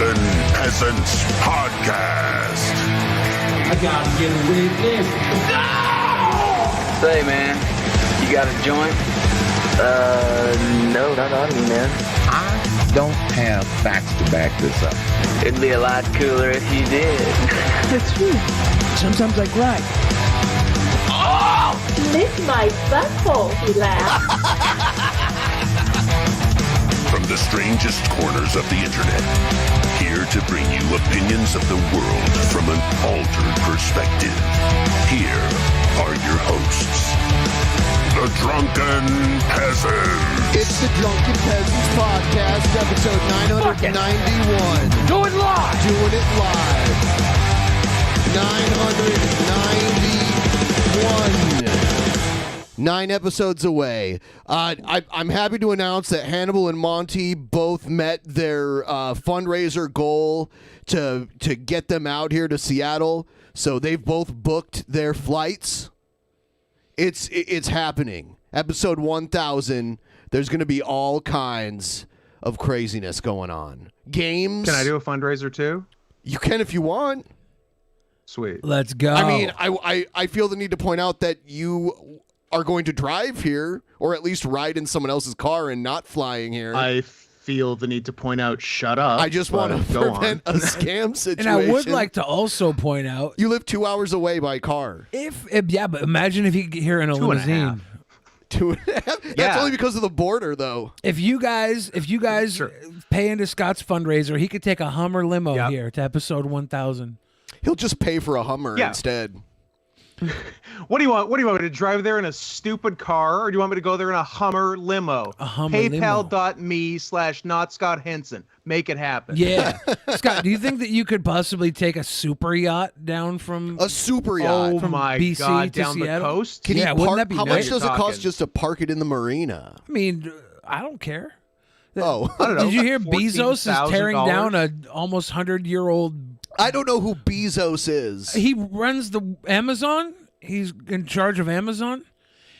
Drunken Peasants Podcast. I gotta get a witness. No! Say, man, you got a joint? No, not on me, man. I don't have facts to back this up. It'd be a lot cooler if you did. That's true. Sometimes I cry. Oh! Lick my butthole, he laughed. From the strangest corners of the internet, here to bring you opinions of the world from an altered perspective. Here are your hosts, the Drunken Peasants. It's the Drunken Peasants Podcast, episode 991. Do it live! Doing it live. 991. 9 episodes away. I'm happy to announce that Hannibal and Monty both met their fundraiser goal to get them out here to Seattle. So they've both booked their flights. It's happening. Episode 1000. There's going to be all kinds of craziness going on. Games. Can I do a fundraiser too? You can if you want. Sweet. Let's go. I mean, I feel the need to point out that you are going to drive here, or at least ride in someone else's car and not flying here. I feel the need to point out, shut up. I just want to prevent a scam situation. and I would like to also point out, You live 2 hours away by car. but imagine if you could get here in a 2.5. limousine. 2.5? That's only because of the border, though. If you guys Sure. pay into Scott's fundraiser, he could take a Hummer limo Yep. here to episode 1000. He'll just pay for a Hummer Yeah. instead. What do you want? What do you want me to drive there in a stupid car, or do you want me to go there in a Hummer limo? A Hummer limo. PayPal.me/NotScottHenson. Make it happen. Yeah. Scott, do you think that you could possibly take a super yacht down from A super yacht. Oh from my BC God, to down the Seattle? coast? Can yeah, you wouldn't park? that be How nice? much does it cost Talking. just to park it in the marina? I mean, I don't care. Oh, I don't know. Did you hear like Bezos is tearing $14,000? down a almost 100-year-old? I don't know who Bezos is. He runs the Amazon. He's in charge of Amazon.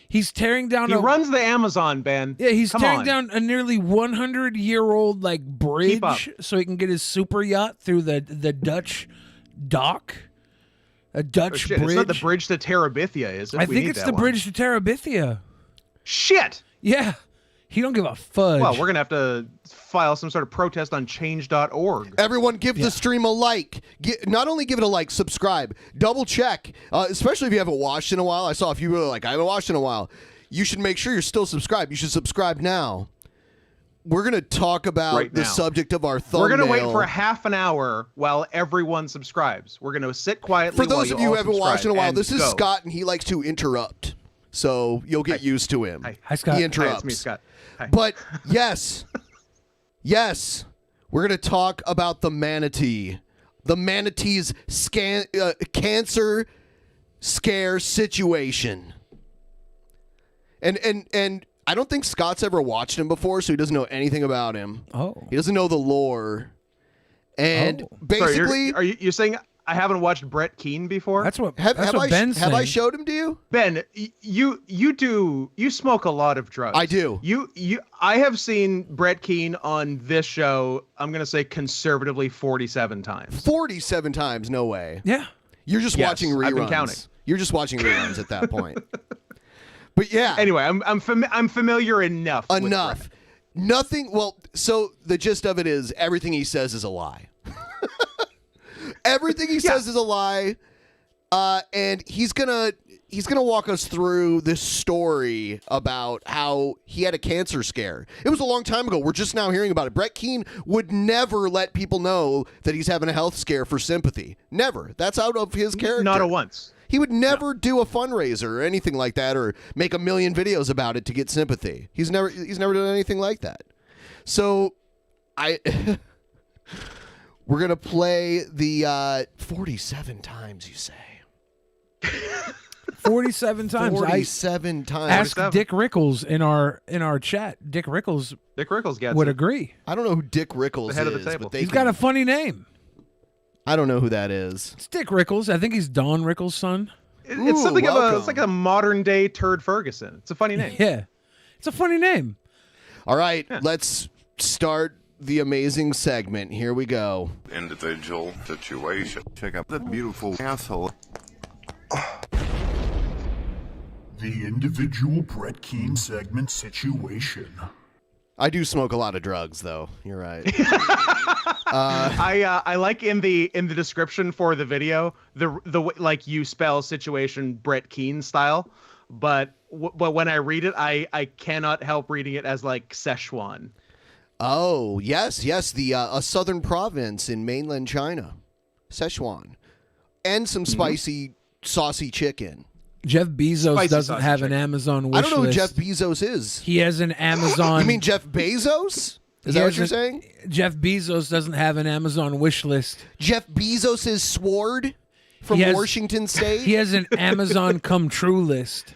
He's tearing down He runs the Amazon, Ben. Yeah, he's Come tearing on. down a nearly 100-year-old like Keep up. bridge so he can get his super yacht through the Dutch dock. A Oh, Dutch shit. bridge. It's not the bridge to Terabithia, is it? I We think need it's that the one. bridge to Terabithia. Shit. Yeah. He don't give a fudge. Well, we're gonna have to file some sort of protest on change.org. Everyone give the stream a like. Not only give it a like, subscribe. Double check. Especially if you haven't watched in a while. I saw a few people like, I haven't watched in a while. You should make sure you're still subscribed. You should subscribe now. We're going to talk about Right the now. subject of our thumbnail. We're gonna wait for a half an hour while everyone subscribes. We're gonna sit quietly. For those while of you who all haven't watched in a subscribe while, and this is go. Scott, and he likes to interrupt. So you'll get used to him. Hi, Scott. He Hi, interrupts. Hi, it's me, Scott. Hi. But yes, we're going to talk about the manatee. The manatee's cancer scare situation. And I don't think Scott's ever watched him before, so he doesn't know anything about him. Oh. He doesn't know the lore. And Sorry, basically, are you saying I haven't watched Brett Keane before? That's what have what I Ben's have I saying. showed him to you? Ben, you smoke a lot of drugs. I do. I have seen Brett Keane on this show, I'm gonna say conservatively 47 times. 47 times, no way. Yeah. You're just Yes, watching reruns. I've been counting. You're just watching reruns at that point. But yeah. Anyway, I'm familiar enough. with Enough. Brett. Nothing. Well, so the gist of it is everything he says is a lie. Everything he says is a lie. And he's gonna walk us through this story about how he had a cancer scare. It was a long time ago. We're just now hearing about it. Brett Keane would never let people know that he's having a health scare for sympathy. Never. That's out of his character. Not a once. He would never do a fundraiser or anything like that, or make a million videos about it to get sympathy. He's never done anything like that. So, we're gonna play the 47 times. You say 47 times. 47 times. Ask 47. Dick Rickles in our chat. Dick Rickles Dick Rickles gets would it. agree. I don't know who Dick Rickles The head of the is, table. but they He's can- got a funny name. I don't know who that is. It's Dick Rickles. I think he's Don Rickles' son. It's Ooh, something of welcome. it's like a modern day Turd Ferguson. It's a funny name. Yeah. It's a funny name. All right, let's start the amazing segment. Here we go. Individual situation. Check out the beautiful asshole. The individual Brett Keane segment situation. I do smoke a lot of drugs, though. You're right. I like in the description for the video the like you spell situation Brett Keane style, but when I read it, I cannot help reading it as like Sichuan. Oh yes, the a southern province in mainland China, Sichuan, and some spicy, saucy chicken. Jeff Bezos Spicy doesn't sausage have chicken. an Amazon wish I don't know who list. Jeff Bezos is. He has an Amazon. You mean Jeff Bezos? Is that what you're saying? Jeff Bezos doesn't have an Amazon wish list. Jeff Bezos' sword from He has- Washington State? He has an Amazon come true list.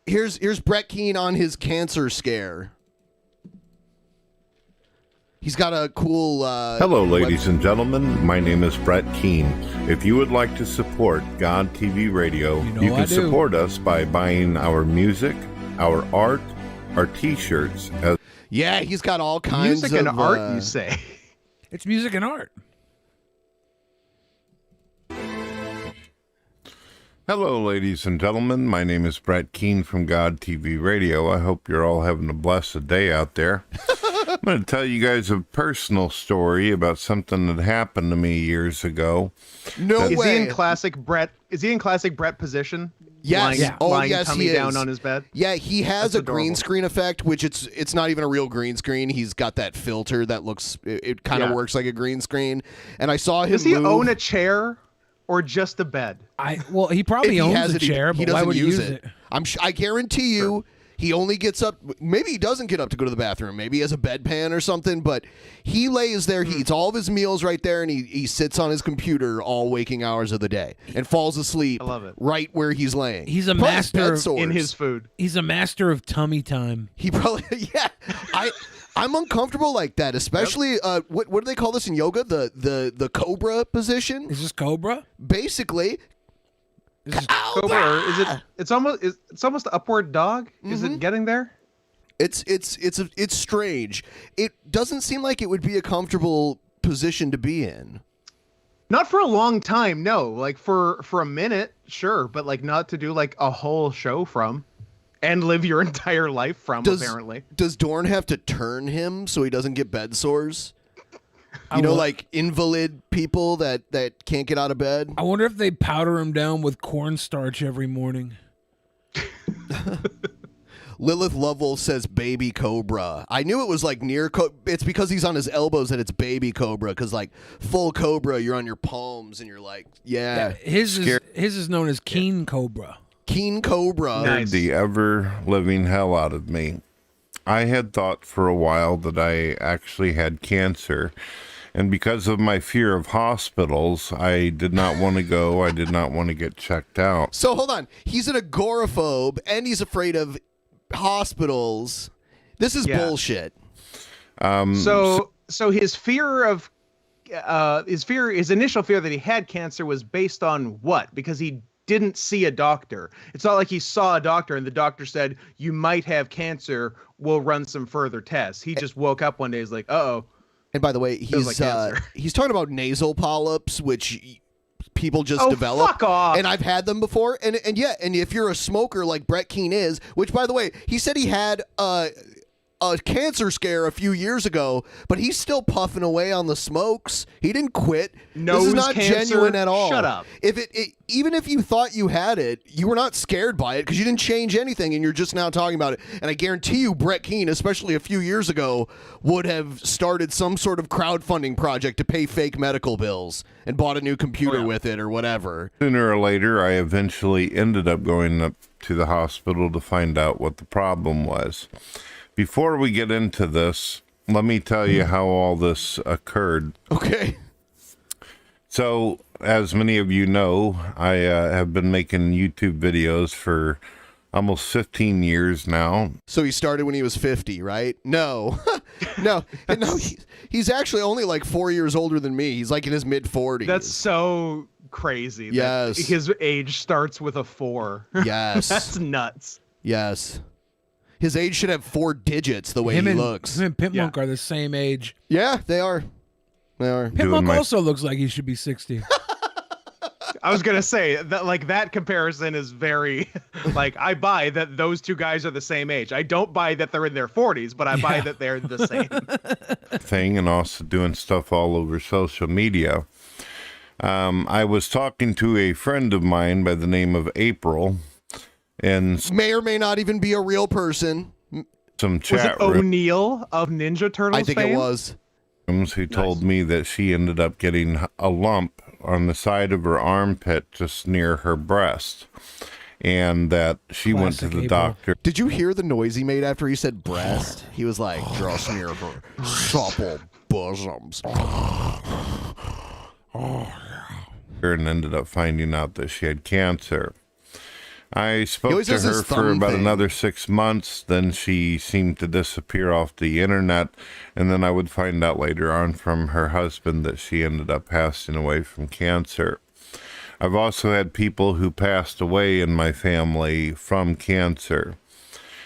Here's Brett Keane on his cancer scare. He's got a cool... Hello, ladies and gentlemen. My name is Brett Keane. If you would like to support God TV Radio, you I can do. support us by buying our music, our art, our T-shirts. Yeah, he's got all kinds Music of... and art, you say? It's music and art. Hello, ladies and gentlemen. My name is Brett Keane from God TV Radio. I hope you're all having a blessed day out there. I'm going to tell you guys a personal story about something that happened to me years ago. No Is way. he in classic Brett? Is he in classic Brett position? Yes. Lying, Oh, lying yes, tummy he is. down on his bed. Yeah, he has That's a green adorable. screen effect, which it's not even a real green screen. He's got that filter that looks... It kind of Yeah. works like a green screen. And I saw him Does he move. own a chair or just a bed? Well, he probably If he owns has a it, he- chair, he but why doesn't would he use use it? I guarantee you, he only gets up. Maybe he doesn't get up to go to the bathroom. Maybe he has a bedpan or something. But he lays there. He eats all of his meals right there, and he sits on his computer all waking hours of the day and falls asleep. I love it. Right where he's laying. He's a Plus master bed of- sores. In his food. He's a master of tummy time. He probably I'm uncomfortable like that, especially what do they call this in yoga? The cobra position. Is this Cobra? Basically, Cobra, or is it? It's almost upward dog. Is it getting there? It's strange. It doesn't seem like it would be a comfortable position to be in. Not for a long time, no. Like for a minute, sure, but like not to do like a whole show from, and live your entire life from. Apparently, Does Dorn have to turn him so he doesn't get bed sores? You know, like invalid people that can't get out of bed. I wonder if they powder him down with cornstarch every morning. Lilith Lovell says baby cobra. I knew it was like near it's because he's on his elbows that it's baby cobra, because like full cobra you're on your palms and you're like, His is known as Keen Cobra. Keen Cobra. Scared the ever living hell out of me. I had thought for a while that I actually had cancer, and because of my fear of hospitals, I did not want to go. I did not want to get checked out. So hold on. He's an agoraphobe and he's afraid of hospitals. This is bullshit. So his fear of his initial fear that he had cancer was based on what? Because he didn't see a doctor. It's not like he saw a doctor and the doctor said, you might have cancer, we'll run some further tests. He just woke up one day, he's like, uh-oh. And by the way, Feels like cancer. he's talking about nasal polyps, which people just Oh, develop. fuck off. And I've had them before. And if you're a smoker like Brett Keane is, which by the way, he said he had a cancer scare a few years ago, but he's still puffing away on the smokes. He didn't quit. Nose this is not cancer? genuine at all. Shut up. Even if you thought you had it, you were not scared by it because you didn't change anything and you're just now talking about it. And I guarantee you, Brett Keane, especially a few years ago, would have started some sort of crowdfunding project to pay fake medical bills and bought a new computer with it or whatever. Sooner or later, I eventually ended up going up to the hospital to find out what the problem was. Before we get into this, let me tell you how all this occurred. Okay. So, as many of you know, I have been making YouTube videos for almost 15 years now. So he started when he was 50, right? No. no. He's actually only like 4 years older than me. He's like in his mid-40s. That's so crazy. that Yes. His age starts with a 4. Yes. That's nuts. Yes. His age should have 4 digits the way he looks. Him and Pimp Monk are the same age. Yeah, they are. They are. Pimp Monk also looks like he should be 60. I was gonna say that, like, that comparison is very, like, I buy that those two guys are the same age. I don't buy that they're in their 40s, but I buy that they're the same thing, and also doing stuff all over social media. I was talking to a friend of mine by the name of April, and may or may not even be a real person. Some chat was it O'Neill of Ninja Turtles? I think fame? it was. Who told me that she ended up getting a lump on the side of her armpit just near her breast, and that she went to the doctor. Did you hear the noise he made after he said breast? He was like, just near her supple bosoms. And ended up finding out that she had cancer. I spoke to her for about another 6 months. Then she seemed to disappear off the internet. And then I would find out later on from her husband that she ended up passing away from cancer. I've also had people who passed away in my family from cancer.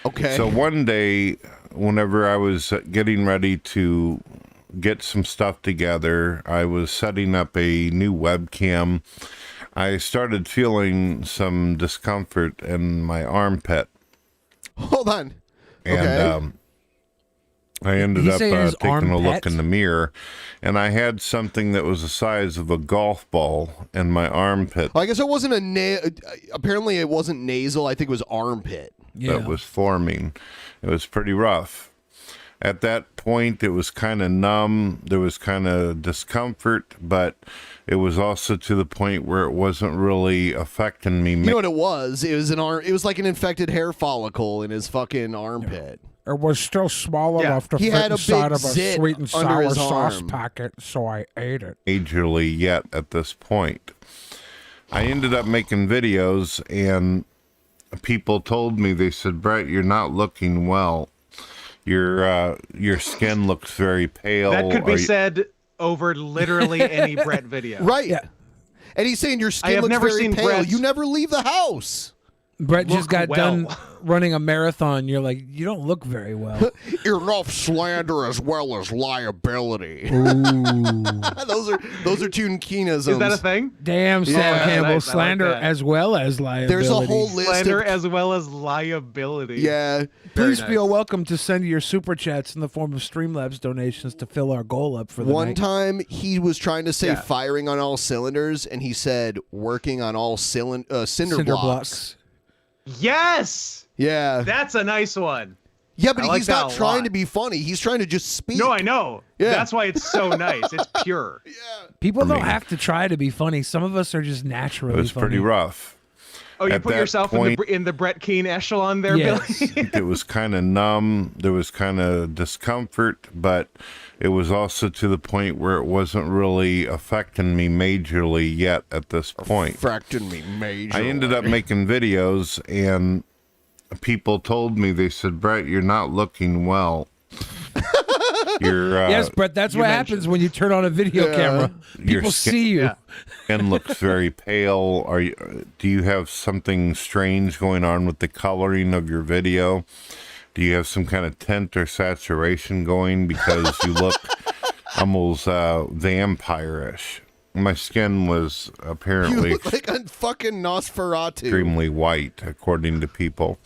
Okay. So one day, whenever I was getting ready to get some stuff together, I was setting up a new webcam. I started feeling some discomfort in my armpit. Hold on. And I ended up taking a look in the mirror, and I had something that was the size of a golf ball in my armpit. Well, I guess it wasn't apparently it wasn't nasal. I think it was armpit. That was forming. It was pretty rough. At that point, it was kind of numb. There was kind of discomfort, but it was also to the point where it wasn't really affecting me. You know what it was? It was It was like an infected hair follicle in his fucking armpit. It was still small enough to fit inside of a sweet and sour sauce packet, so I ate it. Majorly yet at this point. I ended up making videos, and people told me, they said, Brett, you're not looking well. Your skin looks very pale. That could be said over literally any Brett video. Right. Yeah. And he's saying your skin looks very pale. You never leave the house. Brett just got done running a marathon. You're like, you don't look very well. Enough slander as well as liability. those are two Keenisms. Is that a thing? Damn, Sam Campbell. Nice. Slander like as well as liability. There's a whole list slander as well as liability. Yeah. Please feel welcome to send your super chats in the form of Streamlabs donations to fill our goal up for the One night. time he was trying to say firing on all cylinders, and he said working on all cinder blocks. Yes. Yeah. That's a nice one. Yeah, but like he's not that a trying lot. to be funny. He's trying to just speak. No, I know. Yeah. That's why it's so nice. It's pure. People don't have to try to be funny. Some of us are just naturally It was funny. pretty rough. Oh, you At put that yourself point, in the Brett Keane echelon there, Yes. Billy? it was kind of numb. There was kind of discomfort, but it was also to the point where it wasn't really affecting me majorly yet at this point. Affecting me majorly. I ended up making videos, and people told me, they said, Brett, you're not looking well. Yes, Brett, that's what happens when you turn on a video camera. People see you. Skin looks very pale. Do you have something strange going on with the coloring of your video? Do you have some kind of tint or saturation going? Because you look almost vampire-ish. My skin was apparently You look like a fucking Nosferatu. extremely white, according to people.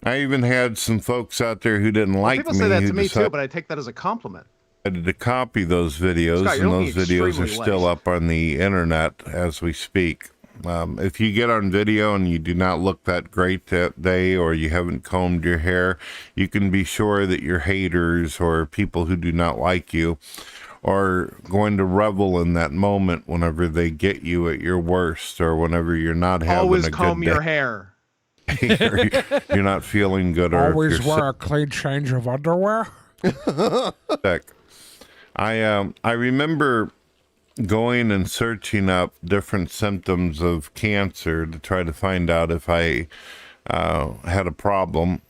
I even had some folks out there who didn't like People me. say that who to me too, decided but I take that as a compliment. to copy those videos, Scott, you're and those looking videos are extremely still white. up on the internet as we speak. If you get on video and you do not look that great that day, or you haven't combed your hair, you can be sure that your haters or people who do not like you are going to revel in that moment whenever they get you at your worst, or whenever you're not having Always a good comb your day. hair. You're not feeling good, or Always if you're wear a clean change of underwear. sick. I remember going and searching up different symptoms of cancer to try to find out if I had a problem,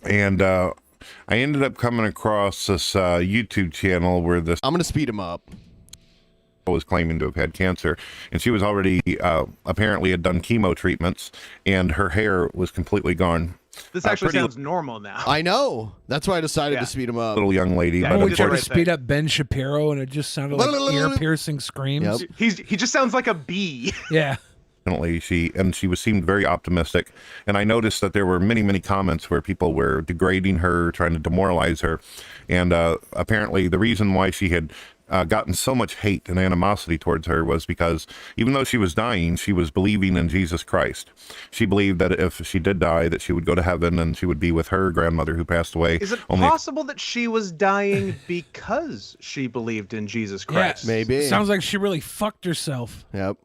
and I ended up coming across this YouTube channel where this I'm gonna speed him up. was claiming to have had cancer, and she was already apparently had done chemo treatments, and her hair was completely gone. This actually pretty sounds normal now. I know. That's why I decided to speed him up. Little young lady. Yeah, but We did tried the to right speed thing. up Ben Shapiro, and it just sounded like ear-piercing screams. Yep. He just sounds like a bee. Yeah. She seemed very optimistic, and I noticed that there were many comments where people were degrading her, trying to demoralize her, and apparently the reason why she had gotten so much hate and animosity towards her was because even though she was dying, she was believing in Jesus Christ. She believed that if she did die, that she would go to heaven and she would be with her grandmother who passed away. Is it possible that she was dying because she believed in Jesus Christ? Yeah, maybe. Sounds like she really fucked herself. Yep.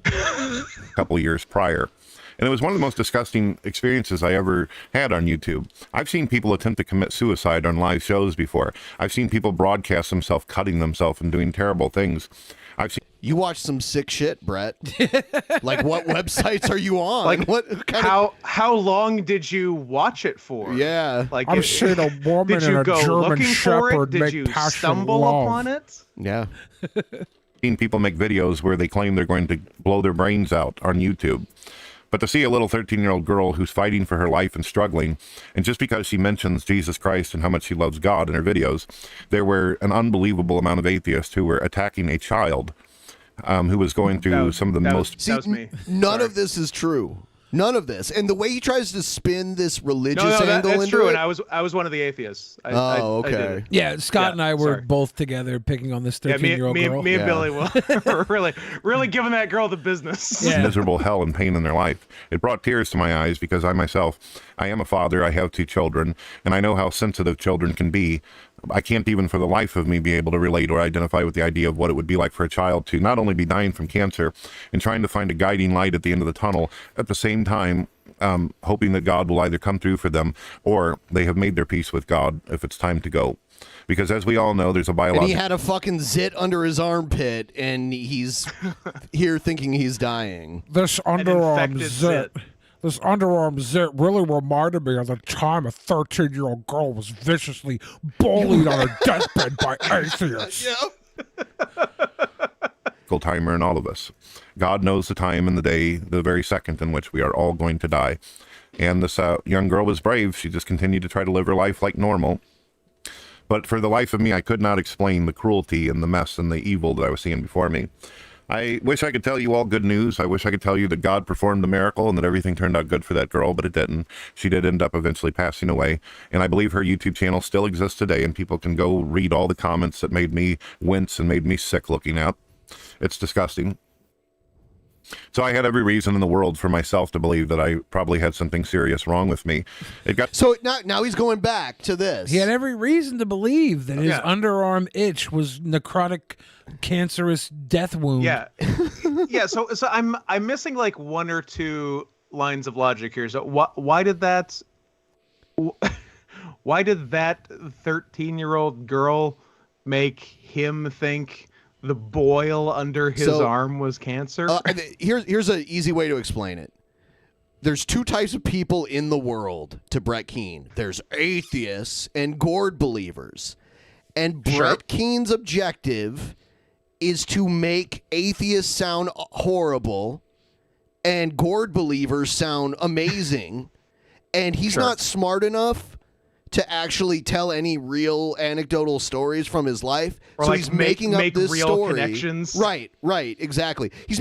A couple years prior. And it was one of the most disgusting experiences I ever had on YouTube. I've seen people attempt to commit suicide on live shows before. I've seen people broadcast themselves, cutting themselves and doing terrible things. You watch some sick shit, Brett. Like, what websites are you on? Like, what kind how long did you watch it for? Yeah. Like, I'm sure the woman did you and a go German looking for it? Shepherd Did make you passion stumble love. upon it? Yeah. Seen people make videos where they claim they're going to blow their brains out on YouTube. But to see a little 13-year-old girl who's fighting for her life and struggling, and just because she mentions Jesus Christ and how much she loves God in her videos, there were an unbelievable amount of atheists who were attacking a child who was going through some of the most... See, none of this is true. None of this. And the way he tries to spin this religious angle that's into true. it. And I was one of the atheists. I okay. did it. Yeah, Scott and I were sorry. both together picking on this Yeah, 13-year-old girl. me and Billy were really giving that girl the business. Yeah. miserable hell and pain in their life. It brought tears to my eyes because I am a father, I have 2 children, and I know how sensitive children can be. I can't even for the life of me be able to relate or identify with the idea of what it would be like for a child to not only be dying from cancer and trying to find a guiding light at the end of the tunnel, at the same time hoping that God will either come through for them or they have made their peace with God if it's time to go. Because as we all know, there's a biological... And he had a fucking zit under his armpit, and he's here thinking he's dying. This underarm zit. This underarm zit really reminded me of the time a 13-year-old girl was viciously bullied on her deathbed by atheists. timer in all of us. God knows the time and the day, the very second in which we are all going to die. And this young girl was brave. She just continued to try to live her life like normal. But for the life of me, I could not explain the cruelty and the mess and the evil that I was seeing before me. I wish I could tell you all good news. I wish I could tell you that God performed a miracle and that everything turned out good for that girl, but it didn't. She did end up eventually passing away. And I believe her YouTube channel still exists today, and people can go read all the comments that made me wince and made me sick looking at. It's disgusting. So I had every reason in the world for myself to believe that I probably had something serious wrong with me. So now he's going back to this. He had every reason to believe that his underarm itch was necrotic, cancerous death wound. Yeah, yeah. So I'm missing like 1 or 2 lines of logic here. So why did that 13-year-old girl make him think the boil under his arm was cancer? Here's an easy way to explain it. There's 2 types of people in the world to Brett Keane. There's atheists and gourd believers. And Brett Keane's objective is to make atheists sound horrible and gourd believers sound amazing. And he's not smart enough to actually tell any real anecdotal stories from his life. Or so like he's making up this real story. connections. Right, exactly. He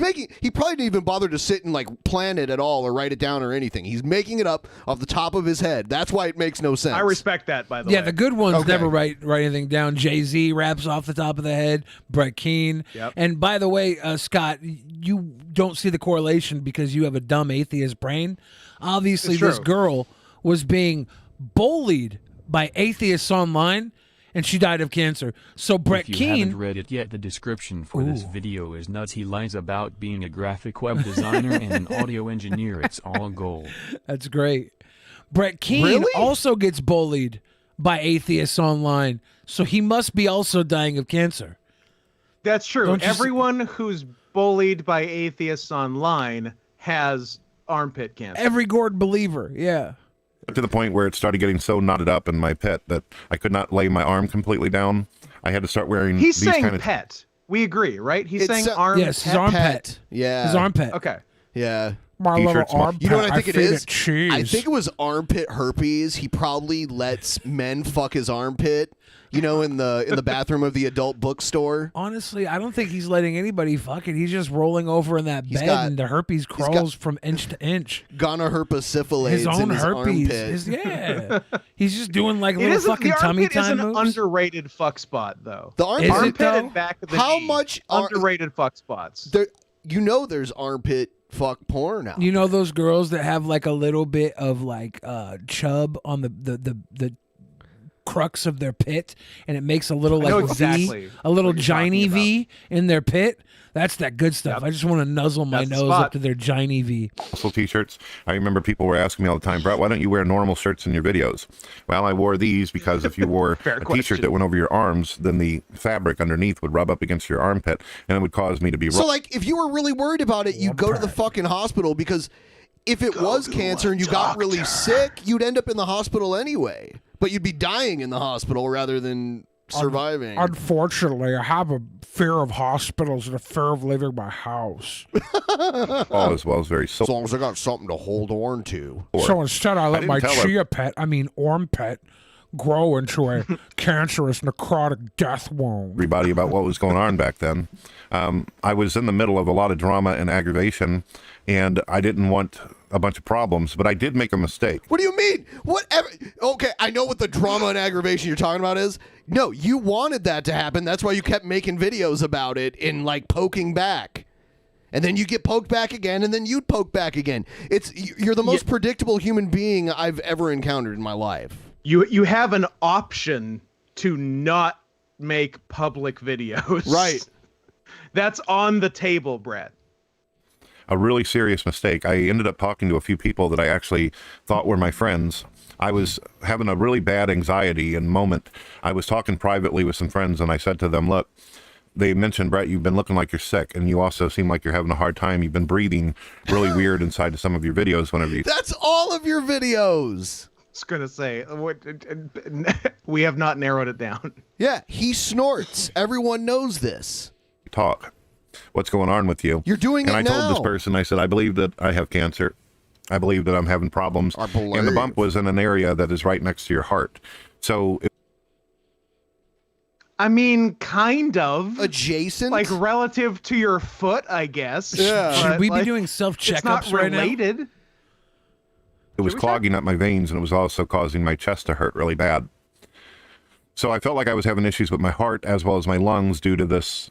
probably didn't even bother to sit and like plan it at all or write it down or anything. He's making it up off the top of his head. That's why it makes no sense. I respect that, by the way. Yeah, the good ones never write anything down. Jay-Z raps off the top of the head, Brett Keane. Yep. And by the way, Scott, you don't see the correlation because you have a dumb atheist brain. Obviously, this girl was being bullied by atheists online, and she died of cancer. So Brett If you Keane... haven't read it yet, the description for this video is nuts. He lies about being a graphic web designer and an audio engineer. It's all gold. That's great. Brett Keane also gets bullied by atheists online, so he must be also dying of cancer. That's true. Everyone who's bullied by atheists online has armpit cancer. Every gourd believer, yeah. To the point where it started getting so knotted up in my pit that I could not lay my arm completely down. I had to start wearing He's these saying kind of... pet. We agree, right? He's saying arm Yes, his armpit. Yeah. His armpit. Okay. Yeah. My little T-shirts, armpit. You know what I think it feed is? cheese. I think it was armpit herpes. He probably lets men fuck his armpit. You know, in the bathroom of the adult bookstore. Honestly, I don't think he's letting anybody fuck it. He's just rolling over in that bed, and the herpes crawls from inch to inch. Gonorrhea His own in his herpes. armpit. Yeah, he's just doing like little fucking tummy time moves. The armpit is an underrated fuck spot, though. The armpit and back of the How knee, much underrated fuck spots? There's armpit fuck porn out. You know those girls that have like a little bit of like chub on the crux of their pit, and it makes a little like V, a little giny V in their pit. That's that good stuff. I just want to nuzzle my nose up to their giny V. Also T-shirts. I remember people were asking me all the time, Brett, why don't you wear normal shirts in your videos? Well, I wore these because if you wore a T-shirt that went over your arms, then the fabric underneath would rub up against your armpit, and it would cause me to be. So, like, if you were really worried about it, you'd go to the fucking hospital, because if it was cancer and you got really sick, you'd end up in the hospital anyway. But you'd be dying in the hospital rather than surviving. Unfortunately, I have a fear of hospitals and a fear of leaving my house. All as well as very as long as I got something to hold on to. So instead, I let my armpit, grow into a cancerous necrotic death wound. Everybody about what was going on back then. I was in the middle of a lot of drama and aggravation, and I didn't want a bunch of problems, but I did make a mistake. What do you mean? Whatever. Okay, I know what the drama and aggravation you're talking about is. No, you wanted that to happen. That's why you kept making videos about it and like poking back. And then you get poked back again, and then you'd poke back again. You're the most predictable human being I've ever encountered in my life. You have an option to not make public videos. Right. That's on the table, Brett. A really serious mistake. I ended up talking to a few people that I actually thought were my friends. I was having a really bad anxiety and moment. I was talking privately with some friends, and I said to them, look, they mentioned, Brett, you've been looking like you're sick, and you also seem like you're having a hard time. You've been breathing really weird inside of some of your videos whenever you... That's all of your videos. I was going to say, we have not narrowed it down. Yeah, he snorts. Everyone knows this. Talk. What's going on with you? You're doing it now. And I told this person, I said, I believe that I have cancer. I believe that I'm having problems. And the bump was in an area that is right next to your heart. So... I mean, kind of. Adjacent? Like relative to your foot, I guess. Yeah. Should we be doing self-checkups right now? It's not related. It was clogging up my veins, and it was also causing my chest to hurt really bad. So I felt like I was having issues with my heart as well as my lungs due to this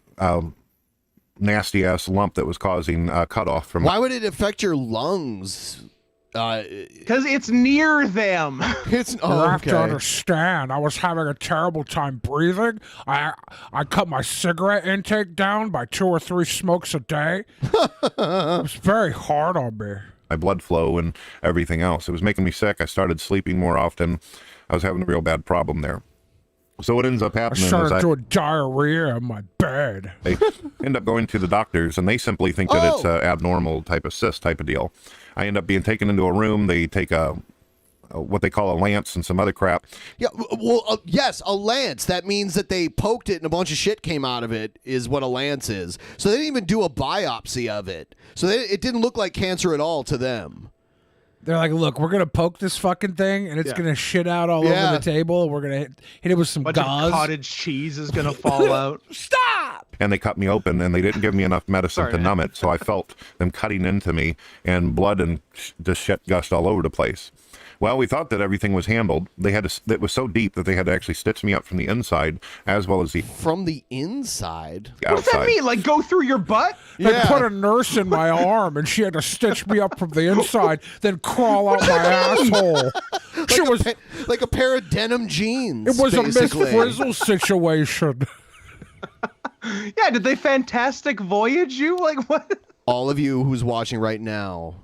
nasty-ass lump that was causing cutoff from... Why would it affect your lungs? Because it's near them. You have to understand, I was having a terrible time breathing. I cut my cigarette intake down by 2 or 3 smokes a day. It was very hard on me. My blood flow and everything else. It was making me sick. I started sleeping more often. I was having a real bad problem there. So what ends up happening is I started doing diarrhea in my bed. They end up going to the doctors, and they simply think that it's an abnormal type of cyst type of deal. I end up being taken into a room. They take what they call a lance and some other crap. Yeah, well, yes, a lance. That means that they poked it and a bunch of shit came out of it, is what a lance is. So they didn't even do a biopsy of it. So it didn't look like cancer at all to them. They're like, look, we're going to poke this fucking thing, and it's going to shit out all over the table, and we're going to hit it with some bunch of cottage cheese is going to fall out. Stop! And they cut me open, and they didn't give me enough medicine to numb it, so I felt them cutting into me, and blood and just shit gushed all over the place. Well, we thought that everything was handled. They had to, it was so deep that they had to actually stitch me up from the inside as well as the... From the inside? Outside. What does that mean? Like go through your butt? They put a nurse in my arm, and she had to stitch me up from the inside, then crawl out my asshole. She was like a pair of denim jeans. It was basically. a Miss Frizzle situation. Yeah, did they Fantastic Voyage you? Like what? All of you who's watching right now,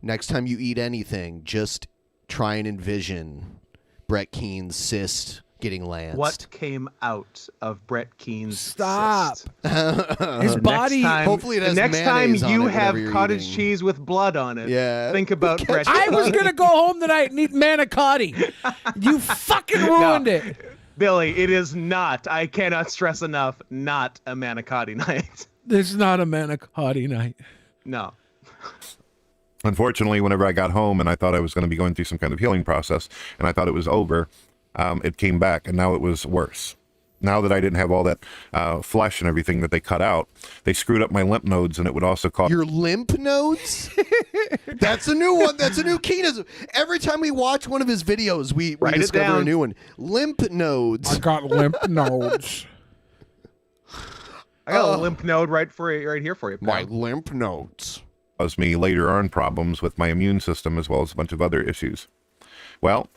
next time you eat anything, just try and envision Brett Keane's cyst getting lanced. What came out of Brett Keane's cyst? His body. Hopefully it has the next time mayonnaise on you it have whenever you're cottage eating. cheese with blood on it. Yeah. Think about Brett Keane. I was going to go home tonight and eat manicotti. You fucking ruined it. Billy, it is not, I cannot stress enough, not a manicotti night. It's not a manicotti night. No. Unfortunately, whenever I got home and I thought I was going to be going through some kind of healing process and I thought it was over, it came back and now it was worse. Now that I didn't have all that flesh and everything that they cut out, they screwed up my lymph nodes, and it would also cause... Your lymph nodes? That's a new one. That's a new Keenism. Every time we watch one of his videos, we discover a new one. Lymph nodes. I got lymph nodes. I got a lymph node right here for you. Pal. My lymph nodes. Caused me later on problems with my immune system as well as a bunch of other issues. Well,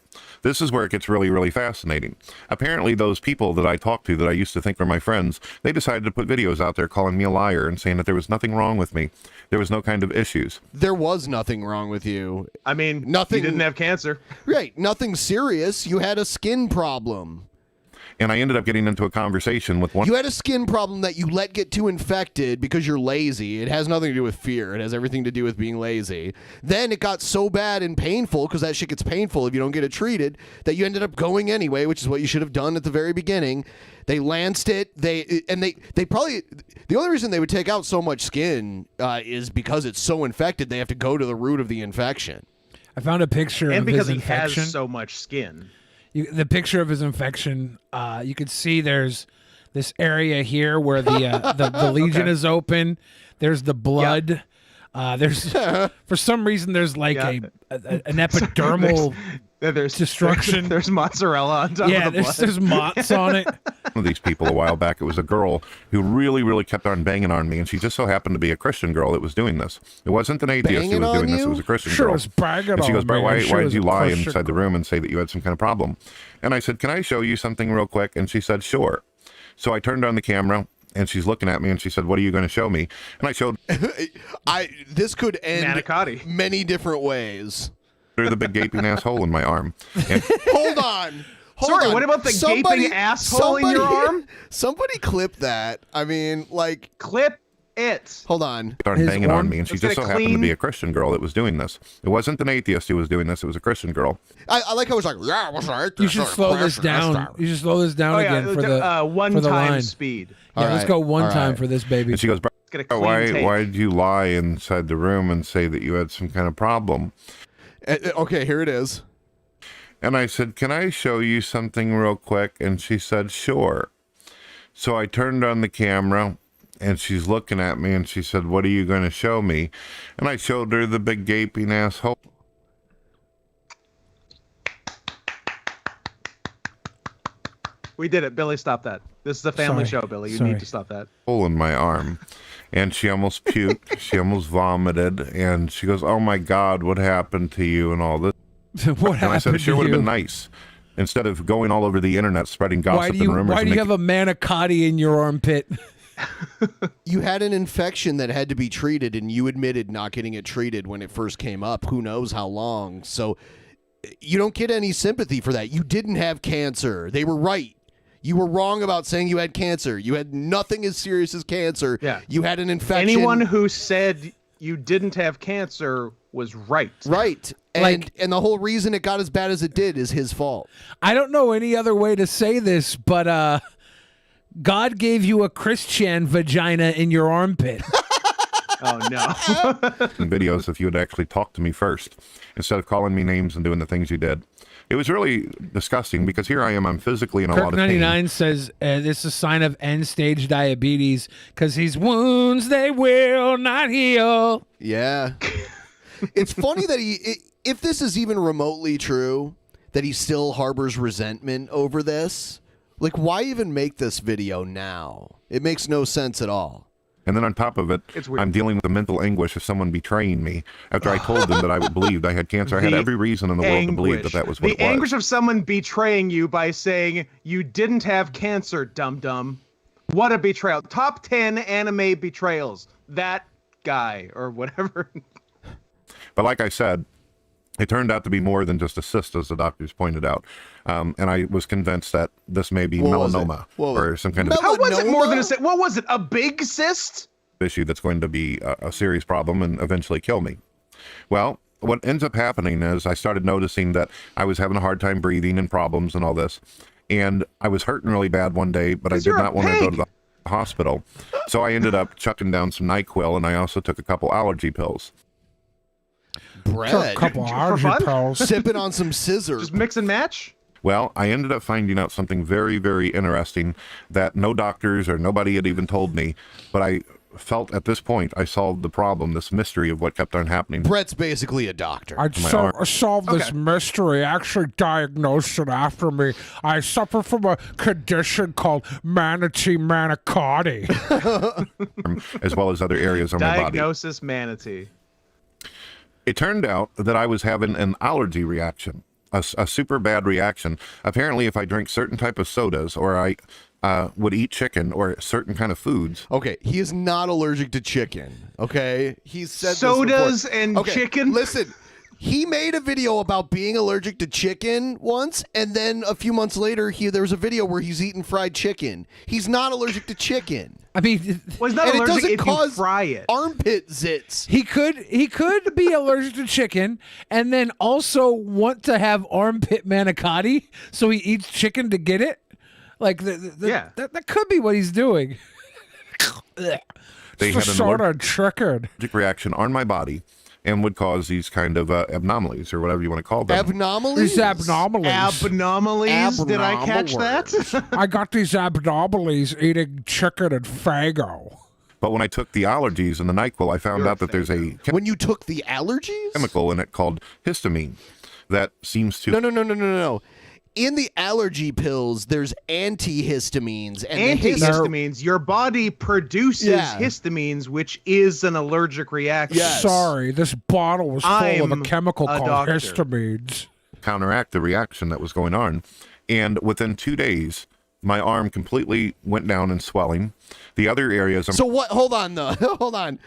this is where it gets really, really fascinating. Apparently, those people that I talked to that I used to think were my friends, they decided to put videos out there calling me a liar and saying that there was nothing wrong with me. There was no kind of issues. There was nothing wrong with you. I mean, nothing. You didn't have cancer. Right. Nothing serious. You had a skin problem. And I ended up getting into a conversation with one. You had a skin problem that you let get too infected because you're lazy. It has nothing to do with fear. It has everything to do with being lazy. Then it got so bad and painful, because that shit gets painful if you don't get it treated, that you ended up going anyway, which is what you should have done at the very beginning. They lanced it. They probably, the only reason they would take out so much skin is because it's so infected. They have to go to the root of the infection. I found a picture of his infection. And because he has so much skin. The picture of his infection, you could see there's this area here where the lesion is open. There's the blood. Yep. There's for some reason there's like an epidermal destruction. There's mozzarella on top of the blood. There's motts on it. One of these people a while back, it was a girl who really, really kept on banging on me, and she just so happened to be a Christian girl that was doing this. It wasn't an atheist who was doing this; it was a Christian girl. And she goes, "Brett, why did you lie inside the room and say that you had some kind of problem?" And I said, "Can I show you something real quick?" And she said, "Sure." So I turned on the camera, and she's looking at me, and she said, "What are you going to show me?" And I showed. This could end manicotti many different ways. There's the big gaping asshole in my arm. And Hold on. Sorry, what about the gaping asshole in your arm? Somebody clip that. I mean, like... Clip it. Hold on. Started banging on me, and she just so happened to be a Christian girl that was doing this. It wasn't an atheist who was doing this. It was a Christian girl. I like how it was like, yeah, what's right? You should slow this down. You should slow this down again for the one-time speed. Yeah, let's go one time for this baby. And she goes, why did you lie inside the room and say that you had some kind of problem? Okay, here it is. And I said, "Can I show you something real quick?" And she said, "Sure." So I turned on the camera, and she's looking at me, and she said, "What are you going to show me?" And I showed her the big gaping asshole. We did it. Billy, stop that. This is a family show, Billy. You need to stop that. Hole in my arm. And she almost puked. She almost vomited. And she goes, "Oh, my God, what happened to you?" And all this. What happened? I said, "It sure would have been nice." Instead of going all over the internet spreading gossip and rumors. Why do you have a manicotti in your armpit? You had an infection that had to be treated, and you admitted not getting it treated when it first came up. Who knows how long? So you don't get any sympathy for that. You didn't have cancer. They were right. You were wrong about saying you had cancer. You had nothing as serious as cancer. Yeah. You had an infection. Anyone who said you didn't have cancer was right. Right. And the whole reason it got as bad as it did is his fault. I don't know any other way to say this, but God gave you a Christian vagina in your armpit. Oh, no. Videos if you had actually talked to me first instead of calling me names and doing the things you did. It was really disgusting because here I am. I'm physically in a lot of pain. 99 says this is a sign of end-stage diabetes because his wounds, they will not heal. Yeah. It's funny that if this is even remotely true, that he still harbors resentment over this. Like, why even make this video now? It makes no sense at all. And then on top of it, I'm dealing with the mental anguish of someone betraying me after I told them that I believed I had cancer. I had every reason in the world to believe that was what it was. The anguish of someone betraying you by saying you didn't have cancer, dum-dum. What a betrayal. Top 10 anime betrayals. That guy or whatever. But like I said, it turned out to be more than just a cyst, as the doctors pointed out. And I was convinced that this may be melanoma or some kind of... How was it more than a cyst? What was it? A big cyst? Issue that's going to be a serious problem and eventually kill me. Well, what ends up happening is I started noticing that I was having a hard time breathing and problems and all this. And I was hurting really bad one day, but I did not want to go to the hospital. So I ended up chucking down some NyQuil, and I also took a couple allergy pills. Brett, A couple For allergy fun? pills. sipping on some scissor. Just mix and match. Well, I ended up finding out something very, very interesting that no doctors or nobody had even told me, but I felt at this point I solved the problem, this mystery of what kept on happening. Brett's basically a doctor. I My arm. solved this mystery. Actually diagnosed it after me. I suffer from a condition called manatee manicotti. As well as other areas on my body. Diagnosis manatee. It turned out that I was having an allergy reaction, a super bad reaction. Apparently, if I drink certain type of sodas or I would eat chicken or certain kind of foods. Okay, he is not allergic to chicken. Okay, he said sodas this before. and Okay, chicken. Listen, he made a video about being allergic to chicken once, and then a few months later, there was a video where he's eating fried chicken. He's not allergic to chicken. I mean, Well, he's not And it allergic doesn't if cause you fry it. armpit zits. he could be allergic to chicken and then also want to have armpit manicotti, so he eats chicken to get it. Like that could be what he's doing. They It's had a an sort of triggered allergic reaction on my body and would cause these kind of abnormalities or whatever you want to call them. Abnormalities? These abnormalities. Abnormalities? Did I catch that? I got these abnormalities eating chicken and Fago. But when I took the allergies and the NyQuil, I found out that there's a When you took the allergies? chemical in it called histamine that seems to... No. In the allergy pills, there's antihistamines. And Antihistamines. Your body produces Yeah. histamines, which is an allergic reaction. Sorry, this bottle was full of a I'm chemical a called doctor. histamines. counteract the reaction that was going on. And within 2 days, my arm completely went down in swelling. The other areas... So what? Hold on, though. Hold on.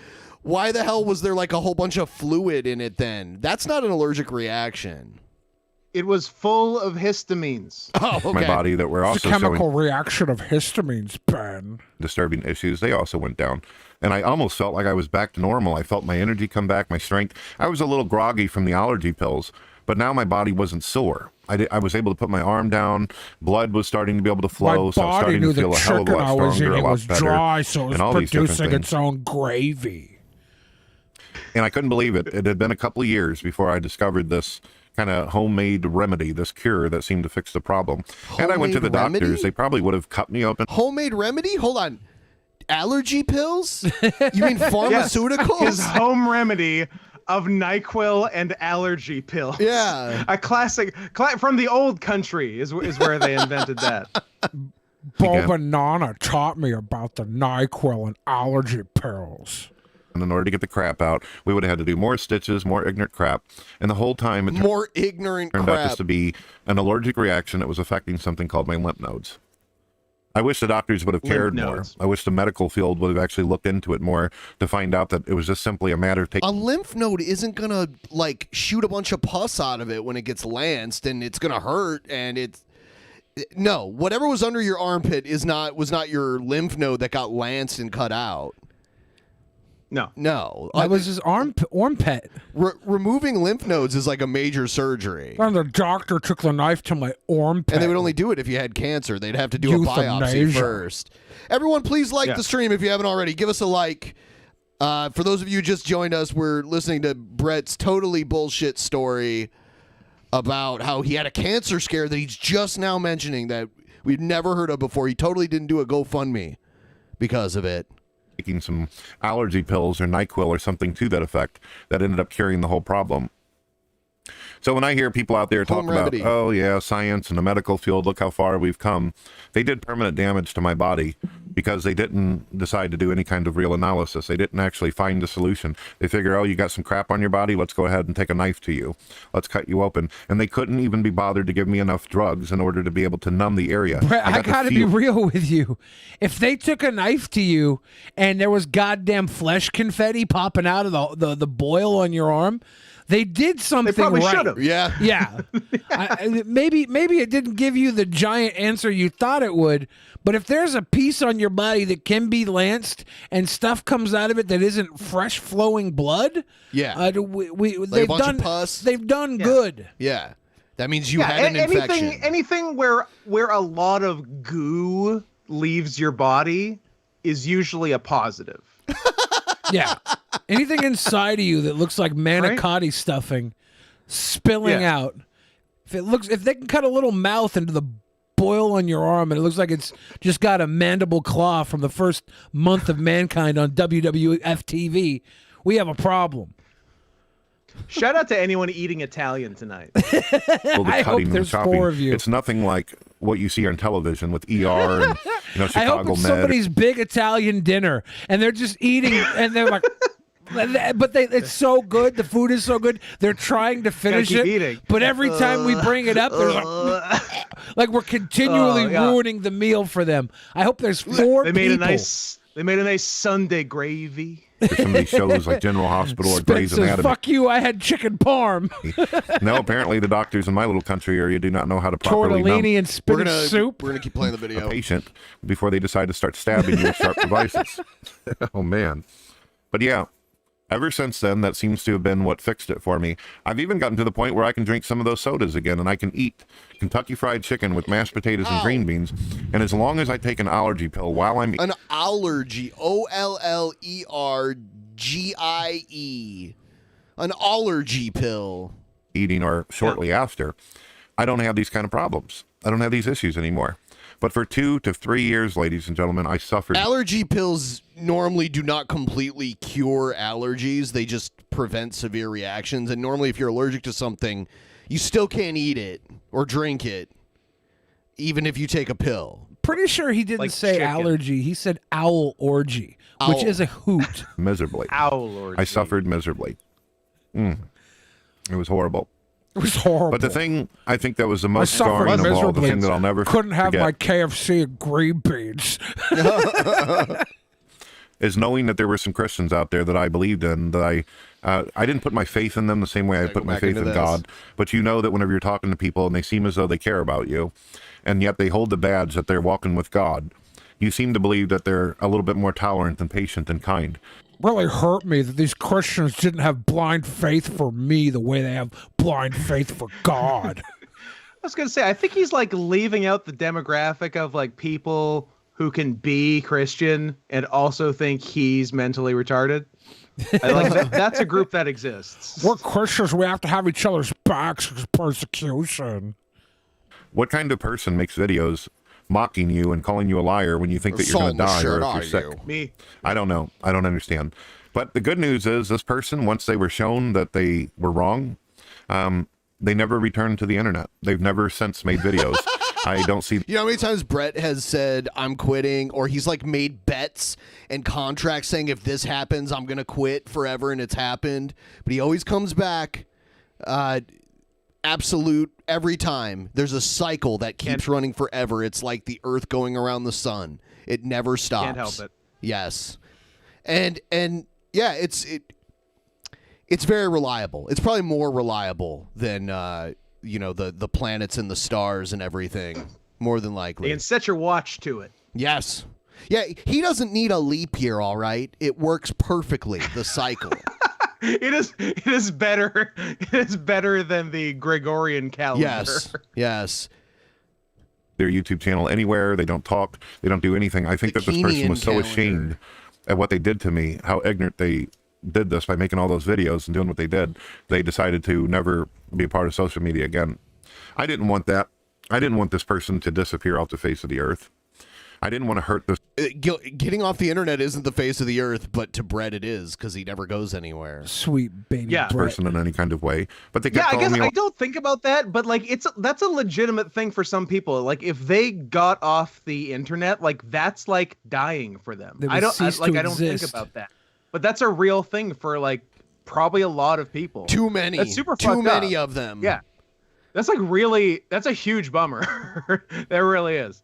Why the hell was there like a whole bunch of fluid in it then? That's not an allergic reaction. It was full of histamines. Oh, okay. my body that were It's also a chemical showing reaction of histamines, Ben. disturbing issues. They also went down. And I almost felt like I was back to normal. I felt my energy come back, my strength. I was a little groggy from the allergy pills, but now my body wasn't sore. I was able to put my arm down. Blood was starting to be able to flow, My so I was body starting knew to feel the a hell of a chicken I lot was stronger, a eating lot was better, dry, so it was and all these different producing things. its own gravy. And I couldn't believe it. It had been a couple of years before I discovered this kind of homemade remedy, this cure that seemed to fix the problem. And I went to the Homemade remedy? doctors. They probably would have cut me open. Homemade remedy? Hold on. Allergy pills? You mean pharmaceuticals? His home remedy of NyQuil and allergy pills. Yeah. A classic from the old country is where they invented that. Bo Banana taught me about the NyQuil and allergy pills. And in order to get the crap out, we would have had to do more stitches, more ignorant crap. And the whole time it More ignorant turned out just crap. to be an allergic reaction that was affecting something called my lymph nodes. I wish the doctors would have cared more. nodes. I wish the medical field would have actually looked into it more to find out that it was just simply a matter of taking... A lymph node isn't gonna like shoot a bunch of pus out of it when it gets lanced, and it's gonna hurt. And no, whatever was under your armpit was not your lymph node that got lanced and cut out. No. That was his armpit. Removing lymph nodes is like a major surgery. And the doctor took the knife to my armpit. And they would only do it if you had cancer. They'd have to do a biopsy Euthanasia. first. Everyone, please like the stream if you haven't already. Give us a like. For those of you who just joined us, we're listening to Brett's totally bullshit story about how he had a cancer scare that he's just now mentioning that we'd never heard of before. He totally didn't do a GoFundMe because of it. taking some allergy pills or NyQuil or something to that effect that ended up curing the whole problem. So when I hear people out there talk about, oh yeah, science and the medical field, look how far we've come, they did permanent damage to my body because they didn't decide to do any kind of real analysis. They didn't actually find a solution. They figure, oh, you got some crap on your body, let's go ahead and take a knife to you. Let's cut you open. And they couldn't even be bothered to give me enough drugs in order to be able to numb the area. Brett, I gotta be real with you. If they took a knife to you and there was goddamn flesh confetti popping out of the boil on your arm, they did something They probably right. should have. Yeah. Yeah. Maybe it didn't give you the giant answer you thought it would, but if there's a piece on your body that can be lanced and stuff comes out of it that isn't fresh flowing blood, yeah, they've done pus. They've done good. Yeah. That means you had an infection. Anything where a lot of goo leaves your body is usually a positive. Yeah. Anything inside of you that looks like manicotti stuffing spilling out. If they can cut a little mouth into the boil on your arm and it looks like it's just got a mandible claw from the first month of mankind on WWF TV, we have a problem. Shout out to anyone eating Italian tonight. Well, I hope there's 4 of you. It's nothing like what you see on television with ER and Chicago I hope it's Med. somebody's big Italian dinner and they're just eating and they're like, it's so good. The food is so good. They're trying to finish it, eating. but every time we bring it up, there's like we're continually ruining the meal for them. I hope there's 4 They people. made a nice Sunday gravy. For some of these shows like General Hospital or Grey's Spencer's, Anatomy. fuck you, I had chicken parm. No, apparently the doctors in my little country area do not know how to properly numb Tortellini and spinach soup. We're gonna keep playing the video. a patient before they decide to start stabbing you with sharp devices. Oh, man. But yeah, ever since then, that seems to have been what fixed it for me. I've even gotten to the point where I can drink some of those sodas again, and I can eat Kentucky Fried Chicken with mashed potatoes and green beans. And as long as I take an allergy pill while I'm an allergy, OLLERGIE, an allergy pill, eating or shortly after, I don't have these kind of problems. I don't have these issues anymore. But for 2 to 3 years, ladies and gentlemen, I suffered. Allergy pills normally do not completely cure allergies. They just prevent severe reactions. And normally if you're allergic to something, you still can't eat it or drink it, even if you take a pill. Pretty sure he didn't say chicken. allergy. He said owl orgy, which is a hoot. Miserably. Owl orgy. I suffered miserably. It was horrible. It was horrible. But the thing I think that was the most I suffered scarring of all, the miserably. thing that I'll never Couldn't have forget, my KFC and green beans. is knowing that there were some Christians out there that I believed in, that I didn't put my faith in them the same way I put my faith in God. But you know that whenever you're talking to people and they seem as though they care about you, and yet they hold the badge that they're walking with God, you seem to believe that they're a little bit more tolerant and patient and kind. Really hurt me that these Christians didn't have blind faith for me the way they have blind faith for God. I was going to say, I think he's like leaving out the demographic of like people who can be Christian and also think he's mentally retarded. I like that. That's a group that exists. We're Christians. We have to have each other's backs because persecution. What kind of person makes videos mocking you and calling you a liar when you think that you're going to die or if you're sick? Me. I don't know. I don't understand. But the good news is this person, once they were shown that they were wrong, they never returned to the internet. They've never since made videos. I don't see. You know how many times Brett has said, I'm quitting, or he's like made bets and contracts saying if this happens, I'm going to quit forever, and it's happened. But he always comes back. Absolute every time. There's a cycle that keeps running forever. It's like the earth going around the sun. It never stops. Can't help it. Yes. And yeah, it's very reliable. It's probably more reliable than the planets and the stars and everything. More than likely. And set your watch to it. Yes. Yeah, he doesn't need a leap year, all right? It works perfectly, the cycle. It is better. It is better than the Gregorian calendar. Yes. Their YouTube channel anywhere. They don't talk. They don't do anything. I think that this person was so ashamed at what they did to me, how ignorant they did this by making all those videos and doing what they did. They decided to never be a part of social media again. I didn't want that. I didn't want this person to disappear off the face of the earth. I didn't want to hurt this. Getting off the internet isn't the face of the earth, but to Brett it is, because he never goes anywhere. Sweet baby Yeah. person in any kind of way. But they kept I calling guess me. I don't think about that, but like that's a legitimate thing for some people. Like if they got off the internet, like that's like dying for them. They would I don't cease to I don't think exist. about that. But that's a real thing for like probably a lot of people. Too many. That's super Too fucked many up. of them. Yeah. That's a huge bummer. That really is.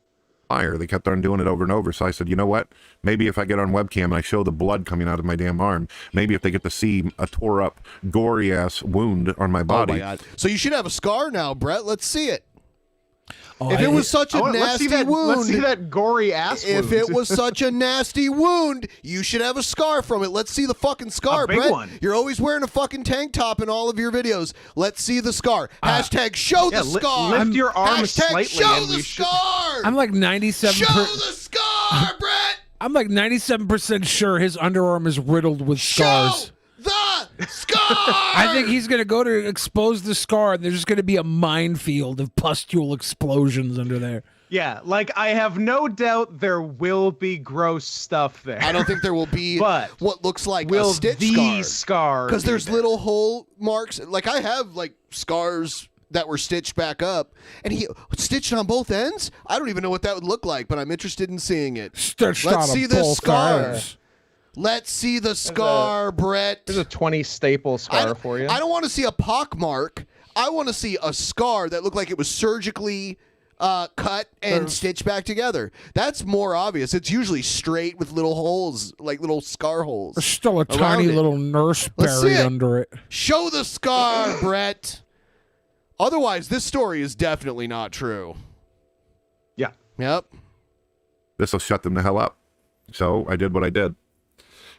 Fire. They kept on doing it over and over. So I said, you know what? Maybe if I get on webcam and I show the blood coming out of my damn arm, maybe if they get to see a tore up, gory ass wound on my body. Oh my God. So you should have a scar now, Brett. Let's see it. Oh, If it was such a nasty wound, Let's see that gory ass wound. if it was such a nasty wound, you should have a scar from it. Let's see the fucking scar, A big Brett. one. You're always wearing a fucking tank top in all of your videos. Let's see the scar. Hashtag show the scar. Lift your arm Hashtag slightly show and the we should- scar. I'm like 97%. Show the scar, Brett. I'm like 97% sure his underarm is riddled with scars. The scar! I think he's going to go to expose the scar, and there's just going to be a minefield of pustule explosions under there. Yeah, like I have no doubt there will be gross stuff there. I don't think there will be but what looks like will a stitch these scar. scars Because there's be little hole marks. Like I have like scars that were stitched back up, and he stitched on both ends. I don't even know what that would look like, but I'm interested in seeing it. Stitched Let's on see both this scar. ends. Let's see the scar, Brett. There's a 20 staple scar for you. I don't want to see a pock mark. I want to see a scar that looked like it was surgically cut and stitched back together. That's more obvious. It's usually straight with little holes, like little scar holes. There's still a tiny little nurse buried under it. Show the scar, Brett. Otherwise, this story is definitely not true. Yeah. Yep. This will shut them the hell up. So I did what I did.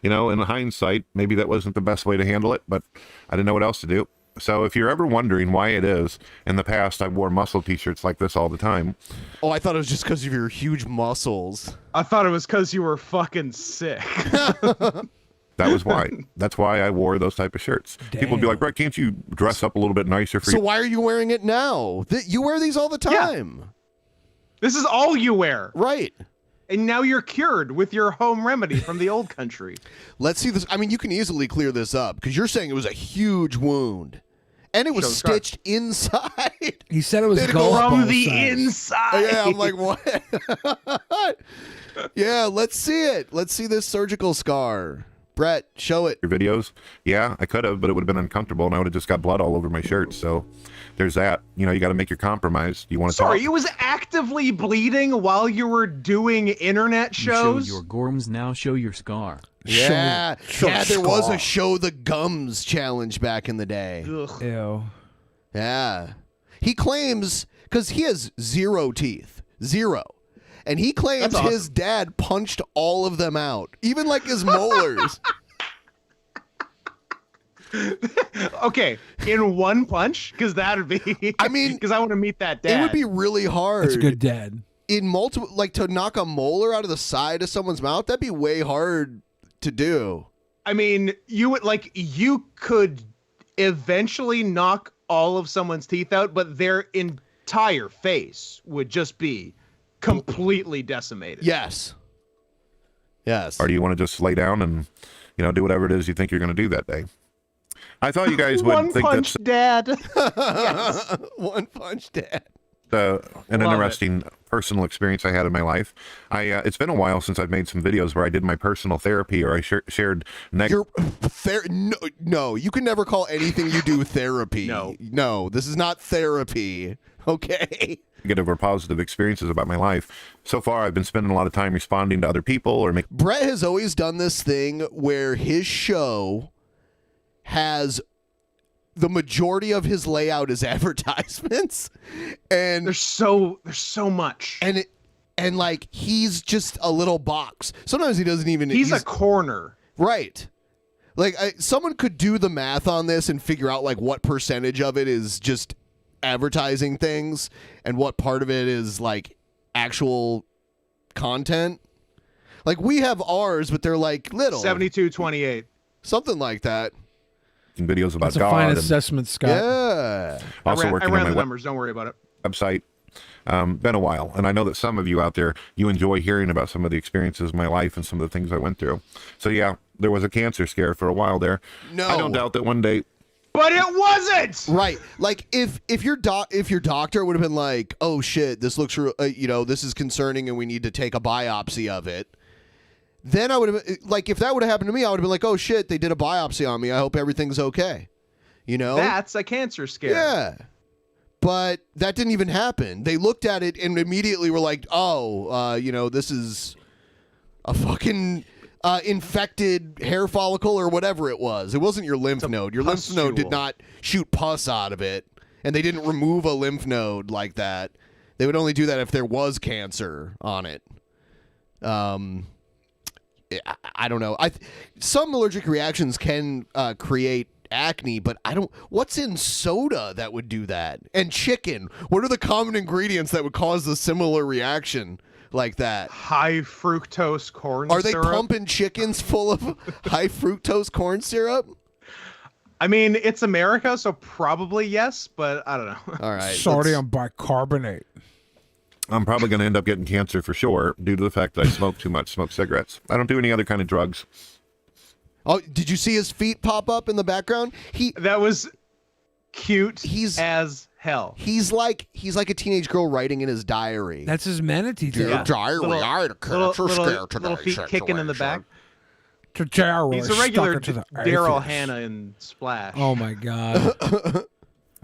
You know, in hindsight, maybe that wasn't the best way to handle it, but I didn't know what else to do. So if you're ever wondering why it is, in the past I wore muscle t-shirts like this all the time. Oh, I thought it was just because of your huge muscles. I thought it was because you were fucking sick. That was why. That's why I wore those type of shirts. People would be like, Brett, can't you dress up a little bit nicer for So you? why are you wearing it now? You wear these all the time. Yeah. This is all you wear. Right. And now you're cured with your home remedy from the old country. Let's see this. I mean, you can easily clear this up because you're saying it was a huge wound. And it was stitched inside. He said it was from the inside. Yeah, I'm like, what? Yeah, let's see it. Let's see this surgical scar. Brett, show it. Your videos? Yeah, I could have, but it would have been uncomfortable, and I would have just got blood all over my shirt. So there's that. You know, you got to make your compromise. You want to Sorry, talk? it was actively bleeding while you were doing internet shows? You show your gorms, now show your scar. Yeah, there was a show the gums challenge back in the day. Ugh. Ew. Yeah. He claims, because he has 0 teeth. 0. And he claims his dad punched all of them out, even like his molars. Okay, in one punch? Because that'd be... I mean... Because I want to meet that dad. It would be really hard. That's a good dad. In multiple... Like, to knock a molar out of the side of someone's mouth, that'd be way hard to do. I mean, you could eventually knock all of someone's teeth out, but their entire face would just be completely decimated. Yes. Yes. Or do you want to just lay down and, you know, do whatever it is you think you're going to do that day? I thought you guys would think punch that's dad. Yes. One punch dad. An interesting personal experience I had in my life. It's been a while since I've made some videos where I did my personal therapy or I shared no, you can never call anything you do therapy. No, this is not therapy. Okay. Negative or positive experiences about my life. So far, I've been spending a lot of time responding to other people or making. Brett has always done this thing where his show has the majority of his layout is advertisements, and there's so much, and like he's just a little box. Sometimes he doesn't even. He's a corner, right? Like someone could do the math on this and figure out like what percentage of it is just advertising things and what part of it is like actual content. Like we have ours, but they're like little 72-28, something like that. Videos about That's a God. fine assessment, Scott. Yeah. Also I working ran on the my numbers. Don't worry about it. website. Been a while, and I know that some of you out there, you enjoy hearing about some of the experiences of my life and some of the things I went through. So yeah, there was a cancer scare for a while there. No, I don't doubt that one day. But it wasn't right. Like if your doctor would have been like, oh shit, this looks this is concerning and we need to take a biopsy of it. Then I would have, like, if that would have happened to me, I would have been like, oh shit, they did a biopsy on me. I hope everything's okay. You know? That's a cancer scare. Yeah. But that didn't even happen. They looked at it and immediately were like, oh, this is a fucking infected hair follicle or whatever it was. It wasn't your lymph node. Your lymph node did not shoot pus out of it. And they didn't remove a lymph node like that. They would only do that if there was cancer on it. I don't know. Some allergic reactions can create acne, but I don't. What's in soda that would do that? And chicken. What are the common ingredients that would cause a similar reaction like that? High fructose corn syrup. Are they syrup? pumping chickens full of high fructose corn syrup? I mean, it's America, so probably yes, but I don't know. All right. Sodium bicarbonate. I'm probably going to end up getting cancer for sure due to the fact that I smoke too much, smoke cigarettes. I don't do any other kind of drugs. Oh, did you see his feet pop up in the background? That was cute as hell. He's like a teenage girl writing in his diary. That's his manatee tail. Dear diary, I had a cancer scare today. Little feet kicking in the back. He's a regular Daryl Hannah in Splash. Oh my god.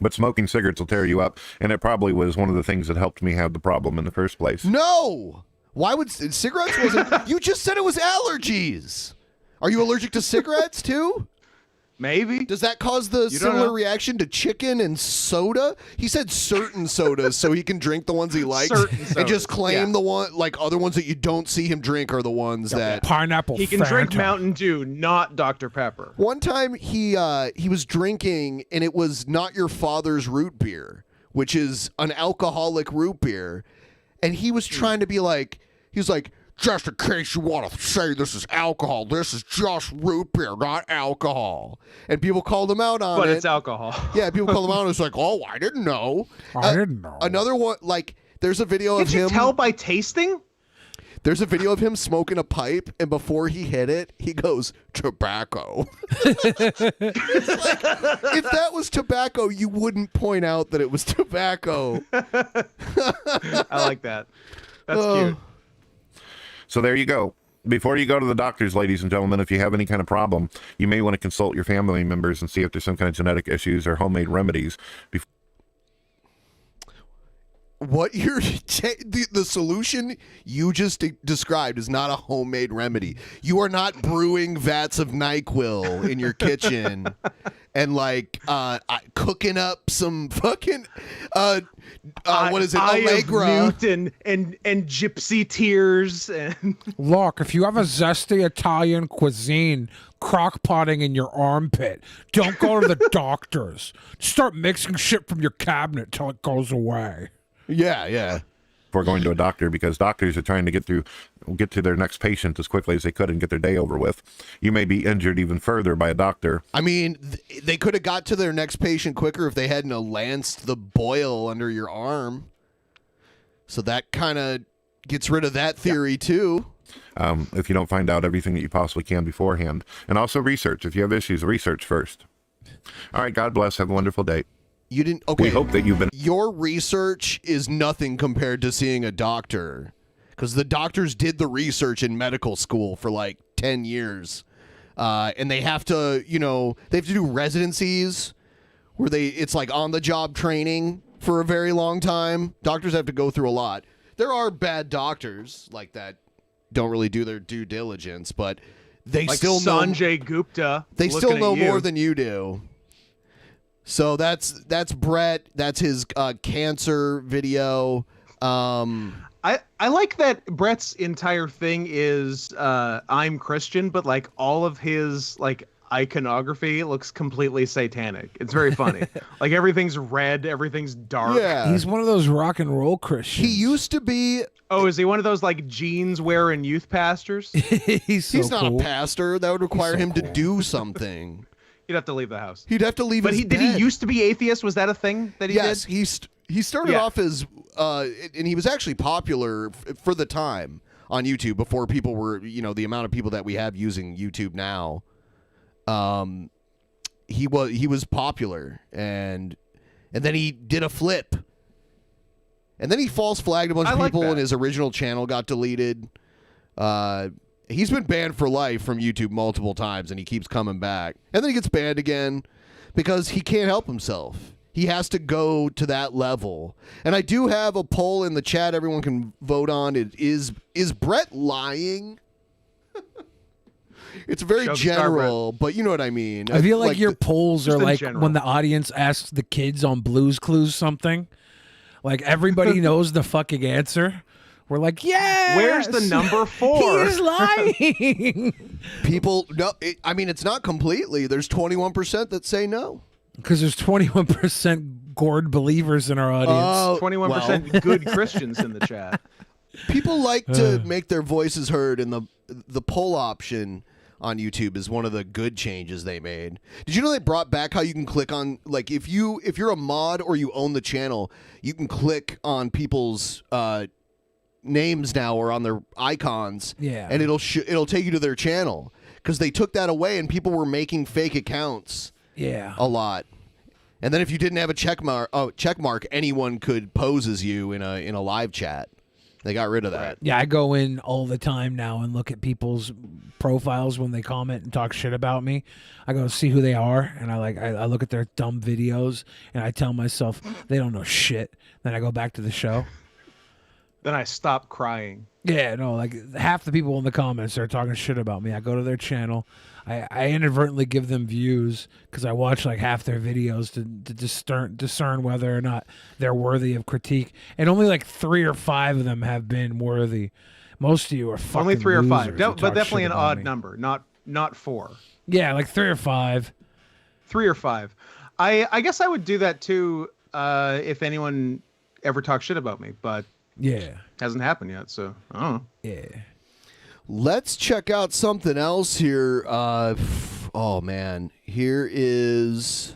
But smoking cigarettes will tear you up, and it probably was one of the things that helped me have the problem in the first place. No! Why would cigarettes wasn't... You just said it was allergies. Are you allergic to cigarettes too? Maybe. Does that cause the similar reaction to chicken and soda? He said certain sodas so he can drink the ones he likes and just claim the one, like other ones that you don't see him drink are the ones that... Pineapple He can drink Mountain Dew, not Dr. Pepper. One time he was drinking and it was Not Your Father's root beer, which is an alcoholic root beer. And he was trying to be like, he was like, just in case you want to say this is alcohol, this is just root beer, not alcohol. And people called him out on it. But it's alcohol. Yeah, people called him out and it's like, oh, I didn't know. I didn't know. Another one, like, there's a video of him. Can't you tell by tasting? There's a video of him smoking a pipe, and before he hit it, he goes, tobacco. It's like, if that was tobacco, you wouldn't point out that it was tobacco. I like that. That's cute. So there you go. Before you go to the doctors, ladies and gentlemen, if you have any kind of problem, you may want to consult your family members and see if there's some kind of genetic issues or homemade remedies. What you're the solution you just described is not a homemade remedy. You are not brewing vats of NyQuil in your kitchen and like cooking up some fucking what is it? Allegra. Newton and gypsy tears and Look, if you have a zesty Italian cuisine crock-potting in your armpit, don't go to the doctors. Start mixing shit from your cabinet till it goes away. Yeah. Before going to a doctor, because doctors are trying to get to their next patient as quickly as they could and get their day over with. You may be injured even further by a doctor. I mean, they could have got to their next patient quicker if they hadn't lanced the boil under your arm. So that kind of gets rid of that theory too. If you don't find out everything that you possibly can beforehand. And also research. If you have issues, research first. All right, God bless. Have a wonderful day. You didn't. Okay. We hope that you've been. Your research is nothing compared to seeing a doctor, because the doctors did the research in medical school for like 10 years, and they have to, they have to do residencies where it's like on the job training for a very long time. Doctors have to go through a lot. There are bad doctors like that don't really do their due diligence, but they like still know. Sanjay Gupta. They still know more than you do. So that's Brett. That's his cancer video. I like that Brett's entire thing is I'm Christian, but like all of his like iconography looks completely satanic. It's very funny. Like everything's red, everything's dark. Yeah. He's one of those rock and roll Christians. He used to be. Oh, is he one of those like jeans wearing youth pastors? He's not a pastor. That would require him to do something. He'd have to leave the house. He'd have to leave. But did he used to be atheist? Was that a thing that he did? Yes, he started off as, and he was actually popular for the time on YouTube before people were, the amount of people that we have using YouTube now. He was popular, and then he did a flip, and then he false flagged a bunch of people, and his original channel got deleted. He's been banned for life from YouTube multiple times, and he keeps coming back. And then he gets banned again because he can't help himself. He has to go to that level. And I do have a poll in the chat everyone can vote on. Is Brett lying? It's very general, but you know what I mean. I feel like your polls are like when the audience asks the kids on Blue's Clues something. Like everybody knows the fucking answer. We're like, yeah. Where's the number 4? He is lying. People, no, I mean, it's not completely. There's 21% that say no. Because there's 21% gourd believers in our audience. 21% good Christians in the chat. People like to make their voices heard, and the poll option on YouTube is one of the good changes they made. Did you know they brought back how you can click on, like, if you're a mod or you own the channel, you can click on people's names now or on their icons, and it'll take you to their channel, because they took that away and people were making fake accounts a lot. And then if you didn't have a check mark, anyone could pose as you in a live chat. They got rid of that. Yeah, I go in all the time now and look at people's profiles when they comment and talk shit about me. I go see who they are, and I look at their dumb videos, and I tell myself they don't know shit. Then I go back to the show. Then I stop crying. Yeah, no, like half the people in the comments are talking shit about me. I go to their channel. I inadvertently give them views because I watch like half their videos to discern whether or not they're worthy of critique. And only like 3 or 5 of them have been worthy. Most of you are fucking only 3 or 5, but definitely an odd number, not 4. Yeah, like 3 or 5. 3 or 5. I guess I would do that too if anyone ever talks shit about me, but hasn't happened yet. So I don't know. Yeah. Let's check out something else here. Oh, man. Here is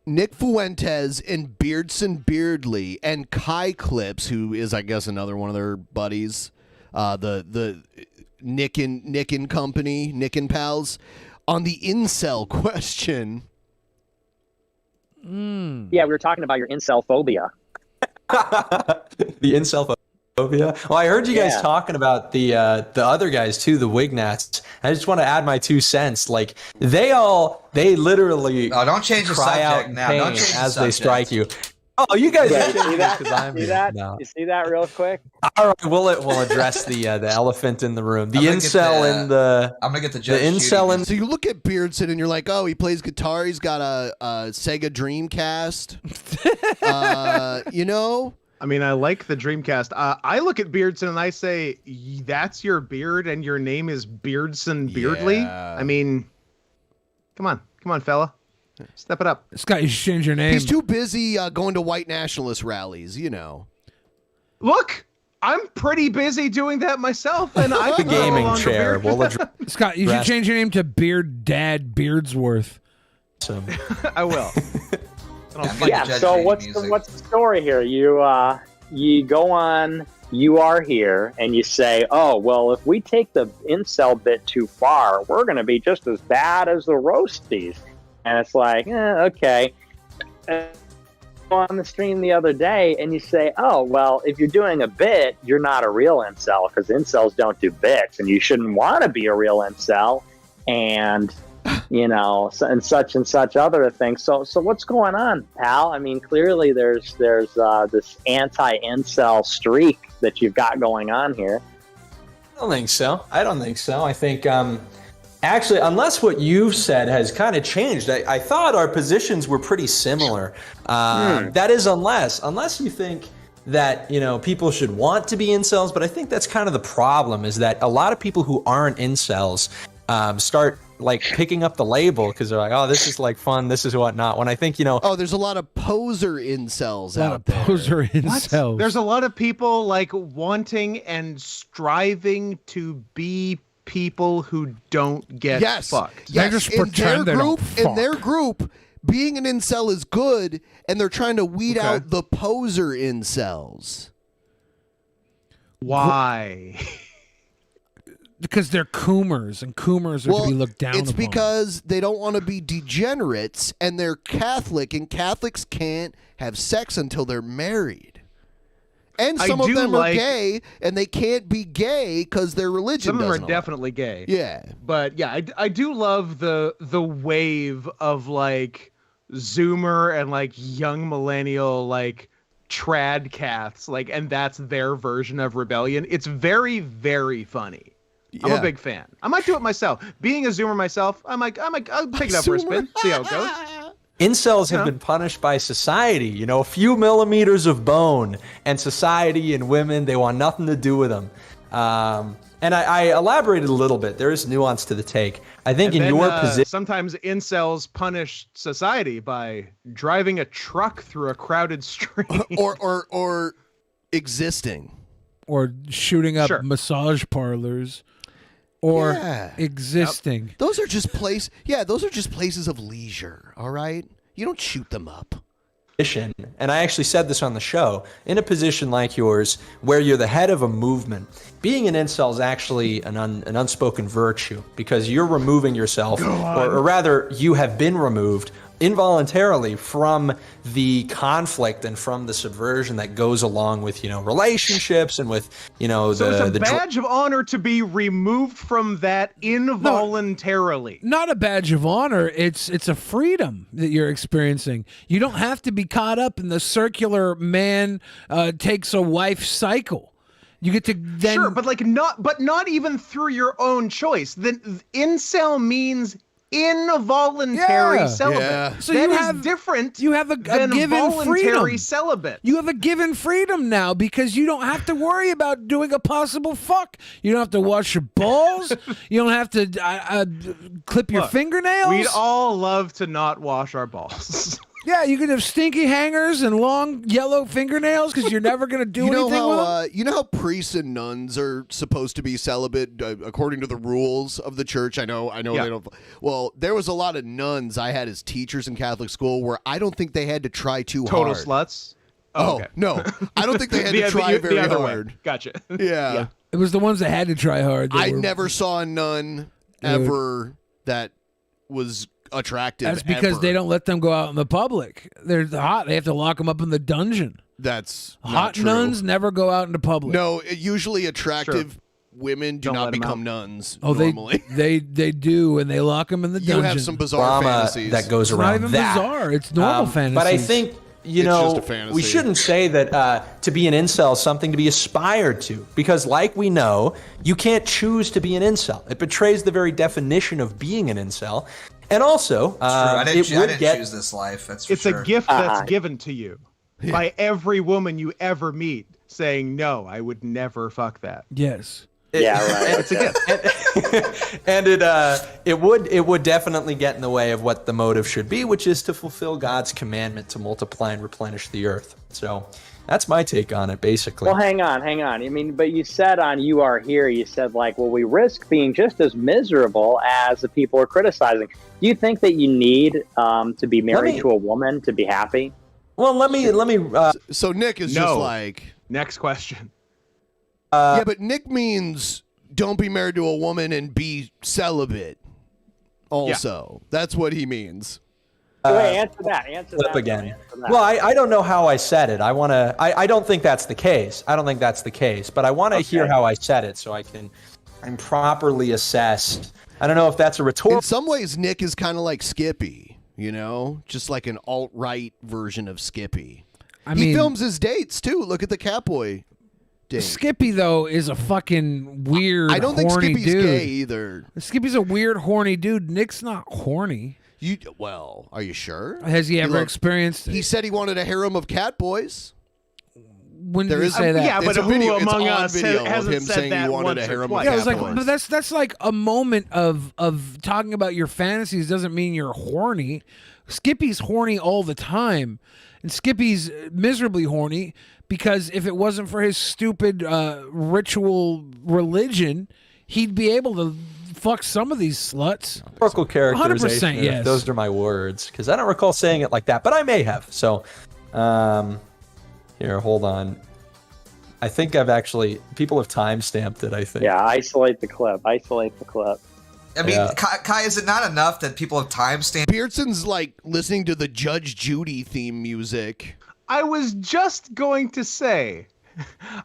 Nick Fuentes and Beardson Beardley and Kai Clips, who is, I guess, another one of their buddies. The Nick and Company, Nick and Pals, on the incel question. Yeah, we were talking about your incel phobia. The incel phobia. Well, I heard you guys talking about the other guys too, the Wignats. I just want to add my 2 cents. Like they literally don't change the cry subject out now. pain Don't change the as they subject. strike you. Oh, you guys Yeah, are you see that? No. You see that real quick? All right, we'll address the elephant in the room. The incel and I'm gonna get the judge. incel and So you look at Beardson and you're like, oh, he plays guitar. He's got a Sega Dreamcast. You know. I mean, I like the Dreamcast. I look at Beardson and I say, that's your beard and your name is Beardson Beardley? Yeah. I mean, come on, fella. Step it up. Scott, you should change your name. He's too busy going to white nationalist rallies, you know. Look, I'm pretty busy doing that myself, and I the can gaming chair. Scott, you should change your name to Beard Dad Beardsworth. I will. Yeah. So what's the story here? You go on You Are Here and you say, oh well, if we take the incel bit too far, we're going to be just as bad as the roasties. And it's like, okay. On the stream the other day, and you say, oh well, if you're doing a bit, you're not a real incel because incels don't do bits, and you shouldn't want to be a real incel, and you know, and such other things. So what's going on, pal? I mean, clearly there's this anti-incel streak that you've got going on here. I don't think so. I think actually, unless what you've said has kind of changed, I thought our positions were pretty similar. That is, unless you think that, you know, people should want to be incels, but I think that's kind of the problem, is that a lot of people who aren't incels start like picking up the label because they're like, oh, this is like fun, this is whatnot. When I think, you know, there's a lot of poser incels out there. Poser incels. There's a lot of people like wanting and striving to be people who don't get fucked. Yes. They just pretend they don't in their group, being an incel is good, and they're trying to weed out the poser incels. Why? Because they're coomers, and coomers are to be looked down It's upon. because they don't want to be degenerates, and they're Catholic, and Catholics can't have sex until they're married. And some of them are gay, and they can't be gay because their religion Some of them doesn't are allow. definitely gay. Yeah. But yeah, I do love the wave of like Zoomer and like young millennial like trad caths, like, and that's their version of rebellion. It's very, very funny. I'm a big fan. I might do it myself. Being a Zoomer myself, I'll take it out for a spin, see how it goes. Incels have been punished by society, you know, a few millimeters of bone, and society and women, they want nothing to do with them. And I elaborated a little bit. There is nuance to the take. I think your position... Sometimes incels punish society by driving a truck through a crowded street. or existing. Or shooting up massage parlors. Or existing. Yep. Those are just places of leisure, all right? You don't shoot them up. And I actually said this on the show, in a position like yours, where you're the head of a movement, being an incel is actually an unspoken virtue, because you're removing yourself, or rather, you have been removed involuntarily from the conflict and from the subversion that goes along with, you know, relationships and with, you know, so it's a badge of honor to be removed from that involuntarily. No, not a badge of honor. It's a freedom that you're experiencing. You don't have to be caught up in the circular man takes a wife cycle. You get to then not even through your own choice. The incel means involuntary celibate. Yeah. So that you is have different. You have a than given voluntary freedom. celibate. You have a given freedom now because you don't have to worry about doing a possible fuck. You don't have to wash your balls. You don't have to clip your fingernails. We'd all love to not wash our balls. Yeah, you can have stinky hangers and long yellow fingernails because you're never going to do anything with them. You know how priests and nuns are supposed to be celibate according to the rules of the church? I know they don't. Well, there was a lot of nuns I had as teachers in Catholic school where I don't think they had to try too Total hard. sluts? Oh, okay. No. I don't think they had to try very hard. Gotcha. Yeah. It was the ones that had to try hard. I never saw a nun ever that was attractive. That's because they don't let them go out in the public. They're hot. They have to lock them up in the dungeon. That's hot nuns never go out into public. No, usually attractive women do not become nuns. Oh, normally. they do, and they lock them in the dungeon. You have some bizarre fantasies that goes It's around not even that. bizarre. It's normal fantasy. But I think It's just a fantasy. we shouldn't say that to be an incel is something to be aspired to, because like we know, you can't choose to be an incel. It betrays the very definition of being an incel. And also, I didn't choose this life. That's for sure. A gift that's given to you by every woman you ever meet, saying, "No, I would never fuck that." Yes. It's a gift. And it would definitely get in the way of what the motive should be, which is to fulfill God's commandment to multiply and replenish the earth. So that's my take on it, basically. Well, hang on. I mean, but you said on You Are Here, you said like, well, we risk being just as miserable as the people are criticizing. Do you think that you need to be married to a woman to be happy? Well, let me. So Nick is just like, next question. Yeah, but Nick means don't be married to a woman and be celibate. Also, that's what he means. Wait, answer that. Again. Well, I don't know how I said it. I don't think that's the case. But I want to hear how I said it so I can properly assess. I don't know if that's a rhetorical. In some ways, Nick is kind of like Skippy, you know, just like an alt-right version of Skippy. He films his dates too. Look at the Catboy date. Skippy though is a fucking weird. I don't think Skippy's dude. gay either. Skippy's a weird, horny dude. Nick's not horny. Are you sure? Has he ever experienced it? He said he wanted a harem of Catboys. When did he say that? Yeah, but who among us hasn't hasn't said said that wanted once a harem or of twice? Yeah, I was like, Catboys. but that's like a moment of talking about your fantasies doesn't mean you're horny. Skippy's horny all the time, and Skippy's miserably horny because if it wasn't for his stupid ritual religion, he'd be able to fuck some of these sluts. Rhetorical characterization. 100%, yes. Those are my words, because I don't recall saying it like that, but I may have. So, here, hold on. I think people have time-stamped it, I think. Yeah, isolate the clip. I mean, Kai, is it not enough that people have timestamped? Pearson's like listening to the Judge Judy theme music. I was just going to say,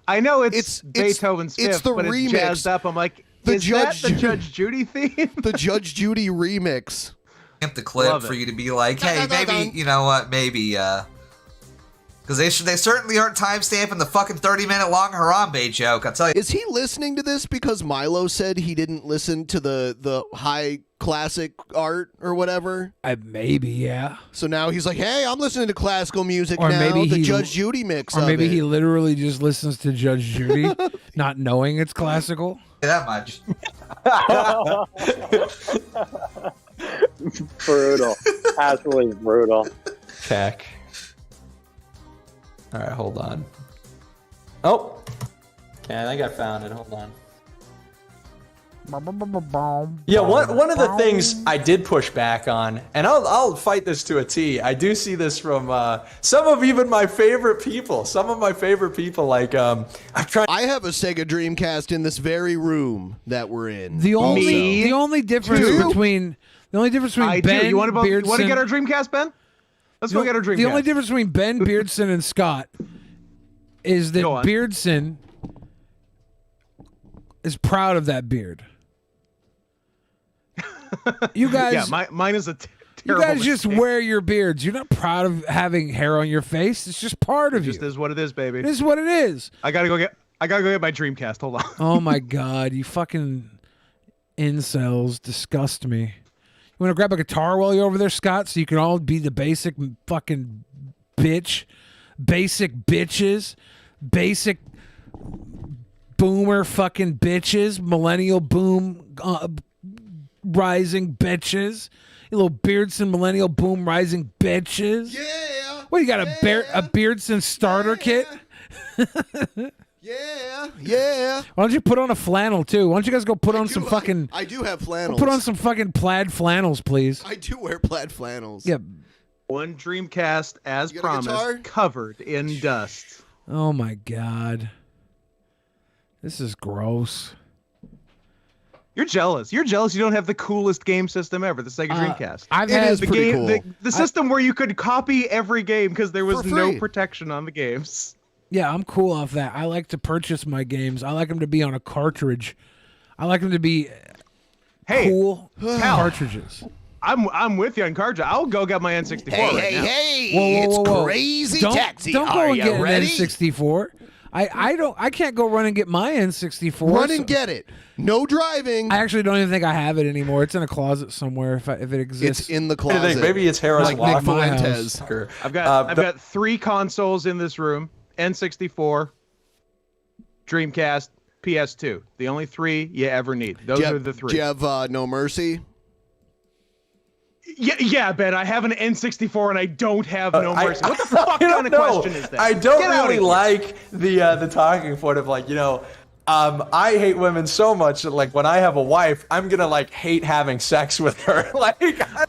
I know it's Beethoven's Fifth, but remix. It's jazzed up. I'm like, is that the Judge Judy theme? The Judge Judy remix. The clip for you to be like, hey, maybe, you know what, maybe Because they certainly aren't timestamping the fucking 30-minute long Harambe joke, I'll tell you. Is he listening to this because Milo said he didn't listen to the high classic art or whatever? Maybe, yeah. So now he's like, hey, I'm listening to classical music Or now, maybe the he- Judge Judy mix Or of maybe it. he literally just listens to Judge Judy, not knowing it's classical. That much. Brutal. Absolutely brutal. Check. All right, hold on. Oh. Okay, I think I found it. Hold on. Yeah, one of the things I did push back on, and I'll fight this to a T. I do see this from some of even my favorite people. Some of my favorite people, like I have a Sega Dreamcast in this very room that we're in. The only difference between I Ben do. You want to Beardson, get our Dreamcast, Ben? Let's go get our Dreamcast. The only difference between Ben Beardson and Scott is that Go on. Beardson is proud of that beard. You guys, yeah, mine is a you terrible guys just mistake. wear your beards. You're not proud of having hair on your face. It's just part of you. Just is what it is, baby. It is what it is. I gotta go get my Dreamcast. Hold on. Oh my god, you fucking incels disgust me. You want to grab a guitar while you're over there, Scott, so you can all be the basic fucking bitch, basic bitches, basic boomer fucking bitches, millennial boom rising bitches, you little Beardson millennial boom rising bitches. Yeah. What, you got a Beardson starter kit? Yeah. Why don't you put on a flannel too? Why don't you guys go put on some fucking? I do have flannels. Put on some fucking plaid flannels, please. I do wear plaid flannels. Yeah. One Dreamcast, as You got a guitar? promised, covered in dust. Oh my god. This is gross. You're jealous. You're jealous you don't have the coolest game system ever, the Sega Dreamcast. I've had the pretty game, cool. the system where you could copy every game because there was For no free. protection on the games. Yeah, I'm cool off that. I like to purchase my games. I like them to be on a cartridge. I like them to be cool Cal, cartridges. I'm with you on cartridge. I'll go get my N64 right now. Whoa, crazy don't, taxi. Don't go Are and ya get ready? an N64. I can't go run and get my N64. Run and get it. No driving. I actually don't even think I have it anymore. It's in a closet somewhere if it exists. It's in the I think closet. maybe it's Harris Like Walker. Nick Fuentes. Walker. I've got 3 consoles in this room: N64, Dreamcast, PS2. The only 3 you ever need. Those are the 3. Do you have No Mercy? Yeah, Ben. I have an N64 and I don't have No Mercy. What the fuck I don't kind of know. question is that? I don't Get out of really here. like the talking point of like, I hate women so much that like when I have a wife, I'm gonna like hate having sex with her. Like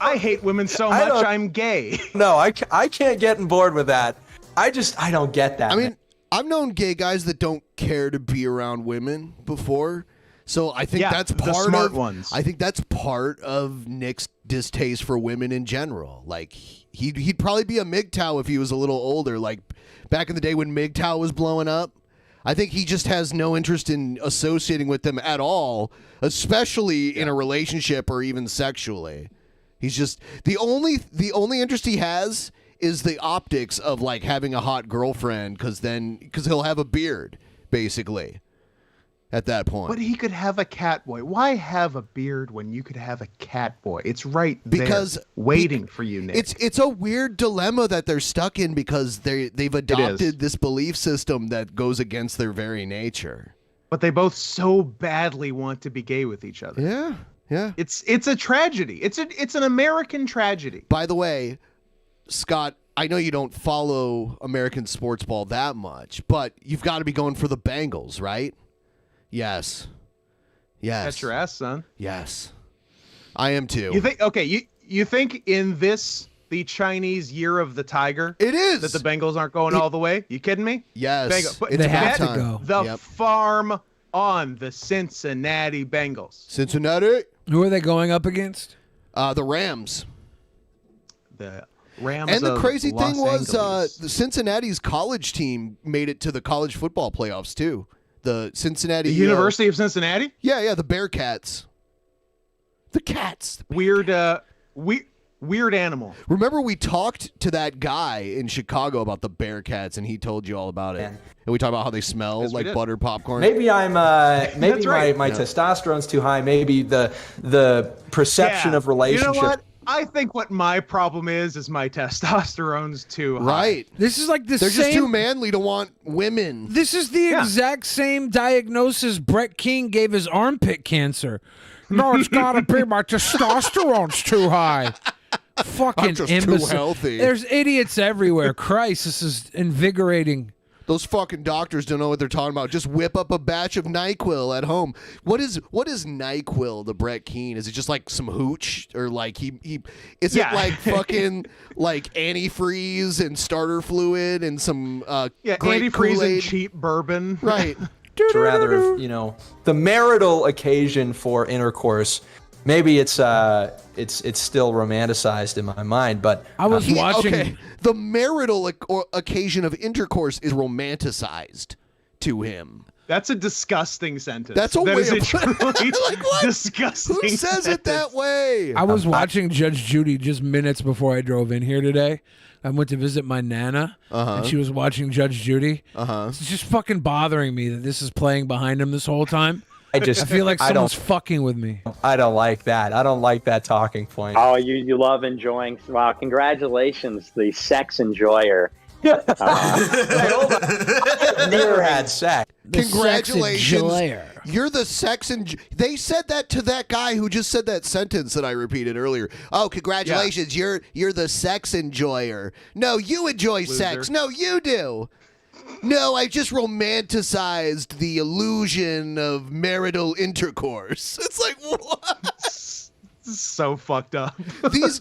I hate women so much I'm gay. No, I can't get on board with that. I don't get that. I mean, I've known gay guys that don't care to be around women before. So I think that's the part smart of ones. I think that's part of Nick's distaste for women in general. Like he'd probably be a MGTOW if he was a little older, like back in the day when MGTOW was blowing up. I think he just has no interest in associating with them at all, especially in a relationship or even sexually. He's just the only interest he has is the optics of like having a hot girlfriend because he'll have a beard basically at that point. But he could have a cat boy. Why have a beard when you could have a cat boy? It's right there, Because waiting for you, Nick. It's a weird dilemma that they're stuck in because they've adopted this belief system that goes against their very nature. But they both so badly want to be gay with each other. Yeah. It's a tragedy. It's an American tragedy. By the way, Scott, I know you don't follow American sports ball that much, but you've got to be going for the Bengals, right? Yes. That's your ass, son. Yes. I am too. You think you think in the Chinese year of the tiger, it is that the Bengals aren't going all the way? You kidding me? Yes. They have to time. go. The farm on the Cincinnati Bengals. Cincinnati. Who are they going up against? The Rams. The Rams. And the of crazy Los thing was Angeles. the Cincinnati's college team made it to the college football playoffs too. The Cincinnati the University of Cincinnati. Yeah, the Bearcats. The Cats. Weird Weird animal. Remember we talked to that guy in Chicago about the Bearcats, and he told you all about it. And we talked about how they smell like buttered popcorn. Maybe I'm maybe right. my testosterone's too high. Maybe the perception of relationship. You know what? I think what my problem is my testosterone's too high. Right. This is like the They're same. just too manly to want women. This is the exact same diagnosis Brett Keane gave his armpit cancer. No, it's gotta be my testosterone's too high. Fucking I'm just imbecile. too healthy. There's idiots everywhere. Christ, this is invigorating. Those fucking doctors don't know what they're talking about. Just whip up a batch of NyQuil at home. What is NyQuil to Brett Keane? Is it just like some hooch, or like he is it like fucking like antifreeze and starter fluid and some grape antifreeze Kool-Aid? and cheap bourbon. Right. It's rather, the marital occasion for intercourse. Maybe it's still romanticized in my mind, but I was watching. Okay, the marital occasion of intercourse is romanticized to him. That's a disgusting sentence. That's a that way is a of truly like what? disgusting. Who says it that way? I was watching Judge Judy just minutes before I drove in here today. I went to visit my Nana, and she was watching Judge Judy. It's just fucking bothering me that this is playing behind him this whole time. I feel like someone's fucking with me. I don't like that. I don't like that talking point. Oh, you love enjoying. Wow, congratulations, the sex enjoyer. Hey, hold on. I've never had sex. Congratulations. You're the sex they said that to that guy who just said that sentence that I repeated earlier. Oh, congratulations. You're the sex enjoyer. No, you enjoy sex. No, you do. No, I just romanticized the illusion of marital intercourse. It's like, what? This is so fucked up. These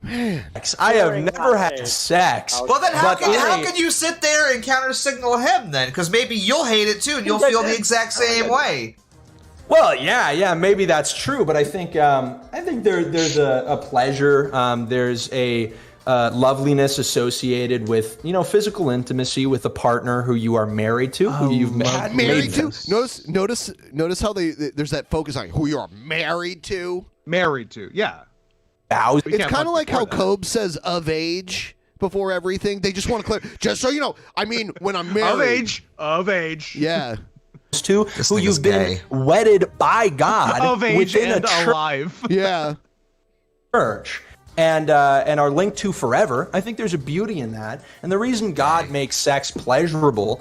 Man, I have never had sex. Well, then how can you sit there and counter signal him then? Because maybe you'll hate it too, and you'll feel the exact same way. Well, yeah, maybe that's true, but I think there's a pleasure. There's a loveliness associated with physical intimacy with a partner who you are married to, who you've married to. Notice how there's that focus on who you are married to. Married to, yeah. It's kind of like how Cobb says "of age" before everything. They just want to clear. Just so you know, I mean, when I'm married, of age, yeah. To who you've been wedded by God, of age within and a alive, yeah, church. And are linked to forever. I think there's a beauty in that. And the reason God makes sex pleasurable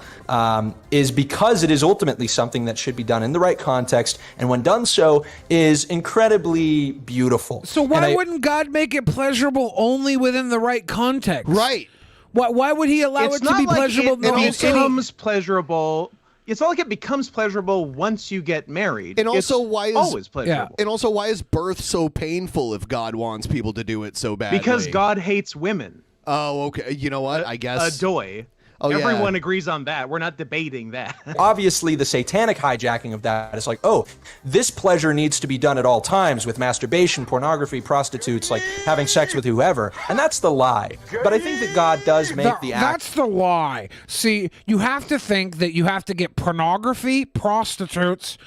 is because it is ultimately something that should be done in the right context, and when done so, is incredibly beautiful. So why wouldn't God make it pleasurable only within the right context? Right. Why would he allow it to be pleasurable? It becomes pleasurable. It's not like it becomes pleasurable once you get married. And also, why is always pleasurable? And also, why is birth so painful if God wants people to do it so badly? Because God hates women. Oh, okay. You know what? I guess. Adoy. Oh, Everyone agrees on that. We're not debating that. Obviously, the satanic hijacking of that is like, oh, this pleasure needs to be done at all times with masturbation, pornography, prostitutes, like having sex with whoever. And that's the lie. But I think that God does make the act. That's the lie. See, you have to think that you have to get pornography, prostitutes.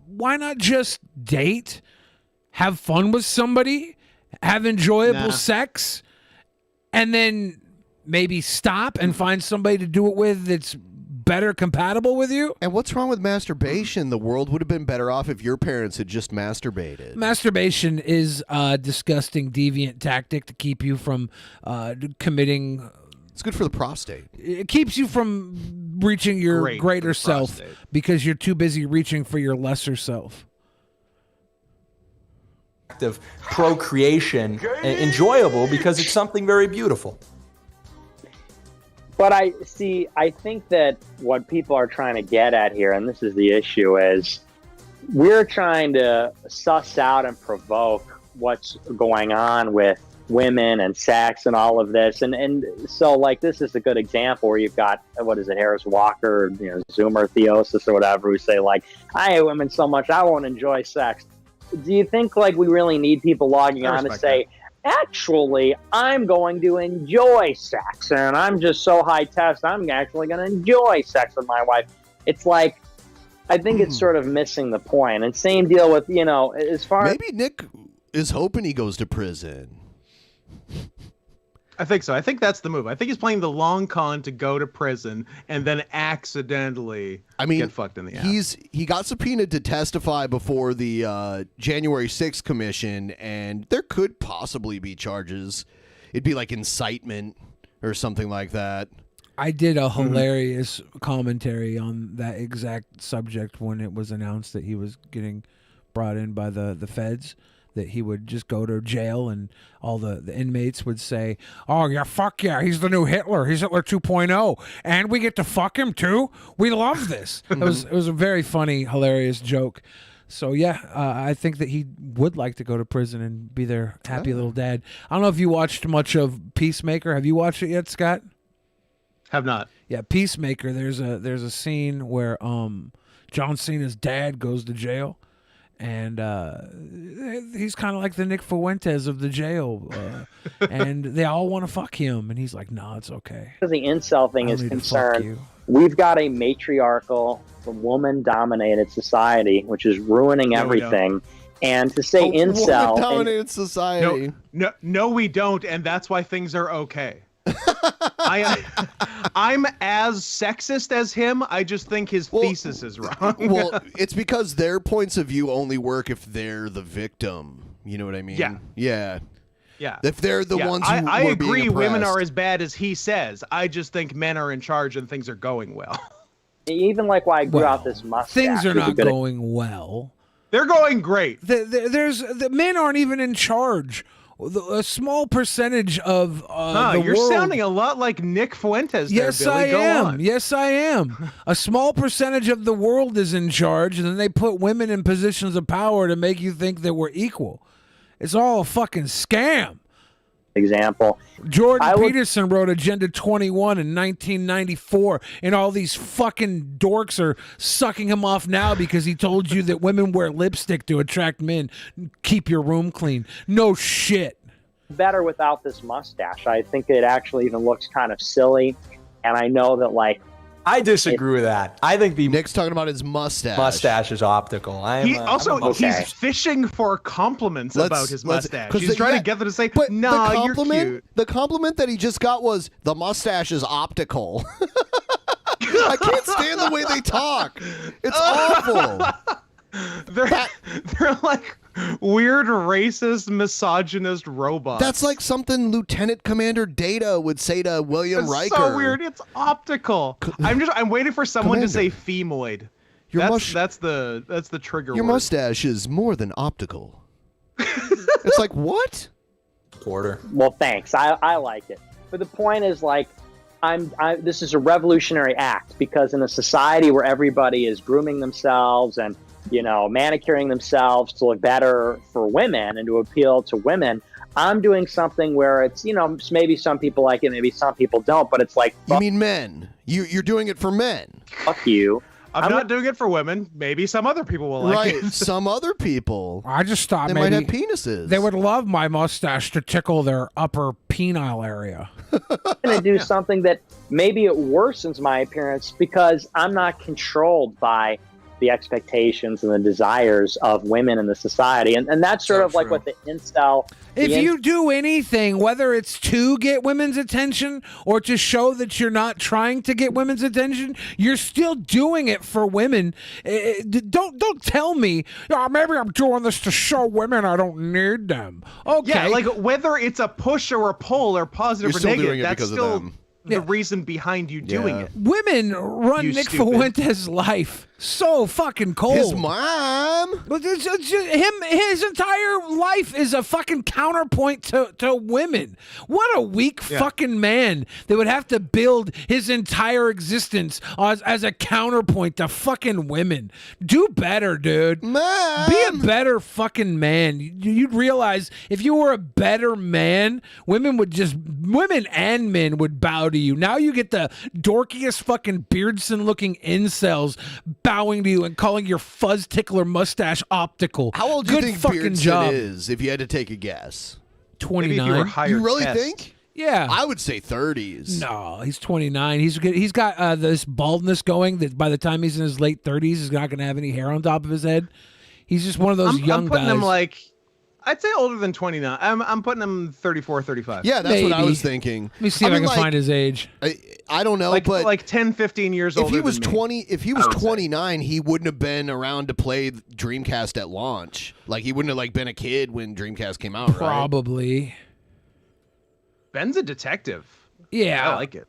Why not just date, have fun with somebody, have enjoyable sex, and then maybe stop and find somebody to do it with that's better compatible with you? And what's wrong with masturbation? The world would have been better off if your parents had just masturbated. Masturbation is a disgusting, deviant tactic to keep you from committing. It's good for the prostate. It keeps you from reaching your greater self because you're too busy reaching for your lesser self. Of procreation enjoyable because it's something very beautiful. But I think that what people are trying to get at here, and this is the issue, is we're trying to suss out and provoke what's going on with women and sex and all of this. And so, like, this is a good example where you've got, Harris Walker, Zoomer Theosis or whatever, who say, like, I hate women so much, I won't enjoy sex. Do you think, like, we really need people logging on to say, actually, I'm going to enjoy sex, and I'm just so high test, I'm actually going to enjoy sex with my wife? It's like, I think it's sort of missing the point. And same deal with, as far maybe Nick is hoping he goes to prison. I think so. I think that's the move. I think he's playing the long con to go to prison and then accidentally get fucked in the ass. He got subpoenaed to testify before the January 6th commission, and there could possibly be charges. It'd be like incitement or something like that. I did a hilarious commentary on that exact subject when it was announced that he was getting brought in by the feds, that he would just go to jail and all the inmates would say, oh, yeah, fuck yeah, he's the new Hitler. He's Hitler 2.0. And we get to fuck him, too? We love this. It was a very funny, hilarious joke. So, yeah, I think that he would like to go to prison and be their happy little dad. I don't know if you watched much of Peacemaker. Have you watched it yet, Scott? Have not. Yeah, Peacemaker, there's a scene where John Cena's dad goes to jail. And he's kind of like the Nick Fuentes of the jail. And they all want to fuck him. And he's like, no, it's okay. As the incel thing is concerned, we've got a matriarchal, woman-dominated society, which is ruining everything. And to say incel... Woman-dominated society. No, we don't. And that's why things are okay. I'm as sexist as him. I just think his thesis is wrong. Well, it's because their points of view only work if they're the victim. You know what I mean? Yeah. If they're the ones who I were agree being women oppressed. are as bad as he says. I just think men are in charge and things are going well. Even like why I grew out this mustache. Things are not going well. They're going great. The men aren't even in charge. A small percentage of the you're world. sounding a lot like Nick Fuentes there, Yes, Billy. I Go am. on. Yes, I am. A small percentage of the world is in charge, and then they put women in positions of power to make you think that we're equal. It's all a fucking scam. Example. Jordan Peterson wrote Agenda 21 in 1994, and all these fucking dorks are sucking him off now because he told you that women wear lipstick to attract men. Keep your room clean. No shit. Better without this mustache. I think it actually even looks kind of silly, and I know that I disagree with that. I think Nick's talking about his mustache. Mustache is optical. He's fishing for compliments about his mustache. He's trying to get them to say, "No, you're cute." The compliment that he just got was the mustache is optical. I can't stand the way they talk. It's awful. They're like weird, racist, misogynist robots. That's like something Lieutenant Commander Data would say to William Riker. So weird. It's optical. I'm waiting for someone to say femoid. That's the trigger Your word. mustache is more than optical. It's like, what? Porter. Well, thanks. I like it. But the point is, this is a revolutionary act, because in a society where everybody is grooming themselves and manicuring themselves to look better for women and to appeal to women, I'm doing something where it's, maybe some people like it, maybe some people don't, but it's like... You mean men. You're doing it for men. Fuck you. I'm not doing it for women. Maybe some other people will like it. Some other people. I just thought they might have penises. They would love my mustache to tickle their upper penile area. I'm going to do something that maybe it worsens my appearance because I'm not controlled by the expectations and the desires of women in the society. And that's sort of like what the incel... If you do anything, whether it's to get women's attention or to show that you're not trying to get women's attention, you're still doing it for women. Don't tell me, maybe I'm doing this to show women I don't need them. Okay. Yeah, like whether it's a push or a pull or positive or negative, that's still the reason behind you doing it. Women run Nick Fuentes' life so fucking cold. His mom. His entire life is a fucking counterpoint to women. What a weak fucking man that would have to build his entire existence as a counterpoint to fucking women. Do better, dude. Mom. Be a better fucking man. You'd realize if you were a better man, women and men would bow to you. Now you get the dorkiest fucking Beardson looking incels bowing to you and calling your fuzz tickler mustache optical. How old do you think fucking Beardson job. is, if you had to take a guess? 29. You really think? Yeah. I would say 30s. No, he's 29. He's got this baldness going that by the time he's in his late 30s, he's not going to have any hair on top of his head. He's just one of those young I'm putting guys. I'd say older than 29. I'm putting him 34, 35. Yeah, that's what I was thinking. Let me see if I can find his age. I don't know, but like 10, 15 years older. If he was than 20, me, if he was 29, he wouldn't have been around to play Dreamcast at launch. Like he wouldn't have like been a kid when Dreamcast came out, right? Probably. Ben's a detective. Yeah, I like it.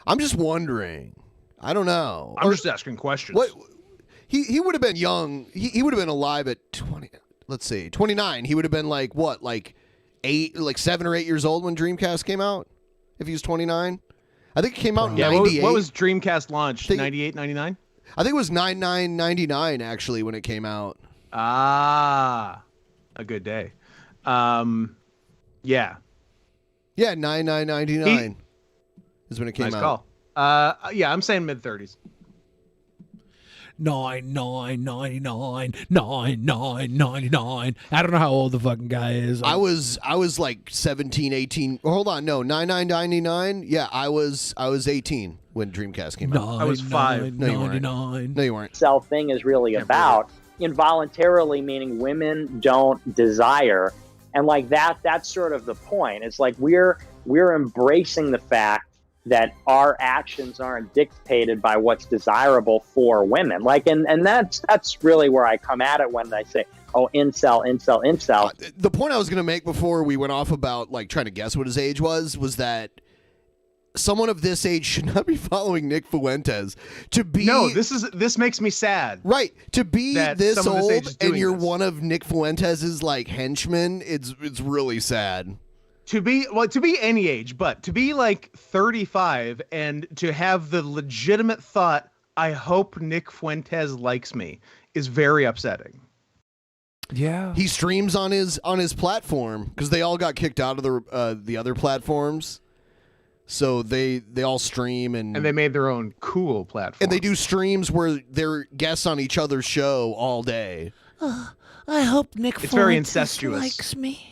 I'm just wondering. I don't know. I'm just asking questions. What? He would have been young. He would have been alive at 20. Let's see, 29. He would have been like what, like 7 or 8 years old when Dreamcast came out. If he was 29, I think it came out in 98. What was Dreamcast launch? 98, 99? I think it was 99 actually when it came out. Ah, a good day. Yeah. Yeah, 99 is when it came nice out. Call. Yeah, I'm saying mid 30s. 99.99. I don't know how old the fucking guy is. I was like 17, 18. Hold on, no, 99.99. Yeah, I was 18 when Dreamcast came out. I was 5. No, you weren't. No, you weren't. Cell thing is really about involuntarily, meaning women don't desire, and like that's sort of the point. It's like we're embracing the fact that our actions aren't dictated by what's desirable for women. Like, and that's really where I come at it when I say, oh, incel. The point I was going to make before we went off about like trying to guess what his age was that someone of this age should not be following Nick Fuentes. No, this makes me sad. Right. To be this old and you're this. one of Nick Fuentes' like henchmen, it's really sad. To be any age, but to be like 35 and to have the legitimate thought, I hope Nick Fuentes likes me, is very upsetting. Yeah. He streams on his platform because they all got kicked out of the other platforms. So they all stream and they made their own cool platform. And they do streams where they're guests on each other's show all day. I hope Nick It's very Fuentes incestuous. likes me.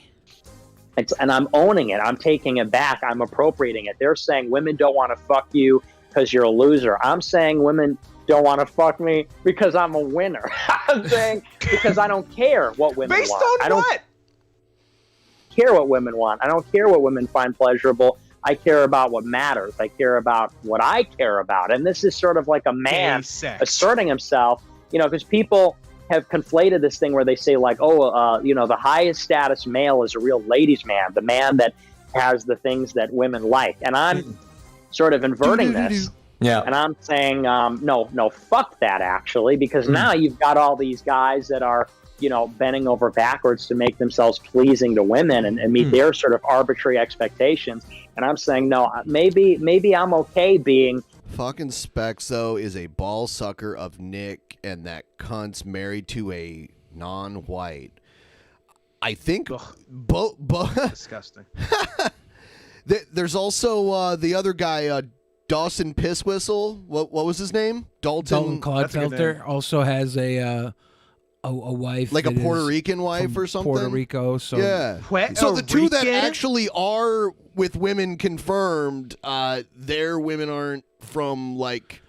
And I'm owning it. I'm taking it back. I'm appropriating it. They're saying women don't want to fuck you because you're a loser. I'm saying women don't want to fuck me because I'm a winner. I'm saying because I don't care what women Based want. on I don't what? care what women want. I don't care what women find pleasurable. I care about what matters. I care about what I care about. And this is sort of like a man asserting himself, because people have conflated this thing where they say like, the highest status male is a real ladies' man, the man that has the things that women like. And I'm sort of inverting this. Yeah. And I'm saying, no, fuck that actually, because now you've got all these guys that are, bending over backwards to make themselves pleasing to women and meet their sort of arbitrary expectations. And I'm saying, no, maybe I'm okay being. Fucking Specs, though, is a ball sucker of Nick, and that cunt's married to a non-white. I think both. Disgusting. There's also the other guy, Dawson Pisswhistle. What was his name? Dalton Clodfelter also has a wife, like a Puerto Rican wife or something. Puerto Rico. So yeah. So the two that actually are with women confirmed, their women aren't from like.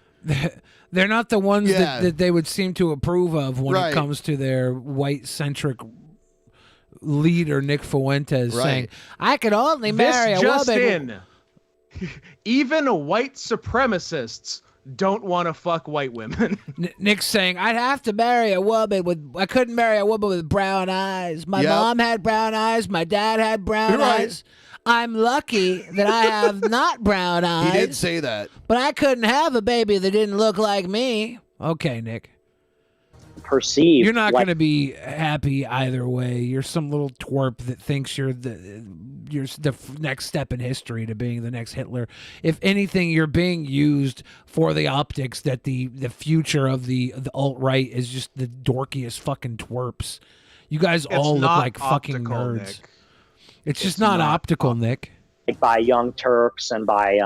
They're not the ones that they would seem to approve of when it comes to their white-centric leader, Nick Fuentes, saying, I could only marry a woman. Even white supremacists don't want to fuck white women. Nick's saying, I'd have to marry a woman I couldn't marry a woman with brown eyes. My mom had brown eyes. My dad had brown eyes. I'm lucky that I have not brown eyes. He did say that. But I couldn't have a baby that didn't look like me. Okay, Nick. Perceived. You're not going to be happy either way. You're some little twerp that thinks you're the next step in history to being the next Hitler. If anything, you're being used for the optics that the future of the alt-right is just the dorkiest fucking twerps. You guys all look like fucking nerds. Nick. It's just not optical, Nick. By Young Turks and by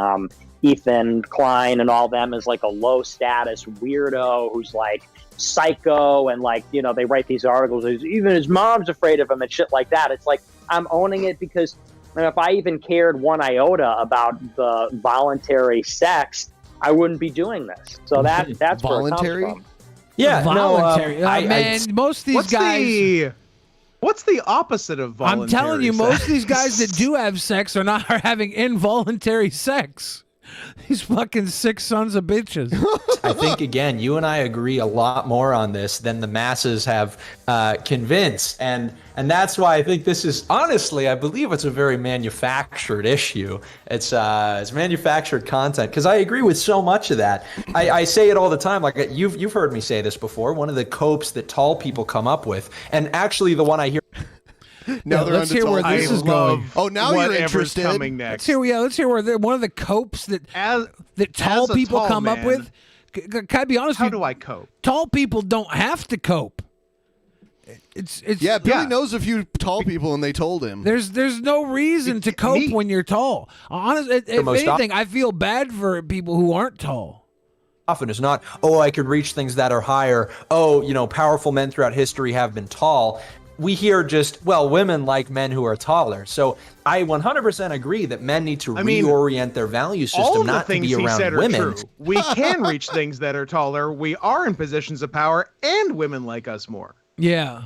Ethan Klein and all them is like a low status weirdo who's like psycho and like, they write these articles. Even his mom's afraid of him and shit like that. It's like, I'm owning it because if I even cared one iota about the voluntary sex, I wouldn't be doing this. So that's voluntary. Where it comes from. Yeah, voluntary. Man, most of these guys. What's the opposite of voluntary I'm telling you, sex? most of these guys that do have sex are having involuntary sex. These fucking sick sons of bitches. I think, again, you and I agree a lot more on this than the masses have convinced. And that's why I think this is, honestly, I believe it's a very manufactured issue. It's manufactured content, because I agree with so much of that. I say it all the time. Like, you've heard me say this before. One of the copes that tall people come up with, and actually the one I hear... Now let's hear where this is going. Oh, now you're interested. Coming next. Let's hear where one of the copes that tall people come up with. Can I be honest? How do I cope? Tall people don't have to cope. Billy knows a few tall people, and they told him. There's no reason to cope when you're tall. Honestly, if anything, I feel bad for people who aren't tall. Often is not, I could reach things that are higher. Powerful men throughout history have been tall. We hear women like men who are taller. So I 100% agree that men need to reorient their value system, not to be around women. We can reach things that are taller. We are in positions of power, and women like us more. Yeah.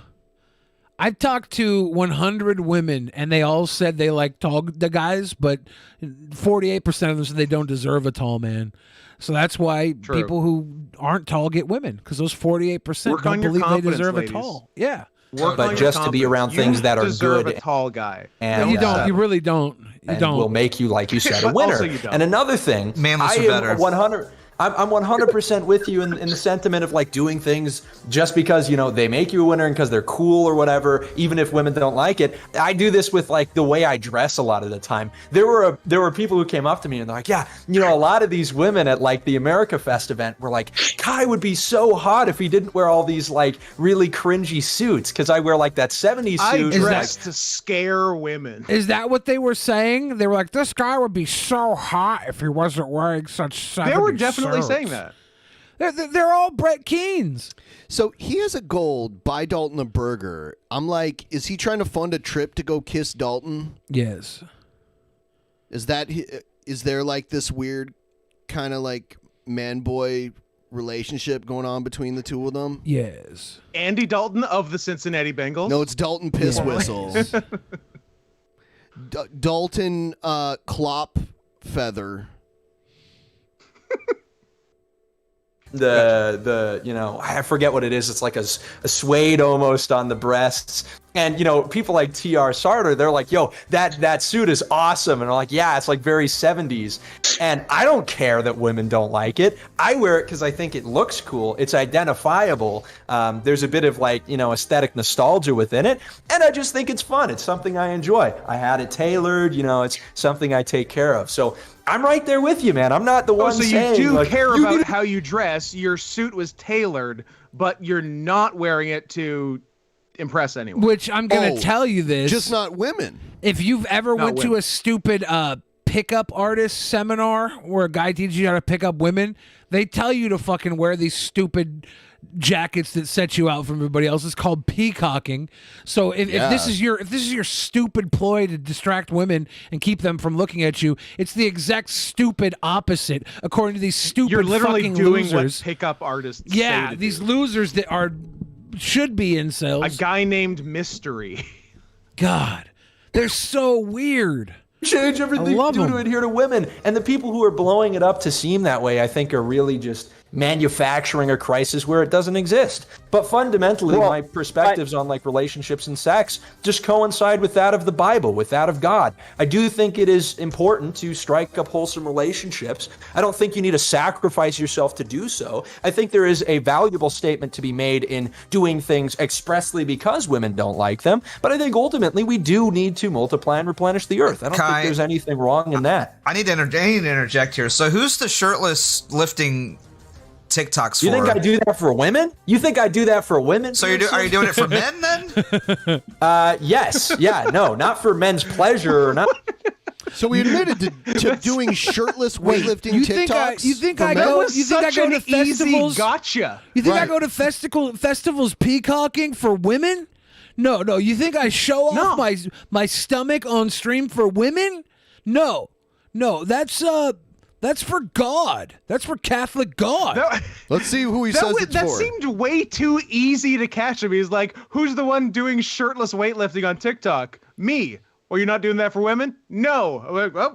I've talked to 100 women, and they all said they like the guys, but 48% of them said they don't deserve a tall man. So that's why people who aren't tall get women, because those 48% don't believe they deserve a tall. Yeah. But just to be around things that are good, a tall guy. And you don't. You really don't. You don't. Will make you, like you said, a winner. And another thing, manless are better. 100. I'm 100% with you in the sentiment of like doing things just because, they make you a winner and because they're cool or whatever, even if women don't like it. I do this with like the way I dress a lot of the time. There were people who came up to me and they're like, yeah, a lot of these women at like the America Fest event were like, Kai would be so hot if he didn't wear all these like really cringy suits, because I wear like that 70s suit. I dress to scare women. Is that what they were saying? They were like, this guy would be so hot if he wasn't wearing such 70s They were definitely suits. saying that. They're all Brett Keanes. So he has a goal, buy Dalton a burger. I'm like, is he trying to fund a trip to go kiss Dalton? Yes. Is there like this weird kind of like man-boy relationship going on between the two of them? Yes. Andy Dalton of the Cincinnati Bengals? No, it's Dalton Piss Whistles. Dalton Clop Feather. I forget what it is. It's like a suede almost on the breasts. And, people like T.R. Sarter, they're like, yo, that suit is awesome. And I'm like, yeah, it's like very 70s. And I don't care that women don't like it. I wear it because I think it looks cool. It's identifiable. There's a bit of like, aesthetic nostalgia within it. And I just think it's fun. It's something I enjoy. I had it tailored. It's something I take care of. So I'm right there with you, man. I'm not the one saying. So you do like, care about how you dress. Your suit was tailored, but you're not wearing it to impress anyone. Which I'm going to tell you this. Just not women. If you've ever went to a stupid pickup artist seminar where a guy teaches you how to pick up women, they tell you to fucking wear these stupid jackets that set you out from everybody else. It's called peacocking. So if this is your stupid ploy to distract women and keep them from looking at you, it's the exact stupid opposite according to these stupid You're literally fucking doing losers. what pickup artists Yeah, say to these do. losers that should be incels. A guy named Mystery. God, they're so weird. Change everything you do to adhere to women. And the people who are blowing it up to seem that way, I think, are really just manufacturing a crisis where it doesn't exist. But fundamentally, my perspectives on like relationships and sex just coincide with that of the Bible, with that of God. I do think it is important to strike up wholesome relationships. I don't think you need to sacrifice yourself to do so. I think there is a valuable statement to be made in doing things expressly because women don't like them. But I think ultimately we do need to multiply and replenish the earth. I don't think there's anything wrong in that. I need to interject here. So who's the shirtless lifting TikToks for? You think I do that for women? You think I do that for women? So are you doing it for men then? Yes. Yeah. No, not for men's pleasure or not. So we admitted to doing shirtless weightlifting TikToks. You think I go to festivals? Gotcha. You think I go to festivals peacocking for women? No. You think I show off my stomach on stream for women? No. That's That's for God. That's for Catholic God. Let's see who he says it's that for. seemed way too easy to catch him. He's like, who's the one doing shirtless weightlifting on TikTok? Me. Well, you're not doing that for women? No.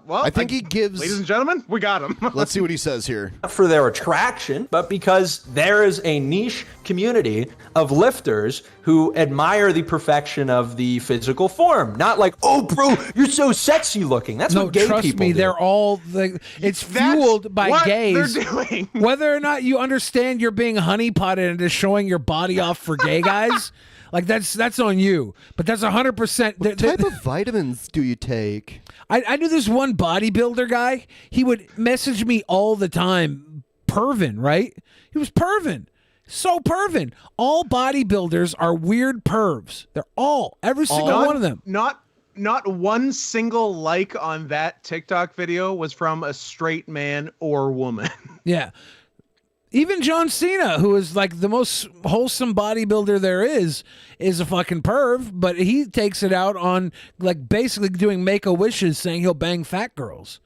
Well, I think he gives... Ladies and gentlemen, we got him. Let's see what he says here. Not for their attraction, but because there is a niche community of lifters who admire the perfection of the physical form. Not like, oh, bro, you're so sexy looking. That's what gay trust people me, do. they're all it's fueled by what gays. they're doing. Whether or not you understand you're being honeypotted into showing your body off for gay guys, like that's on you. But that's 100%. What type of vitamins do you take? I knew this one bodybuilder guy. He would message me all the time, pervin, right? He was pervin. So pervin. All bodybuilders are weird pervs. They're every single one of them. Not one single like on that TikTok video was from a straight man or woman. Yeah. Even John Cena, who is like the most wholesome bodybuilder there is a fucking perv, but he takes it out on like basically doing make-a-wishes saying he'll bang fat girls.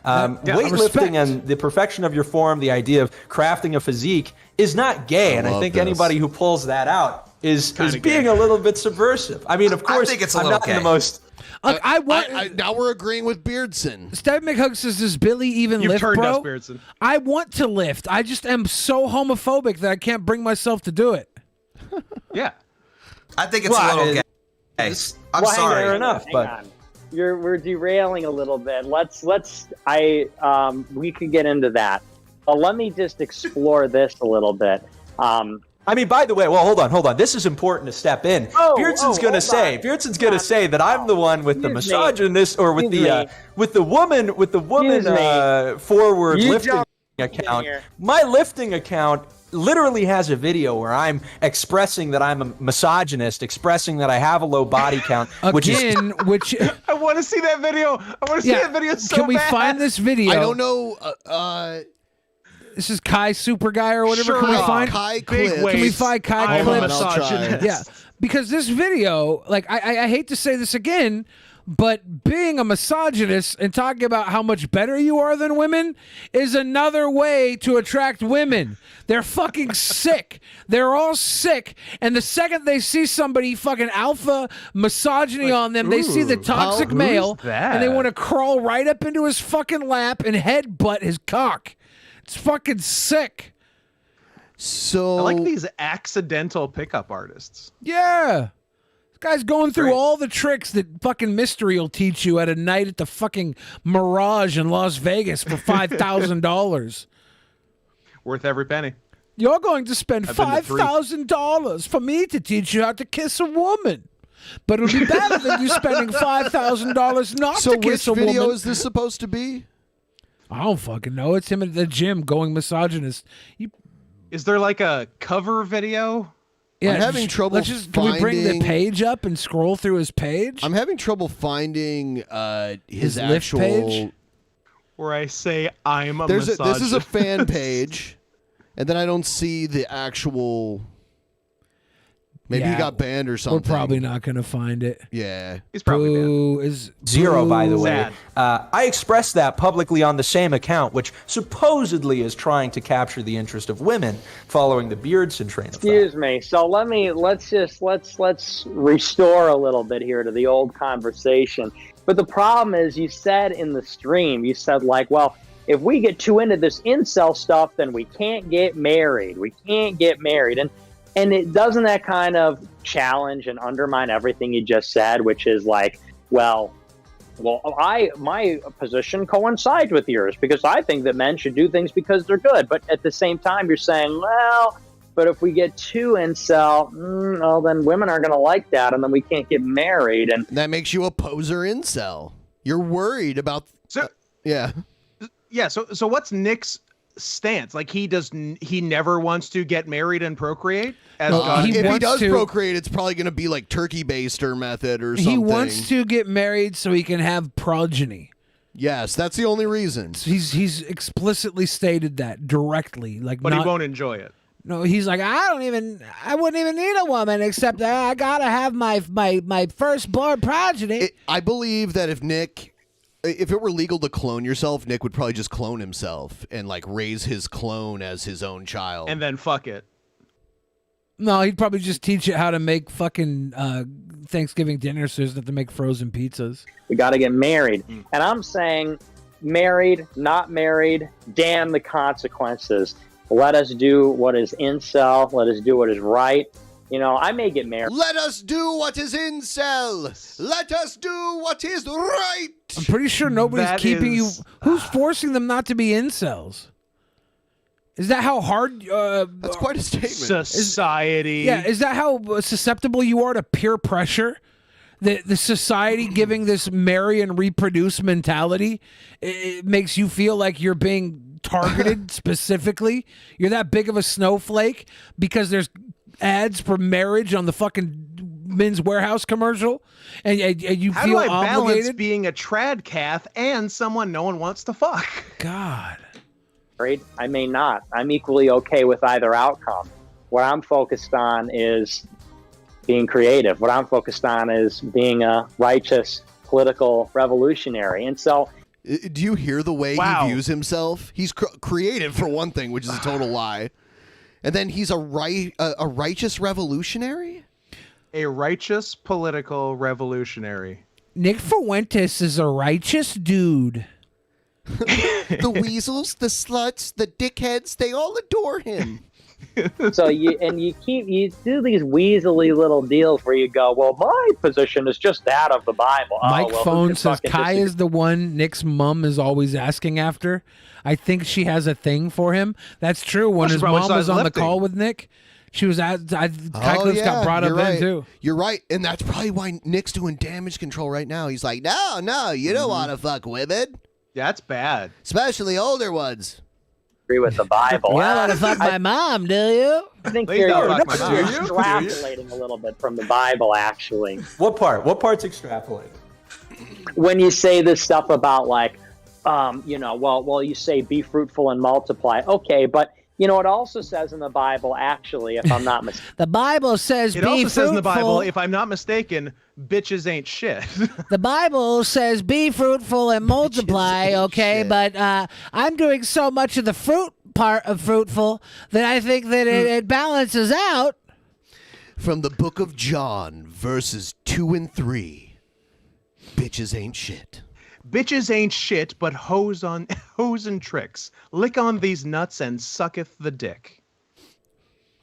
Weightlifting and the perfection of your form, the idea of crafting a physique is not gay. And I think anybody who pulls that out is being a little bit subversive. I mean, of course, I think it's a I'm little not gay. the most... Look, now we're agreeing with Beardson. Steve McHugh says, "Does Billy even You've lift, turned bro?" us, Beardson. I want to lift. I just am so homophobic that I can't bring myself to do it. Yeah, I think it's a little gay. I'm well, sorry. Fair enough, but we're derailing a little bit. We could get into that. Let me just explore this a little bit. I mean, by the way, well, hold on. This is important to step in. Beardson's going to say that I'm the one with the misogynist or with the woman forward lifting account. My lifting account literally has a video where I'm expressing that I'm a misogynist, expressing that I have a low body count, I want to see that video. I want to see that video so Can we bad. find this video? I don't know. This is Kai Super Guy or whatever. Sure, can we find Kai Can Clips. we find Kai I'm a Clips? misogynist. Yeah, because this video, like, I hate to say this again, but being a misogynist and talking about how much better you are than women is another way to attract women. They're fucking sick. They're all sick. And the second they see somebody fucking alpha misogyny on them, they see the toxic male and they want to crawl right up into his fucking lap and headbutt his cock. It's fucking sick. So I like these accidental pickup artists. Yeah. This guy's going through all the tricks that fucking Mystery will teach you at a night at the fucking Mirage in Las Vegas for $5,000. Worth every penny. You're going to spend I've been to three. $5,000 for me to teach you how to kiss a woman. But it'll be better than you spending $5,000 not to kiss a woman. So which video is this supposed to be? I don't fucking know. It's him at the gym going misogynist. Is there like a cover video? Yeah, I'm having trouble Can we bring the page up and scroll through his page? I'm having trouble finding his lift actual page? Where I say I'm a This misogynist. is a fan page, and then I don't see the actual. Maybe he got banned or something. We're probably not going to find it. Yeah. He's probably Boo is Zero, by the way. Sad. I expressed that publicly on the same account, which supposedly is trying to capture the interest of women, following the Beardson train of thought. Excuse me. So let's restore a little bit here to the old conversation. But the problem is, you said in the stream, you said like, well, if we get too into this incel stuff, then we can't get married. We can't get married. And it doesn't that kind of challenge and undermine everything you just said, which is like, well, my position coincides with yours because I think that men should do things because they're good. But at the same time, you're saying, well, but if we get too incel, well, then women aren't going to like that, and then we can't get married. And that makes you a poser incel. You're worried about. Yeah. Yeah. So what's Nick's stance? Like he never wants to get married and procreate. If he does procreate, it's probably going to be like turkey baster method or something. He wants to get married so he can have progeny. Yes, that's the only reason. He's explicitly stated that directly. But he won't enjoy it. No, he's like, I wouldn't even need a woman except I gotta have my firstborn progeny. I believe that if Nick if it were legal to clone yourself, Nick would probably just clone himself and like raise his clone as his own child. And then fuck it. No, he'd probably just teach it how to make fucking Thanksgiving dinner so he doesn't have to make frozen pizzas. We got to get married. And I'm saying married, not married, damn the consequences. Let us do what is incel. Let us do what is right. You know, I may get married. Let us do what is incel. Let us do what is right. I'm pretty sure nobody's That keeping is- you. Who's forcing them not to be incels? Is that how hard? That's quite a statement. Society. Is that how susceptible you are to peer pressure? The society giving this marry and reproduce mentality, it makes you feel like you're being targeted specifically. You're that big of a snowflake because there's ads for marriage on the fucking Men's Warehouse commercial, and you How feel do I balance obligated. being a trad cath and someone no one wants to fuck? God. I may not. I'm equally okay with either outcome. What I'm focused on is being creative. What I'm focused on is being a righteous political revolutionary. And so, Do you hear the way he views himself? He's creative for one thing, which is a total lie. And then he's a righteous revolutionary? A righteous political revolutionary. Nick Fuentes is a righteous dude. The weasels, the sluts, the dickheads, they all adore him. so you do these weaselly little deals where you go, well, my position is just that of the Bible. Mike who Phone can says fucking Kai disagree? is the one Nick's mom is always asking after. I think she has a thing for him. That's true. When she his probably mom saw was his on the lifting. call with Nick, she was at. Kai Clips got brought up you're then right. too. You're right, and that's probably why Nick's doing damage control right now. He's like, no, you don't want to fuck women. That's bad. Especially older ones. Agree with the Bible. You don't want to fuck my mom, do you? I think Please you're don't fuck my mom. extrapolating a little bit from the Bible, actually. What part? What part's extrapolated? When you say this stuff about like, well, you say be fruitful and multiply. Okay, but you know, it also says in the Bible, actually, if I'm not mistaken. The Bible says It be also fruitful. says in the Bible, if I'm not mistaken, bitches ain't shit. The Bible says be fruitful and multiply, okay? shit. But I'm doing so much of the fruit part of fruitful that I think that it balances out. From the book of John, verses 2 and 3. Bitches ain't shit. Bitches ain't shit, but hoes and tricks. Lick on these nuts and sucketh the dick.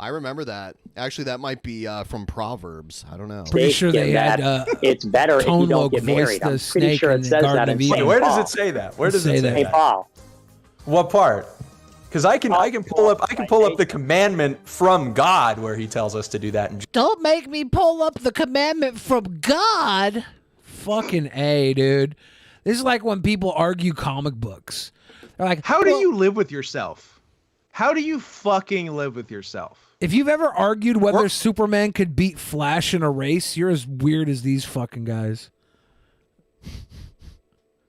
I remember that. Actually, that might be from Proverbs. I don't know. Pretty sure they had it's better if you Tone don't Loc get voiced married. the I'm pretty snake sure in it the says Garden that of in Eden. St. Where does Paul. it say that? Where does it say St. that? Paul. What part? Because I can pull up the commandment from God where he tells us to do that. And Don't make me pull up the commandment from God. Fucking A, dude. This is like when people argue comic books. They're like, How do you live with yourself? How do you fucking live with yourself? if you've ever argued whether Superman could beat Flash in a race, you're as weird as these fucking guys.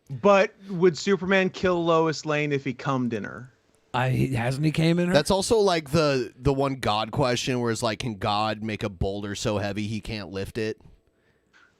But would Superman kill Lois Lane if he cummed in her? Hasn't he came in her? That's also like the one God question where it's like, can God make a boulder so heavy he can't lift it?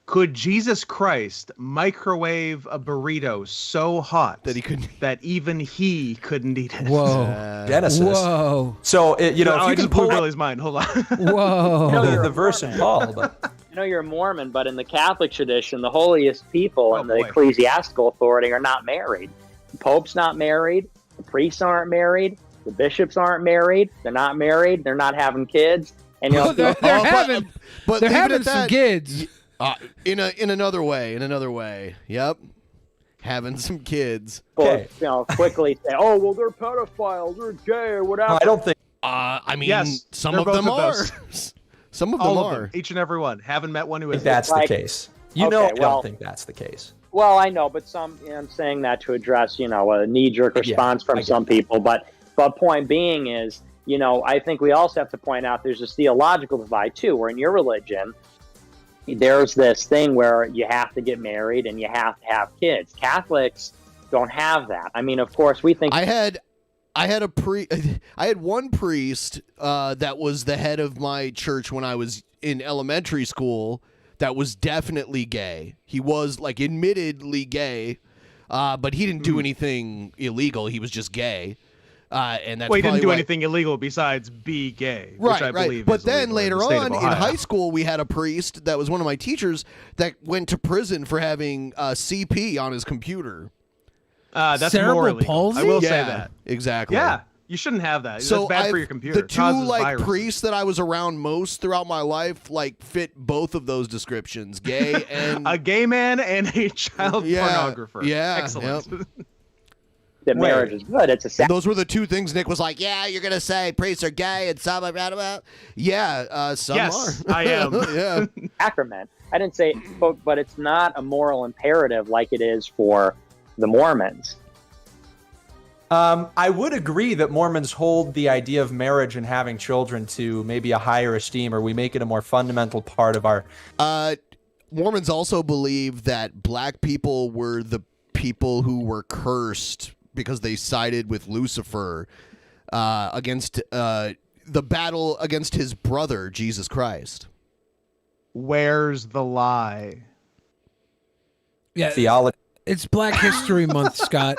Could Jesus Christ microwave a burrito so hot that even he couldn't eat it? Whoa. Genesis. Whoa. So, if I you just can blew pull up Billy's mind. Hold on. Whoa. the verse in Paul, but I know you're a Mormon, but in the Catholic tradition, the holiest people and the ecclesiastical authority are not married. The Pope's not married. The priests aren't married. The bishops aren't married. They're not married. They're not having kids. And you know, they're having, but they're leave it having at some that. kids. In another way. Yep. Having some kids. people, you know, quickly say, "Oh, well, they're pedophiles, they're gay, or whatever." I don't think. I mean, Yes, some they're of both them of are. those. Some of All them of are. them, each and every one. Haven't met one who I is. think that's Like- the case. You Okay, know, I well- don't think that's the case. Well, I know, but I'm saying that to address, you know, a knee-jerk response I from get some people. But point being is, you know, I think we also have to point out there's this theological divide too, where in your religion, there's this thing where you have to get married and you have to have kids. Catholics don't have that. I mean, of course, we think I had one priest that was the head of my church when I was in elementary school that was definitely gay. He was like admittedly gay, but he didn't do anything illegal. He was just gay. And that's well, he didn't do why... anything illegal besides be gay, right, which I believe But is then illegal later in the state on of in Ohio. high school, we had a priest that was one of my teachers that went to prison for having CP on his computer. That's Cerebral more illegal. palsy? I will say Yeah, that. exactly. Yeah, you shouldn't have that. So That's bad for I've- your computer. The It two causes like viruses. priests that I was around most throughout my life fit both of those descriptions: gay and a gay man and a child pornographer. Yeah, Excellent. yep. That marriage is good. It's a And those were the two things Nick was like, yeah, you're going to say priests are gay and some are blah, blah, blah. Yeah, some Yes, are. I am. Yeah. sacrament. I didn't say, but it's not a moral imperative like it is for the Mormons. I would agree that Mormons hold the idea of marriage and having children to maybe a higher esteem, or we make it a more fundamental part of our... Mormons also believe that black people were the people who were cursed because they sided with Lucifer against the battle against his brother, Jesus Christ. Where's the lie? Yeah, Theology. It's Black History Month, Scott.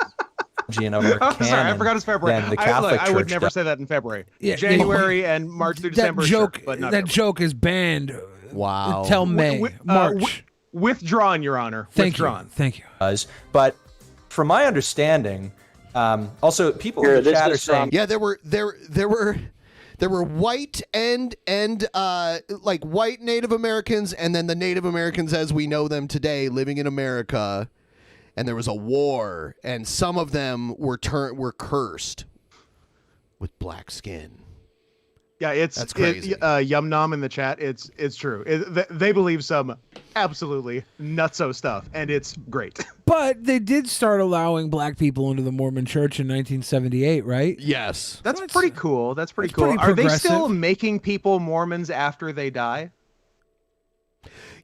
Sorry, I forgot it's February. than the Catholic I would Church never does. say that in February. Yeah, January and March through December. Joke, sure, but not that February. joke is banned. Wow. Until May, March. Withdrawn, Your Honor. Withdrawn. Thank you. But from my understanding, also people in the chat are saying, yeah, there were white and like white Native Americans, and then the Native Americans as we know them today living in America, and there was a war, and some of them were cursed with black skin. Yeah, That's crazy. Yum Nom in the chat. It's true. They believe some absolutely nutso stuff, and it's great. But they did start allowing black people into the Mormon Church in 1978, right? Yes. That's pretty cool. That's pretty That's cool. pretty Are they progressive. still making people Mormons after they die?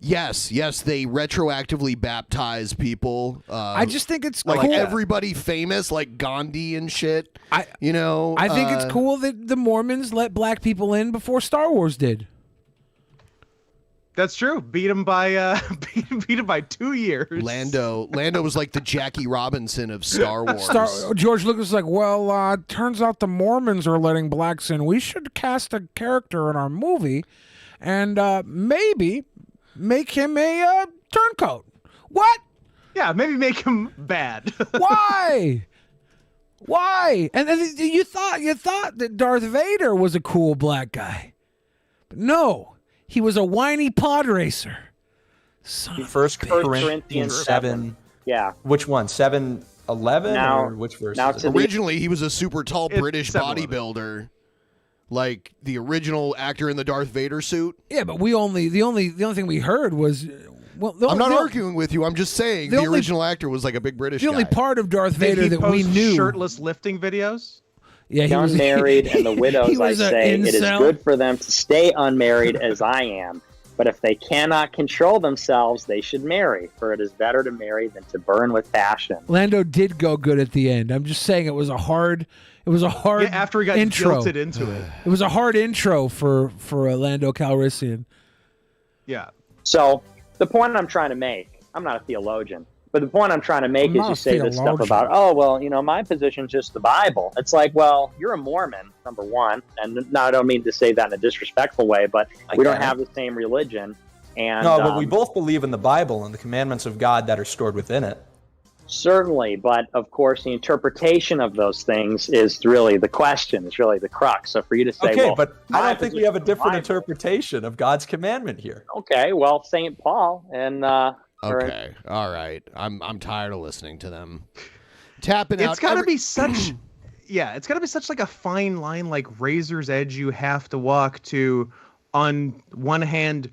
Yes, they retroactively baptize people. I just think it's like cool. everybody famous, like Gandhi and shit. I think it's cool that the Mormons let black people in before Star Wars did. That's true. Beat him by 2 years. Lando was like the Jackie Robinson of Star Wars. George Lucas was like, well, turns out the Mormons are letting blacks in. We should cast a character in our movie and maybe make him a turncoat. What? Yeah, maybe make him bad. Why? Why? And then you thought that Darth Vader was a cool black guy. But no, he was a whiny pod racer. First Corinthians 7. Yeah. Which one? 7:11 Now- or which verse? now is it? Originally, he was a super tall It's British 7-Eleven. bodybuilder, like the original actor in the Darth Vader suit. Yeah, but the only thing we heard was I'm not arguing with you. I'm just saying the the only- original actor was like a big British the only guy. part of Darth Did Vader he that we post knew. shirtless lifting videos? Yeah, he was unmarried, and the widows, he I was a say, it is incel. good for them to stay unmarried as I am. But if they cannot control themselves, they should marry, for it is better to marry than to burn with passion. Lando did go good at the end. I'm just saying it was a hard Yeah, after he got intro. guilted into it. It was a hard intro for Lando Calrissian. Yeah. So the point I'm trying to make, I'm not a theologian, but the point I'm trying to make I'm is not you a say this stuff theologian. about, oh, well, my position's just the Bible. It's like, well, you're a Mormon, number one. And no, I don't mean to say that in a disrespectful way, but we don't have the same religion. And No, but we both believe in the Bible and the commandments of God that are stored within it. certainly, but of course, the interpretation of those things is really the question, is really the crux. So for you to say, Okay, well, but I my don't think we have a position is different Bible. interpretation of God's commandment here. Okay, well, St. Paul and Okay, all right. I'm tired of listening to them. Tapping out. It's got to be such, yeah, it's got to be such like a fine line, like razor's edge you have to walk to, on one hand,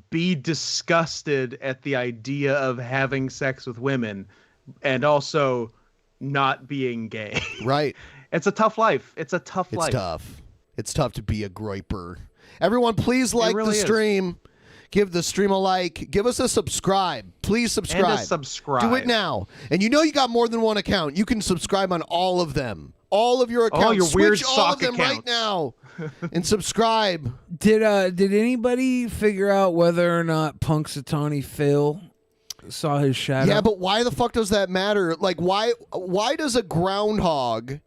be disgusted at the idea of having sex with women and also not being gay. Right. It's a tough life. It's a tough It's life. tough. It's tough to be a groiper. Everyone, please like really the is. stream. Give the stream a like. Give us a subscribe. Please subscribe. And a subscribe. Do it now. And you know you got more than one account. You can subscribe on all of them. All of your accounts. All your weird Switch all of sock them right accounts. now. And subscribe. Did anybody figure out whether or not Punxsutawney Phil saw his shadow. Yeah, but why the fuck does that matter? Like, why does a groundhog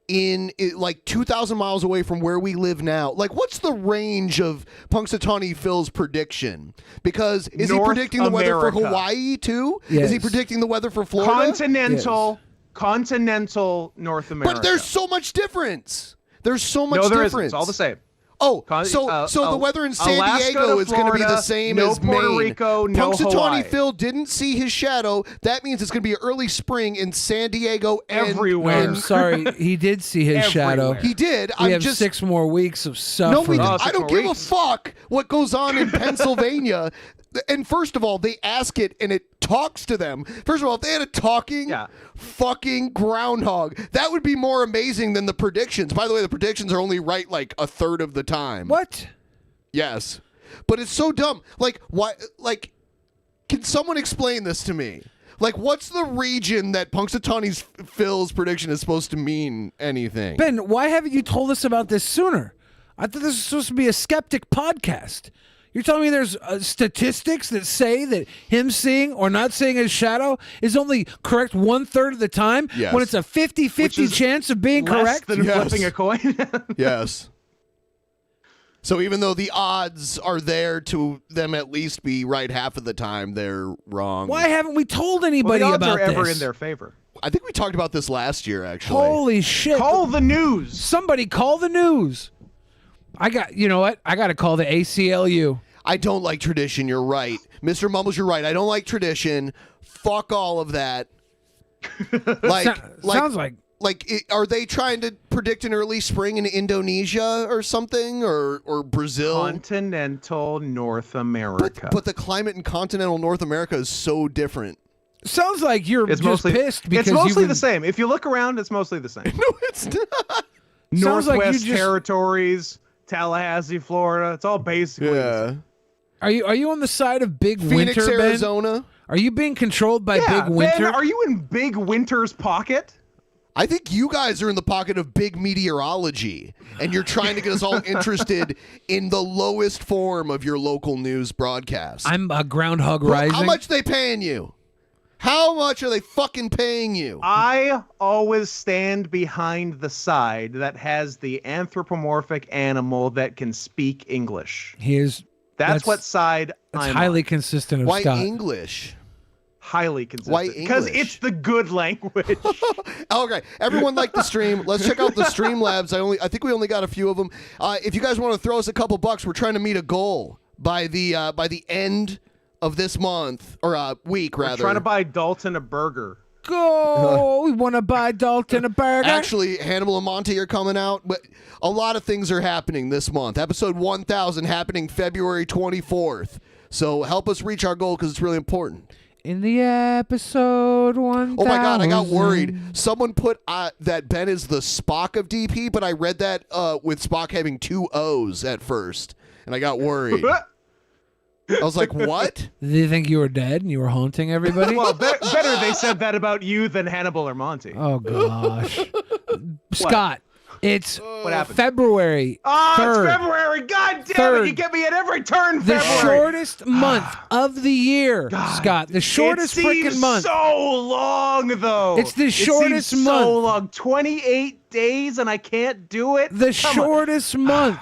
in like 2,000 miles away from where we live now, like, what's the range of Punxsutawney Phil's prediction? Because is he predicting the weather for Hawaii too? Yes. Is he predicting the weather for Florida? Continental North America. But there's so much difference. There's so much No, there difference. isn't. It's all the same. Oh, so the weather in San Alaska Diego to is going to be the Florida, same no as Puerto Maine. Rico, no Punxsutawney Hawaii. Phil didn't see his shadow. That means it's going to be early spring in San Diego and everywhere. I'm sorry, he did see his shadow. He did. We I'm have just 6 more weeks of no, suffering. we don't. I don't give a fuck what goes on in Pennsylvania. And first of all, they ask it and it talks to them. First of all, if they had a talking fucking groundhog, that would be more amazing than the predictions. By the way, the predictions are only right like a third of the time. What? Yes. But it's so dumb. Like, why? Like, can someone explain this to me? Like, what's the region that Punxsutawney Phil's prediction is supposed to mean anything? Ben, why haven't you told us about this sooner? I thought this was supposed to be a skeptic podcast. You're telling me there's statistics that say that him seeing or not seeing his shadow is only correct 1/3 of the time Yes. when it's a 50-50 chance of being correct? Than flipping a coin. Yes. So even though the odds are there to them at least be right half of the time, they're wrong. Why haven't we told anybody the odds about are ever this? in their favor. I think we talked about this last year, actually. Holy shit. Call the news. Somebody call the news. You know what? I got to call the ACLU. I don't like tradition. You're right. Mr. Mumbles, you're right. I don't like tradition. Fuck all of that. Sounds like... Are they trying to predict an early spring in Indonesia or something, or Brazil? Continental North America. But the climate in continental North America is so different. Sounds like you're It's just mostly pissed because it's mostly you've the same. If you look around, it's mostly the same. No, it's not. Sounds like you Northwest just- Territories, Tallahassee, Florida. It's all basically the same. Are you on the side of Big Phoenix, Winter, Ben? Arizona. Are you being controlled by Big Winter? Ben, are you in Big Winter's pocket? I think you guys are in the pocket of big meteorology, and you're trying to get us all interested in the lowest form of your local news broadcast. I'm a Groundhog Well, Rising. how much they paying you? How much are they fucking paying you? I always stand behind the side that has the anthropomorphic animal that can speak English. That's what side That's I'm highly on. consistent of Why Scott. English? Highly consistent. Why Because English? it's the good language. Okay, everyone like the stream. Let's check out the Streamlabs. I think we only got a few of them. If you guys want to throw us a couple bucks, we're trying to meet a goal by the end of this month or week rather. We're trying to buy Dalton a burger. Go! We want to buy Dalton a burger. Actually, Hannibal and Monty are coming out, but a lot of things are happening this month. Episode 1000 happening February 24th. So help us reach our goal because it's really important. In the episode 1000. Oh my God, I got worried. Someone put that Ben is the Spock of DP, but I read that with Spock having 2 O's at first, and I got worried. I was like, what? Did they think you were dead and you were haunting everybody? Well, better they said that about you than Hannibal or Monty. Oh, gosh. Scott, it's What happened? February 3rd. Oh, it's February. God damn it. You get me at every turn, The February. shortest month of the year, Scott. The shortest it seems freaking month. so long, though. It's the shortest it seems month. so long. 28 days, and I can't do it. The Come on. shortest month.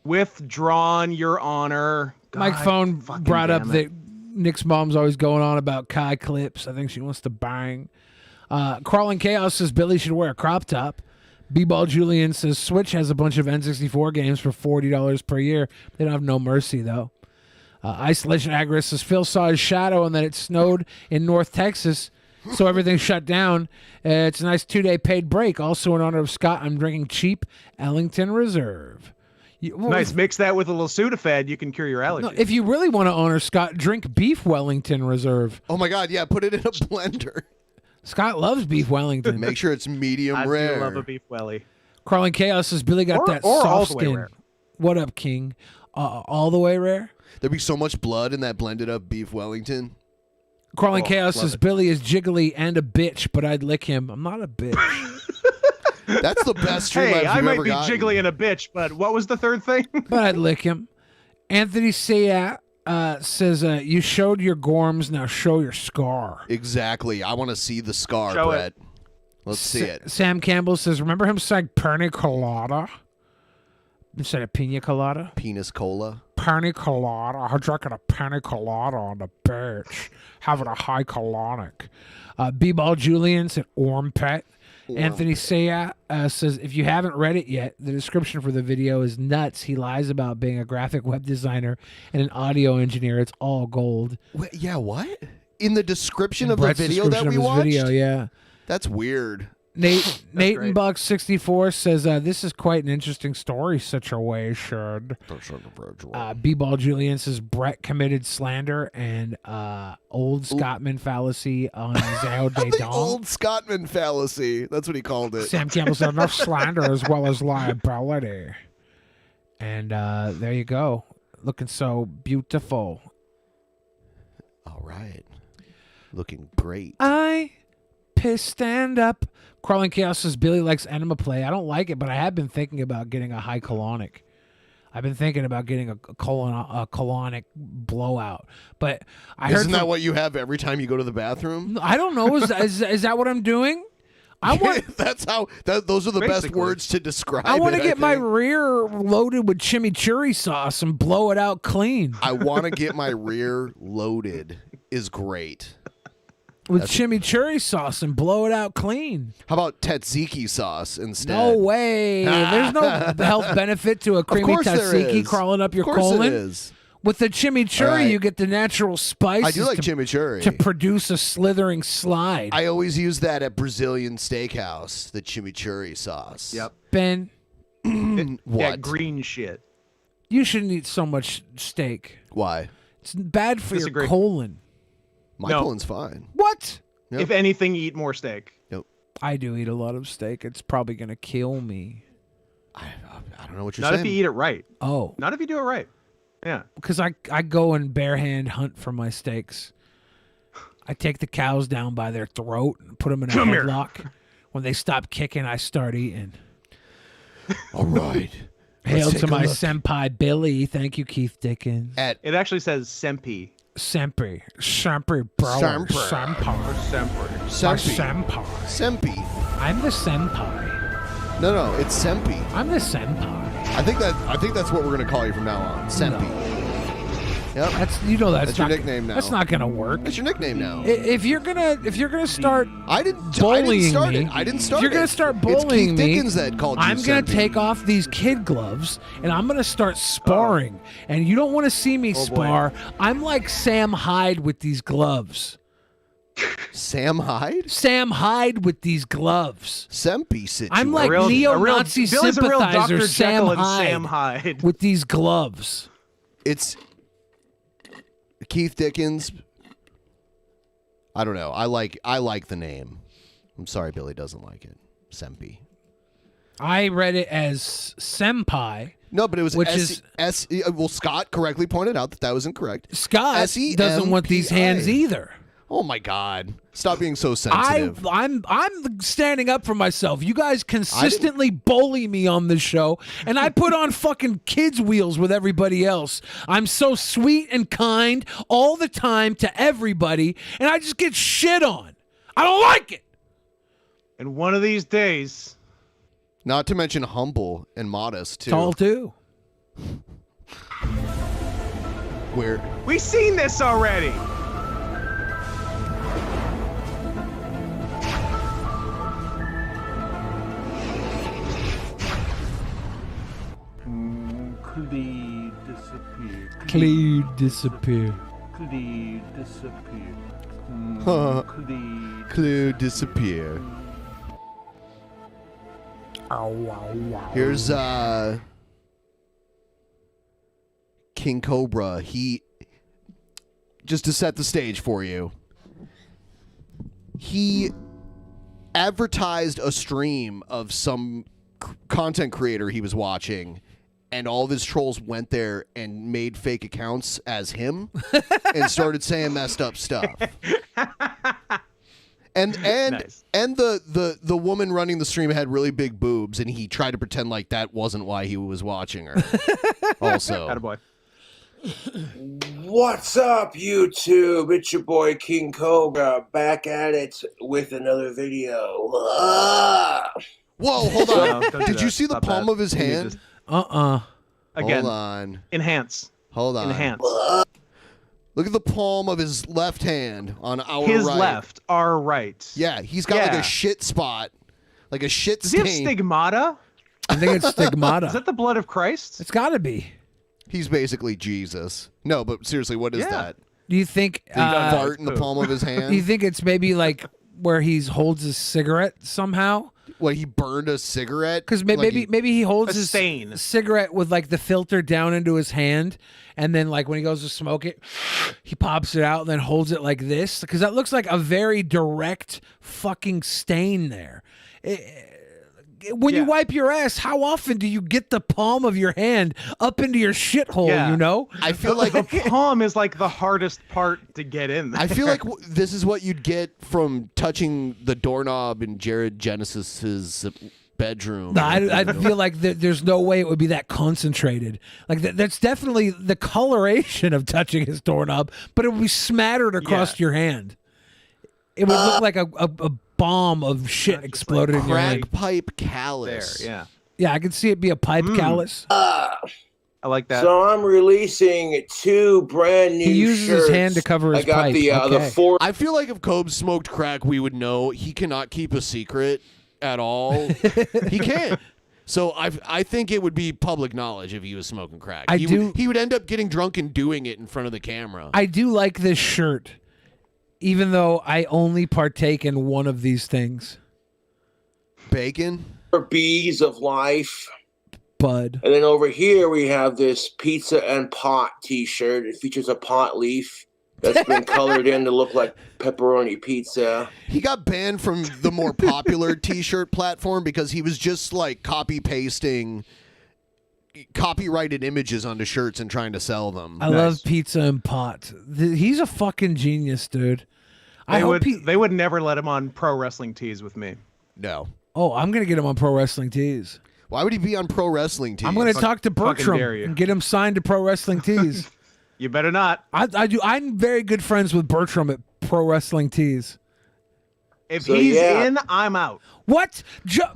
Withdrawn, Your Honor. My God phone fucking brought up damn that it. Nick's mom's always going on about Kai clips. I think she wants to bang. Crawling Chaos says Billy should wear a crop top. B-Ball Julian says Switch has a bunch of N64 games for $40 per year. They don't have No Mercy, though. Isolation Agris says Phil saw his shadow and that it snowed in North Texas, so everything shut down. It's a nice 2-day paid break. Also, in honor of Scott, I'm drinking cheap Ellington Reserve. Nice. Mix that with a little Sudafed. You can cure your allergies. No, if you really want to honor Scott, drink beef Wellington Reserve. Oh my God, yeah, put it in a blender. Scott loves beef Wellington. Make sure it's medium I rare. do love a beef welly. Crawling Chaos says Billy got that or all soft the way skin. rare. What up, King? All the way rare? There'd be so much blood in that blended up beef Wellington. Crawling Oh, Chaos love says it. Billy is jiggly and a bitch, but I'd lick him. I'm not a bitch. That's the best Streamlabs Hey, I we've might ever be gotten. jiggly and a bitch, but what was the third thing? But I'd lick him. Anthony Sayat says, you showed your gorms, now show your scar. Exactly. I want to see the scar, Show Brett. Let's see it. Sam Campbell says, remember him saying pina colada? Instead of pina colada? Penis cola. Pina colada. I'm drinking a pina colada on the beach. Having a high colonic. B-Ball Julian said armpit. Anthony Saya says, if you haven't read it yet, the description for the video is nuts. He lies about being a graphic web designer and an audio engineer. It's all gold. Wait, yeah, what? In the description of Brett's the video that description we of his watched? video, yeah. That's weird. Nathan Buck 64 says, this is quite an interesting story situation. B-Ball Julian says, Brett committed slander and old Scotsman fallacy on Zao de The Dong. old Scotsman fallacy. That's what he called it. Sam Campbell said, enough slander as well as liability. And there you go. Looking so beautiful. All right. Looking great. I stand up. Crawling Chaos says Billy likes enema play. I don't like it, but I have been thinking about getting a high colonic. I've been thinking about getting a colonic blowout. But I heard Isn't that what you have every time you go to the bathroom? I don't know. Is that what I'm doing? I want. That's how. Those are the best words to describe. I want to it, get my think. rear loaded with chimichurri sauce and blow it out clean. I want to get my rear loaded. Is great. With chimichurri sauce and blow it out clean. How about tzatziki sauce instead? No way. There's no health benefit to a creamy tzatziki crawling up your colon. It is. With the chimichurri, Right. you get the natural spice. I do like chimichurri. To produce a slithering slide. I always use that at Brazilian Steakhouse, the chimichurri sauce. Yep. Ben, what? That green shit. You shouldn't eat so much steak. Why? It's bad for Disagree. your colon. My No. colon's fine. What? Yep. If anything, eat more steak. Yep. I do eat a lot of steak. It's probably going to kill me. I don't know what you're Not saying. if you eat it right. Oh. Not if you do it right. Yeah. Because I go and barehand hunt for my steaks. I take the cows down by their throat and put them in a Come here. headlock. When they stop kicking, I start eating. All right. Hail Let's to take a my look. senpai, Billy. Thank you, Keith Dickens. It actually says Sempi. Semper, bro. Semper. Senpai. Sempi. Senpai. Sempi. I'm the senpai. No, it's Sempi. I'm the senpai. I think that's what we're gonna call you from now on. Sempi. Yep. That's That's your not, nickname now. That's not gonna work. That's your nickname now. If you're gonna start I didn't bullying start me, it. I didn't start if you're gonna it. start It's bullying Keith me, Dickens that called you I'm gonna Sempi. take off these kid gloves and I'm gonna start sparring. And you don't want to see me spar. I'm like Sam Hyde with these gloves. Sam Hyde? Sam Hyde with these gloves. Sempi situation. I'm like neo-Nazi Billy's a real sympathizer Dr. Sam Jekyll and Hyde, Sam Hyde. with these gloves. It's Keith Dickens. I don't know. I like the name. I'm sorry Billy doesn't like it. Sempi. I read it as senpai. No, but it was which well, Scott correctly pointed out that was incorrect. Scott S-E-M-P-I. doesn't want these hands either. Oh my God! Stop being so sensitive. I'm standing up for myself. You guys consistently bully me on this show, and I put on fucking kids' wheels with everybody else. I'm so sweet and kind all the time to everybody, and I just get shit on. I don't like it. And one of these days, Not to mention humble and modest too. Tall too. Where we've seen this already. Clee disappear. Clee disappear. Clee disappear. Clue disappear. Here's King Cobra. He just to set the stage for you. He advertised a stream of some content creator he was watching, and all of his trolls went there and made fake accounts as him and started saying messed up stuff. And Nice. and the woman running the stream had really big boobs, and he tried to pretend like that wasn't why he was watching her. Also, Attaboy. What's up, YouTube? It's your boy King Cobra back at it with another video. Whoa, hold on. No, don't do Did you that. see the Stop palm that. of his You need hand? to- Again. Hold on. Enhance. Hold on. Enhance. Look at the palm of his left hand on our His right. left, our right. Yeah, he's got like Yeah. a shit spot. Like a shit Does he stain. have stigmata? I think it's stigmata. Is that the blood of Christ? It's got to be. He's basically Jesus. No, but seriously, what is that? Do you think Did he fart in the palm of his hand? Do you think it's maybe like where he holds his cigarette somehow? What, he burned a cigarette? Because maybe he holds A his stain. cigarette with like the filter down into his hand, and then like when he goes to smoke it, he pops it out and then holds it like this. Because that looks like a very direct fucking stain there. When you wipe your ass, how often do you get the palm of your hand up into your shithole? Yeah. You know, I feel like the palm is like the hardest part to get in there. I feel like this is what you'd get from touching the doorknob in Jared Genesis's bedroom. No, I feel like there's no way it would be that concentrated. Like that's definitely the coloration of touching his doorknob, but it would be smattered across your hand. It would look like a bomb of shit exploded in your hand. Crack pipe callus. There, yeah. Yeah, I can see it be a pipe callus. I like that. So I'm releasing 2 brand new He uses his shirts. hand to cover his I got pipe. the Okay. 4. I feel like if Cobes smoked crack, we would know. He cannot keep a secret at all. He can't. So I think it would be public knowledge if he was smoking crack. He would end up getting drunk and doing it in front of the camera. I do like this shirt, even though I only partake in one of these things. Bacon? Bees of life. Bud. And then over here we have this pizza and pot t-shirt. It features a pot leaf that's been colored in to look like pepperoni pizza. He got banned from the more popular t-shirt platform because he was just like copy pasting copyrighted images onto shirts and trying to sell them. I love pizza and pot. He's a fucking genius, dude. I hope they would never let him on Pro Wrestling Tees with me. No. Oh, I'm gonna get him on Pro Wrestling Tees. Why would he be on Pro Wrestling Tees? I'm gonna talk to Bertram dare you. and get him signed to Pro Wrestling Tees. You better not. I do. I'm very good friends with Bertram at Pro Wrestling Tees. If he's in, I'm out. What?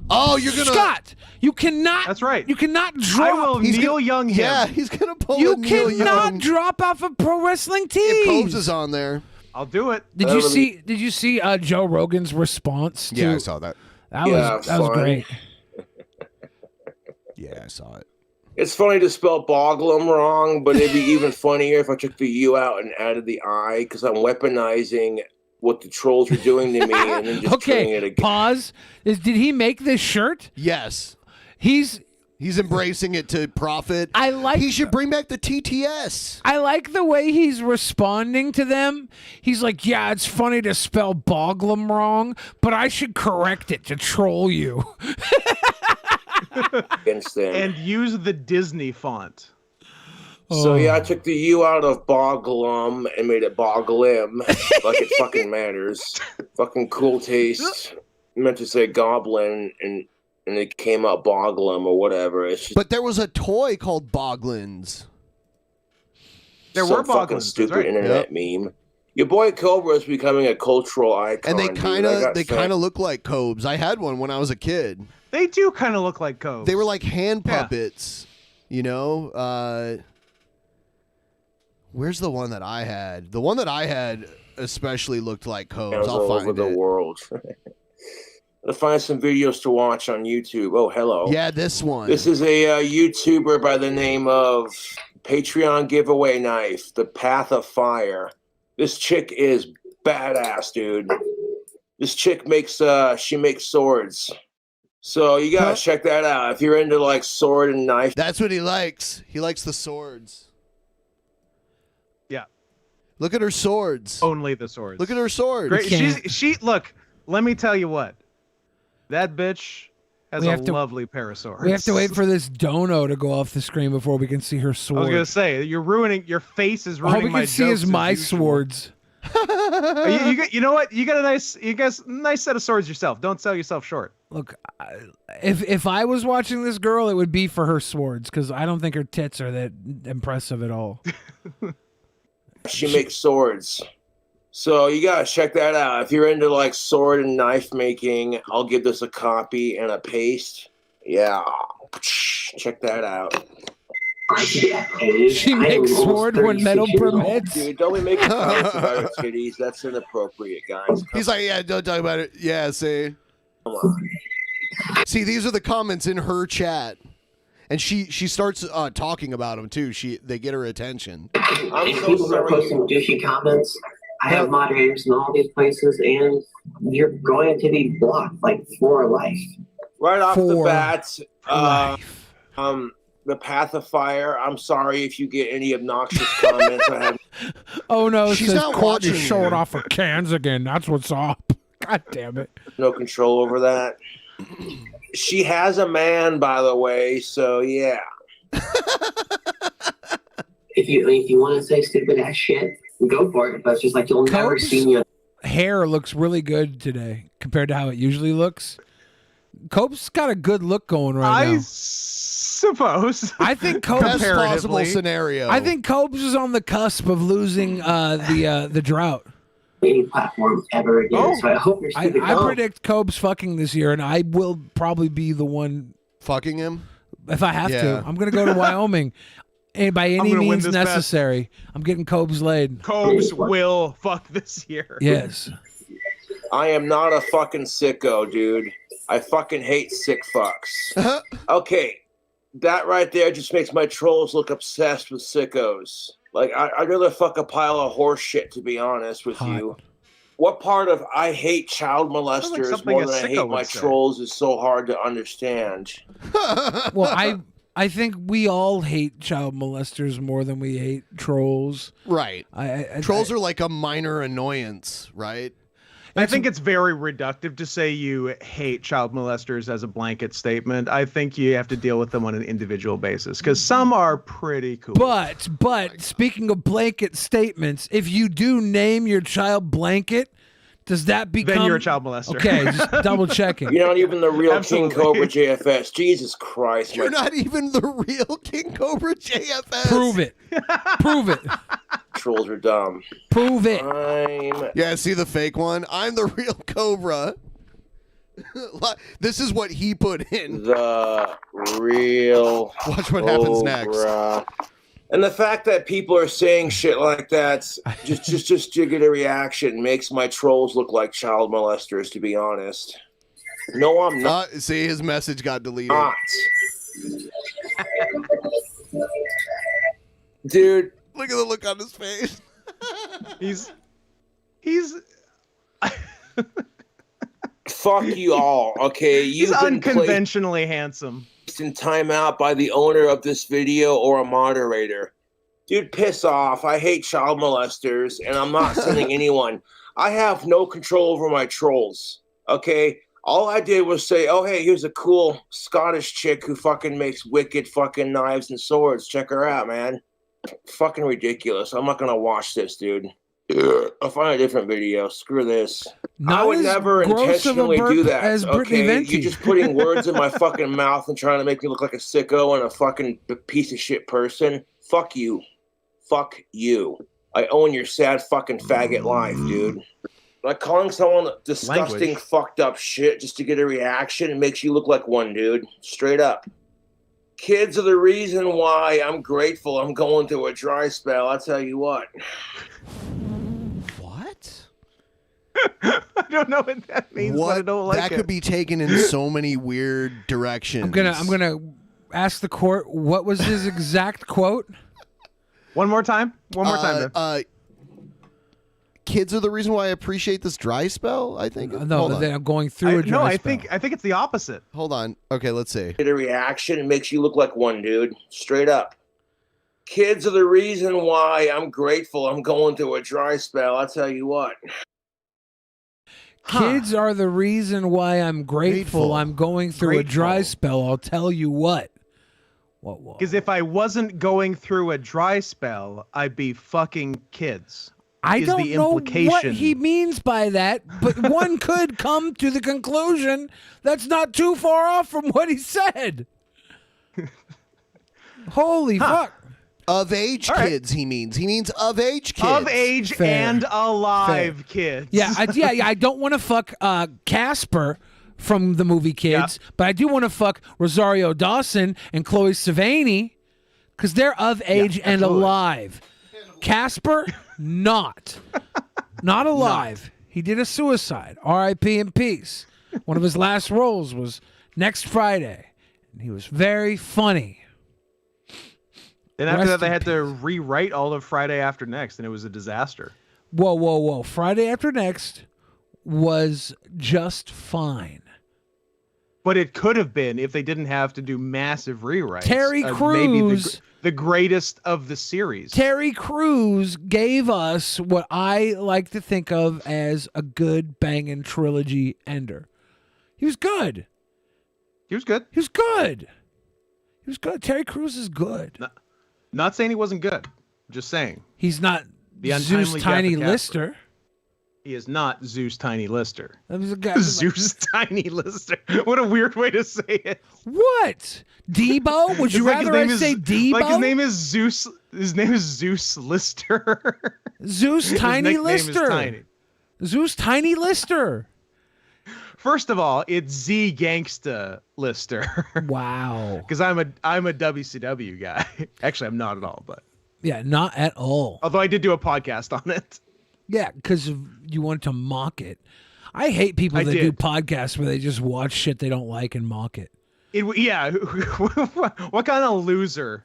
Oh, you're gonna Scott. You cannot. That's right. You cannot drop. I will Neil Young him. Yeah, he's gonna pull You a Neil cannot Young. drop off of Pro Wrestling Tees. If Cobes is on there. I'll do it. Did you see? Did you see Joe Rogan's response? To, Yeah, I saw that. That was great. Yeah, I saw it. It's funny to spell Boglum wrong, but it'd be even funnier if I took the U out and added the I, because I'm weaponizing what the trolls are doing to me and then just turning it Okay, again. pause. Did he make this shirt? Yes. He's embracing it to profit. He should bring back the TTS. I like the way he's responding to them. He's like, yeah, it's funny to spell Boglum wrong, but I should correct it to troll you. Against them. And use the Disney font. So yeah, I took the U out of Boglum and made it Boglim, like it fucking matters. Fucking cool taste. Meant to say goblin and it came out Boglum or whatever. It's just But there was a toy called Boglins. There some were fucking Boglins, stupid that's right. internet meme. Your boy Cobra is becoming a cultural icon. And they dude. kind I of got they fat- kind of look like Cobes. I had one when I was a kid. They do kind of look like Cobes. They were like hand puppets, you know? Where's the one that I had? The one that I had especially looked like Cobes. It's I'll all find over the it. world. I'll find some videos to watch on YouTube. Oh, hello. Yeah, this one. This is a YouTuber by the name of Patreon Giveaway Knife, The Path of Fire. This chick is badass, dude. This chick makes swords. So you gotta check that out if you're into like sword and knife. That's what he likes. He likes the swords. Yeah. Look at her swords. Only the swords. Look at her swords. Great. Look, let me tell you what. That bitch has We a have to- lovely pair of swords. We have to wait for this dono to go off the screen before we can see her I sword. was gonna say your face is All ruining we my can see jokes is as my usual. swords. You know what? You got a nice set of swords yourself. Don't sell yourself short. Look, if I was watching this girl, it would be for her swords because I don't think her tits are that impressive at all. She makes swords. So you gotta check that out. If you're into like sword and knife making, I'll give this a copy and a paste. Yeah. Check that out. She makes sword when metal permits. Dude, don't be making comments about her titties. That's inappropriate, guys. He's like, yeah, don't talk about it. Yeah, see. Come on. See, these are the comments in her chat. And she starts talking about them too. They get her attention. I'm so People are posting douchey comments. I have moderators in all these places, and you're going to be blocked like for life. Right off the bat, the Path of Fire. I'm sorry if you get any obnoxious comments. Oh no, She's she's not not Courtney watching showing you. off her cans again. That's what's up. God damn it. No control over that. She has a man, by the way, so yeah. If you want to say stupid ass shit, go for it. But it's just like you'll never see me. Hair looks really good today compared to how it usually looks. Cope's got a good look going right now. Suppose. I think Cope's Best possible scenario. I think Cope's is on the cusp of losing the drought. Any platform ever again. So I hope you're stupid. I predict Cope's fucking this year, and I will probably be the one fucking him if I have Yeah. to. I'm gonna go to Wyoming, and by any gonna win means this bet. necessary. I'm getting Cope's laid. Cobes will fuck this year. Yes. I am not a fucking sicko, dude. I fucking hate sick fucks. Okay, that right there just makes my trolls look obsessed with sickos. Like, I'd rather fuck a pile of horse shit, to be honest with you. What part of I hate child molesters something more a than I sicko hate would my say. trolls is so hard to understand. Well, I think we all hate child molesters more than we hate trolls. Right. I Trolls are like a minor annoyance, right? I think it's very reductive to say you hate child molesters as a blanket statement. I think you have to deal with them on an individual basis because some are pretty cool. But speaking of blanket statements, if you do name your child Blanket, does that become Then you're a child molester. Okay, just double checking. You're not even the real Absolutely. King Cobra JFS. Jesus Christ. You're my not even the real King Cobra JFS. Prove it. Prove it. trolls are dumb. Prove it. Yeah, see the fake one? I'm the real Cobra. This is what he put in. The real Watch what happens next. Cobra. And the fact that people are saying shit like that, just to get a reaction, makes my trolls look like child molesters, to be honest. No, I'm not. See, his message got deleted. Not. Dude. Look at the look on his face. He's Fuck you all, okay? he's You've been unconventionally handsome. placed in timeout by the owner of this video or a moderator. Dude, piss off. I hate child molesters, and I'm not sending anyone. I have no control over my trolls, okay? All I did was say, oh, hey, here's a cool Scottish chick who fucking makes wicked fucking knives and swords. Check her out, man. Fucking ridiculous. I'm not going to watch this, dude. I'll find a different video. Screw this. I would never intentionally do that. as Brittany Okay, Venti. you're just putting words in my fucking mouth and trying to make me look like a sicko and a fucking piece of shit person. Fuck you. Fuck you. I own your sad fucking faggot life, dude. Like calling someone disgusting, Language. fucked up shit just to get a reaction makes you look like one, dude. Straight up. Kids are the reason why I'm grateful I'm going through a dry spell. I'll tell you what. What? I don't know what that means, but I don't like that it. could be taken in so many weird directions. I'm gonna ask the court what was his exact quote. One more time. One more time. Then. Kids are the reason why I appreciate this dry spell. I think. No, Hold on. that I'm going through a dry No, I spell. think it's the opposite. Hold on. Okay, let's see. Get a reaction and makes you look like one, dude. Straight up. Kids are the reason why I'm grateful I'm going through a dry spell. I'll tell you what. Kids are the reason why I'm grateful. I'm going through a dry spell. I'll tell you what. Because if I wasn't going through a dry spell, I'd be fucking kids. I is don't the know implication. what he means by that, but one could come to the conclusion that's not too far off from what he said. Holy fuck. Of age kids, he means. He means of age kids. Of age Fair. and alive Fair. kids. Yeah, I don't want to fuck Casper from the movie Kids, but I do want to fuck Rosario Dawson and Chloe Sevigny because they're of age and alive. Casper, not alive. He did a suicide. R.I.P. in peace. One of his last roles was Next Friday, and he was very funny. Then after Rest that, they in had to rewrite all of Friday After Next, and it was a disaster. Whoa. Friday After Next was just fine. But it could have been if they didn't have to do massive rewrites. Terry Maybe Crews. the greatest of the series. Terry Crews gave us what I like to think of as a good banging trilogy ender. He was good. He was good. He was good. He was good. Terry Crews is good. Not saying he wasn't good. Just saying. He's not The Zeus untimely Tiny death of Casper. Lister. He is not Zeus Tiny Lister. That was a guy. Zeus Tiny Lister. What a weird way to say it. What? Debo? Would you It's like his rather I name is- say Debo? Like his name is Zeus. His name is Zeus Lister. Zeus His Tiny nickname is Lister. Tiny. Zeus Tiny Lister. First of all, it's Z Gangsta Lister. Wow. Because I'm a WCW guy. Actually, I'm not at all, but Yeah, not at all. although I did do a podcast on it. Yeah, because you wanted to mock it. I hate people I that do did. podcasts where they just watch shit they don't like and mock it. Yeah. What kind of loser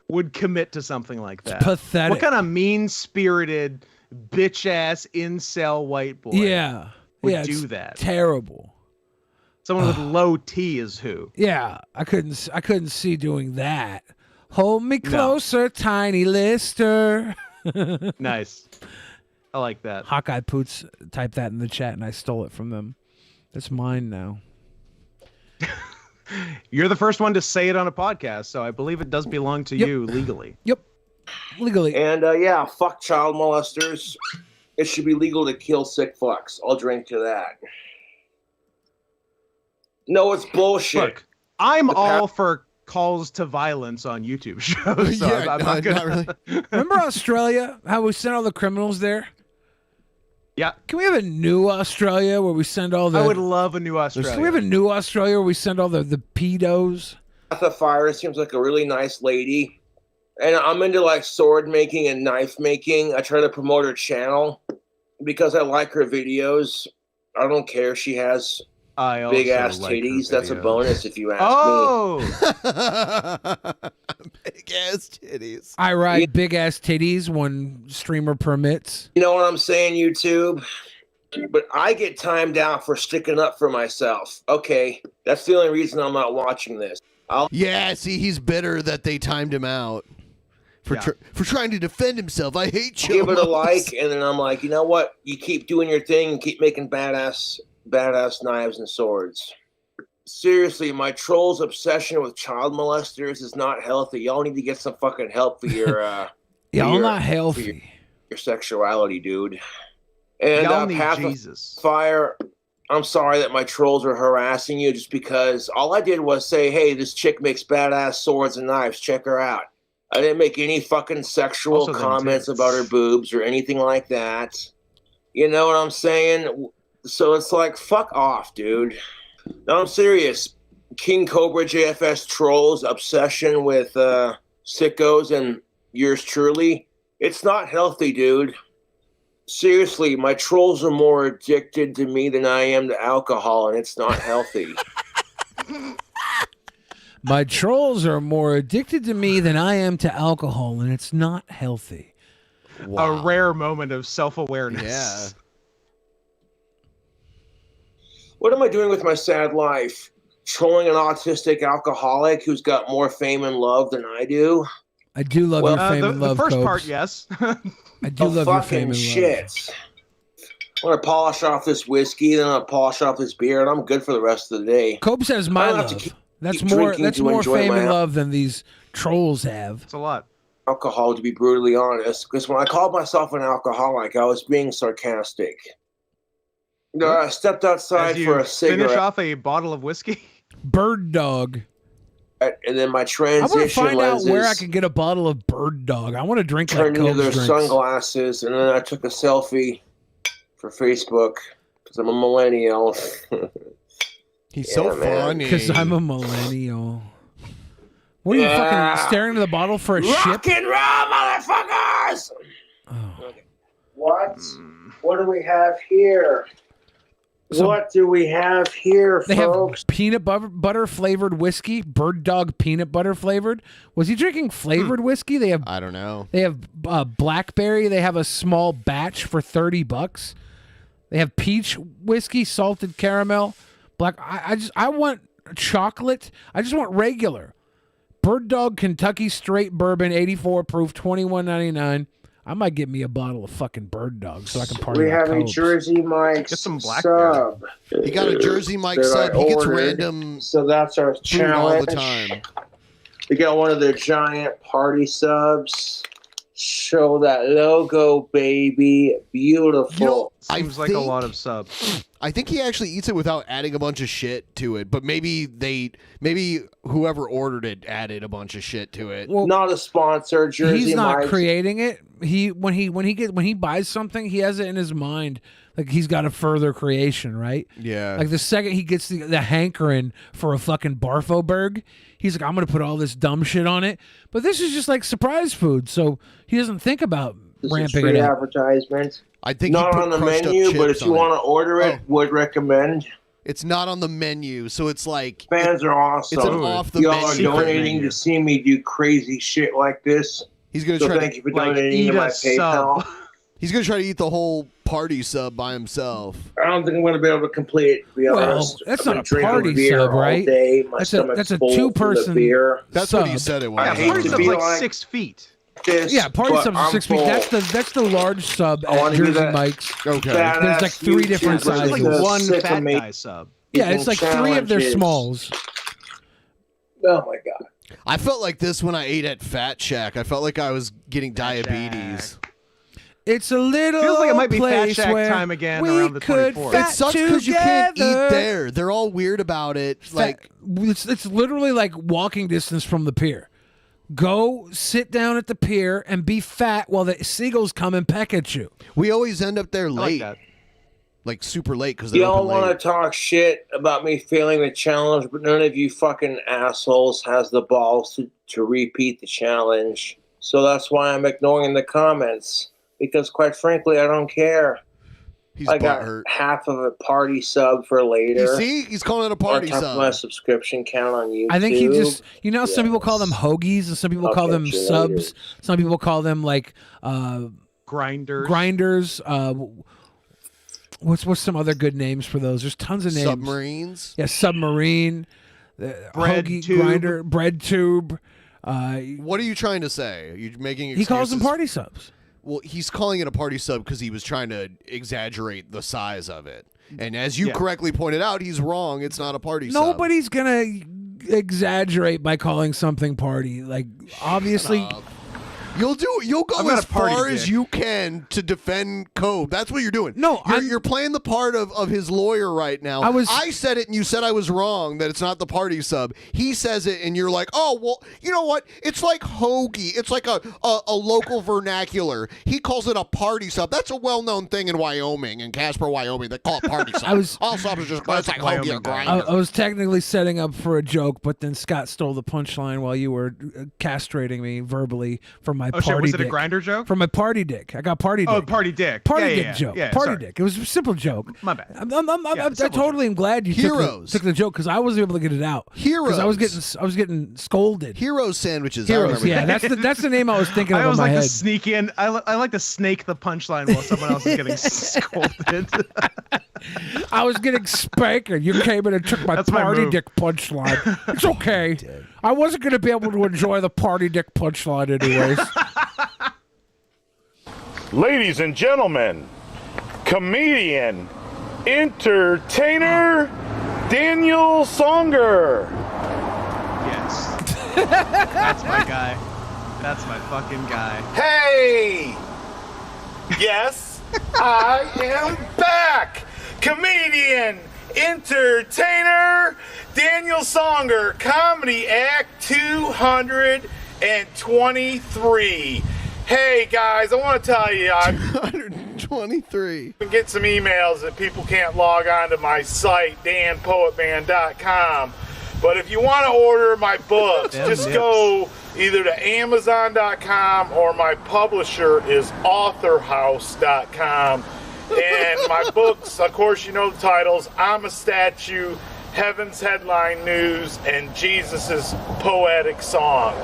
would commit to something like that? pathetic. What kind of mean-spirited, bitch-ass incel white boy Yeah. would Yeah, do it's that? Terrible. Someone with low T is who? Yeah, I couldn't see doing that. Hold me closer, Tiny Lister. Nice. I like that. Hawkeye Poots typed that in the chat, and I stole it from them. It's mine now. You're the first one to say it on a podcast, so I believe it does belong to you legally. Yep. Legally. And yeah, fuck child molesters. It should be legal to kill sick fucks. I'll drink to that. No, it's bullshit. Look, I'm all for calls to violence on YouTube shows. So Yeah, I'm not gonna. not really. Remember Australia? How we sent all the criminals there? Yeah. Can we have a new Australia where we send all the... I would love a new Australia. Can we have a new Australia where we send all the pedos? Path of Fire seems like a really nice lady. And I'm into like sword making and knife making. I try to promote her channel because I like her videos. I don't care if she has big ass titties. That's a bonus if you ask me. Big ass titties. I ride big ass titties when streamer permits. You know what I'm saying, YouTube? But I get timed out for sticking up for myself. Okay, that's the only reason I'm not watching this. Yeah, see, he's bitter that they timed him out for for trying to defend himself. I hate you. Give it a like, and then I'm like, you know what? You keep doing your thing and keep making badass knives and swords. Seriously, my troll's obsession with child molesters is not healthy. Y'all need to get some fucking help for your Y'all your- not for healthy. your sexuality, dude. And Y'all need Path Jesus. of Fire, I'm sorry that my trolls are harassing you just because all I did was say, hey, this chick makes badass swords and knives. Check her out. I didn't make any fucking sexual Also them comments tits. about her boobs or anything like that. You know what I'm saying? So it's like, fuck off, dude. No, I'm serious. KingCobraJFS trolls obsession with sickos and yours truly. It's not healthy, dude. Seriously, my trolls are more addicted to me than I am to alcohol, and it's not healthy. My trolls are more addicted to me than I am to alcohol, and it's not healthy. A rare moment of self-awareness. Yeah. What am I doing with my sad life? Trolling an autistic alcoholic who's got more fame and love than I do? I do love your fame and love, the first Copes. part, yes. I do love your fame and shit. love. I'm going to polish off this whiskey, then I'll polish off this beer, and I'm good for the rest of the day. Copes has my I don't have to love. keep That's keep more. drinking That's to more enjoy fame my and al- love than these trolls have. It's a lot. alcohol, to be brutally honest, because when I called myself an alcoholic, I was being sarcastic. I stepped outside for a cigarette. Finish off a bottle of whiskey. Bird Dog. And then my I transition want to find out where I lenses can get a bottle of Bird Dog. I want to drink turned like into Coke their drinks. sunglasses, and then I took a selfie for Facebook because I'm a millennial. He's so funny. Because I'm a millennial. What are you fucking staring into the bottle for a Rock ship? and roll, motherfuckers! Okay. What do we have here? What do we have here, They folks? have peanut butter flavored whiskey, Bird Dog peanut butter flavored. Was he drinking flavored whiskey? They have. I don't know. They have blackberry. They have a small batch for $30. They have peach whiskey, salted caramel, black. I want chocolate. I just want regular. Bird Dog Kentucky Straight Bourbon, 84 proof, $21.99. I might get me a bottle of fucking Bird Dog so I can party. We like have a Cokes. Jersey Mike sub. He got a Jersey Mike that sub. I He gets ordered. random So that's our food challenge. all the time. We got one of their giant party subs. Show that logo, baby. Beautiful. You know, Seems like a lot of subs. I think he actually eats it without adding a bunch of shit to it, but maybe whoever ordered it added a bunch of shit to it. Well, not a sponsor. Jersey He's not Mike's. creating it. When he buys something, he has it in his mind. Like he's got a further creation, right? Yeah. Like the second he gets the hankering for a fucking Barfoberg, he's like, I'm gonna put all this dumb shit on it. But this is just like surprise food, so he doesn't think about This is ramping free it up. advertisement. I think not he put on the crushed up menu, but chips if you on want to order it, would recommend. It's not on the menu, so it's like Fans are awesome. It's an off the Y'all are menu. donating to see me do crazy shit like this. He's gonna so try thank to you for donating to my PayPal. He's gonna try to eat the whole party sub by himself. I don't think I'm going to be able to complete it, to be Well, honest. that's I've not been a drinking party beer sub, all right? day. My That's stomach's a full from the two-person beer. That's what he said it was. Yeah, I hate party to sub's be like like 6 feet. this, Yeah, party but subs are I'm 6 feet. full. That's the large sub I at wanna do Jersey that Mike's. Okay. There's like 3 different YouTubers sizes. It's that like one sick fat of me guy sub. Yeah, it's like 3 of their challenges. smalls. Oh my god. I felt like this when I ate at Fat Shack. I felt like I was getting diabetes. It's a little Feels like it might be Fat place Shack where time again we around the could 24th. It fat sucks because you can't eat together. there. They're all weird about it. Like It's literally like walking distance from the pier. Go sit down at the pier and be fat while the seagulls come and peck at you. we always end up there like late, that. like super late because they're Y'all open want late. to talk shit about me failing the challenge, but none of you fucking assholes has the balls to repeat the challenge. So that's why I'm ignoring the comments. Because quite frankly, I don't care. He's I got butthurt. half of a party sub for later. You see, he's calling it a party on top of my sub. subscription count on YouTube. I think he just, how some people call them hoagies and some people I'll call them catch you subs. later. Some people call them like Grinders. grinders. What's some other good names for those? There's tons of names. Submarines. Yeah, submarine, Bread hoagie, tube. grinder, bread tube. What are you trying to say? Are you making He calls them excuses? party subs. Well, he's calling it a party sub because he was trying to exaggerate the size of it. And as you Yeah. correctly pointed out, he's wrong. It's not a party sub. Nobody's gonna exaggerate by calling something party. Like obviously, You'll go I'm not as a party far as dick. you can to defend Cobe. That's what you're doing. No, you're playing the part of his lawyer right now. I said it and you said I was wrong, that it's not the party sub. He says it and you're like, oh, well, you know what? It's like hoagie. It's like a local vernacular. He calls it a party sub. That's a well-known thing in Wyoming, in Casper, Wyoming. They call it party sub. All subs are just it's like hoagie or grinder. I was technically setting up for a joke, but then Scott stole the punchline while you were castrating me verbally from my Oh party shit, was it dick. a grinder joke? From my party dick. I got party dick. Oh, party dick. Party Yeah, dick yeah, joke. yeah, party sorry. dick. It was a simple joke. My bad. I totally am glad you took the joke because I wasn't able to get it out. Heroes. Because I was getting scolded. Heroes sandwiches. I Heroes. remember Yeah, that. that's the name I was thinking I of in always my like head. to sneak in. I like to snake the punchline while someone else is getting scolded. I was getting spanked. You came in and took my That's my party move. dick punchline. It's okay. I wasn't going to be able to enjoy the party dick punchline anyways. Ladies and gentlemen, comedian, entertainer, Daniel Songer. Yes. That's my guy. That's my fucking guy. Hey! Yes, I am back! Comedian, entertainer, Daniel Songer, Comedy Act 223. Hey guys, I want to tell you, I'm 223. Get some emails that people can't log on to my site, danpoetman.com. But if you want to order my books, just go either to amazon.com or my publisher is authorhouse.com. And my books, of course, you know the titles, I'm a Statue, Heaven's Headline News, and Jesus' Poetic Song.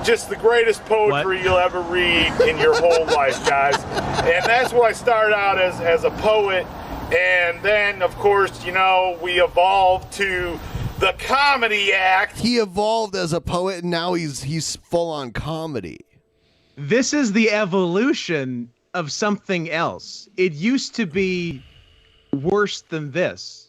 Just the greatest poetry you'll ever read in your whole life, guys. And that's what I started out as a poet. And then, of course, you know, we evolved to the comedy act. He evolved as a poet, and now he's full on comedy. This is the evolution of something else. It used to be worse than this.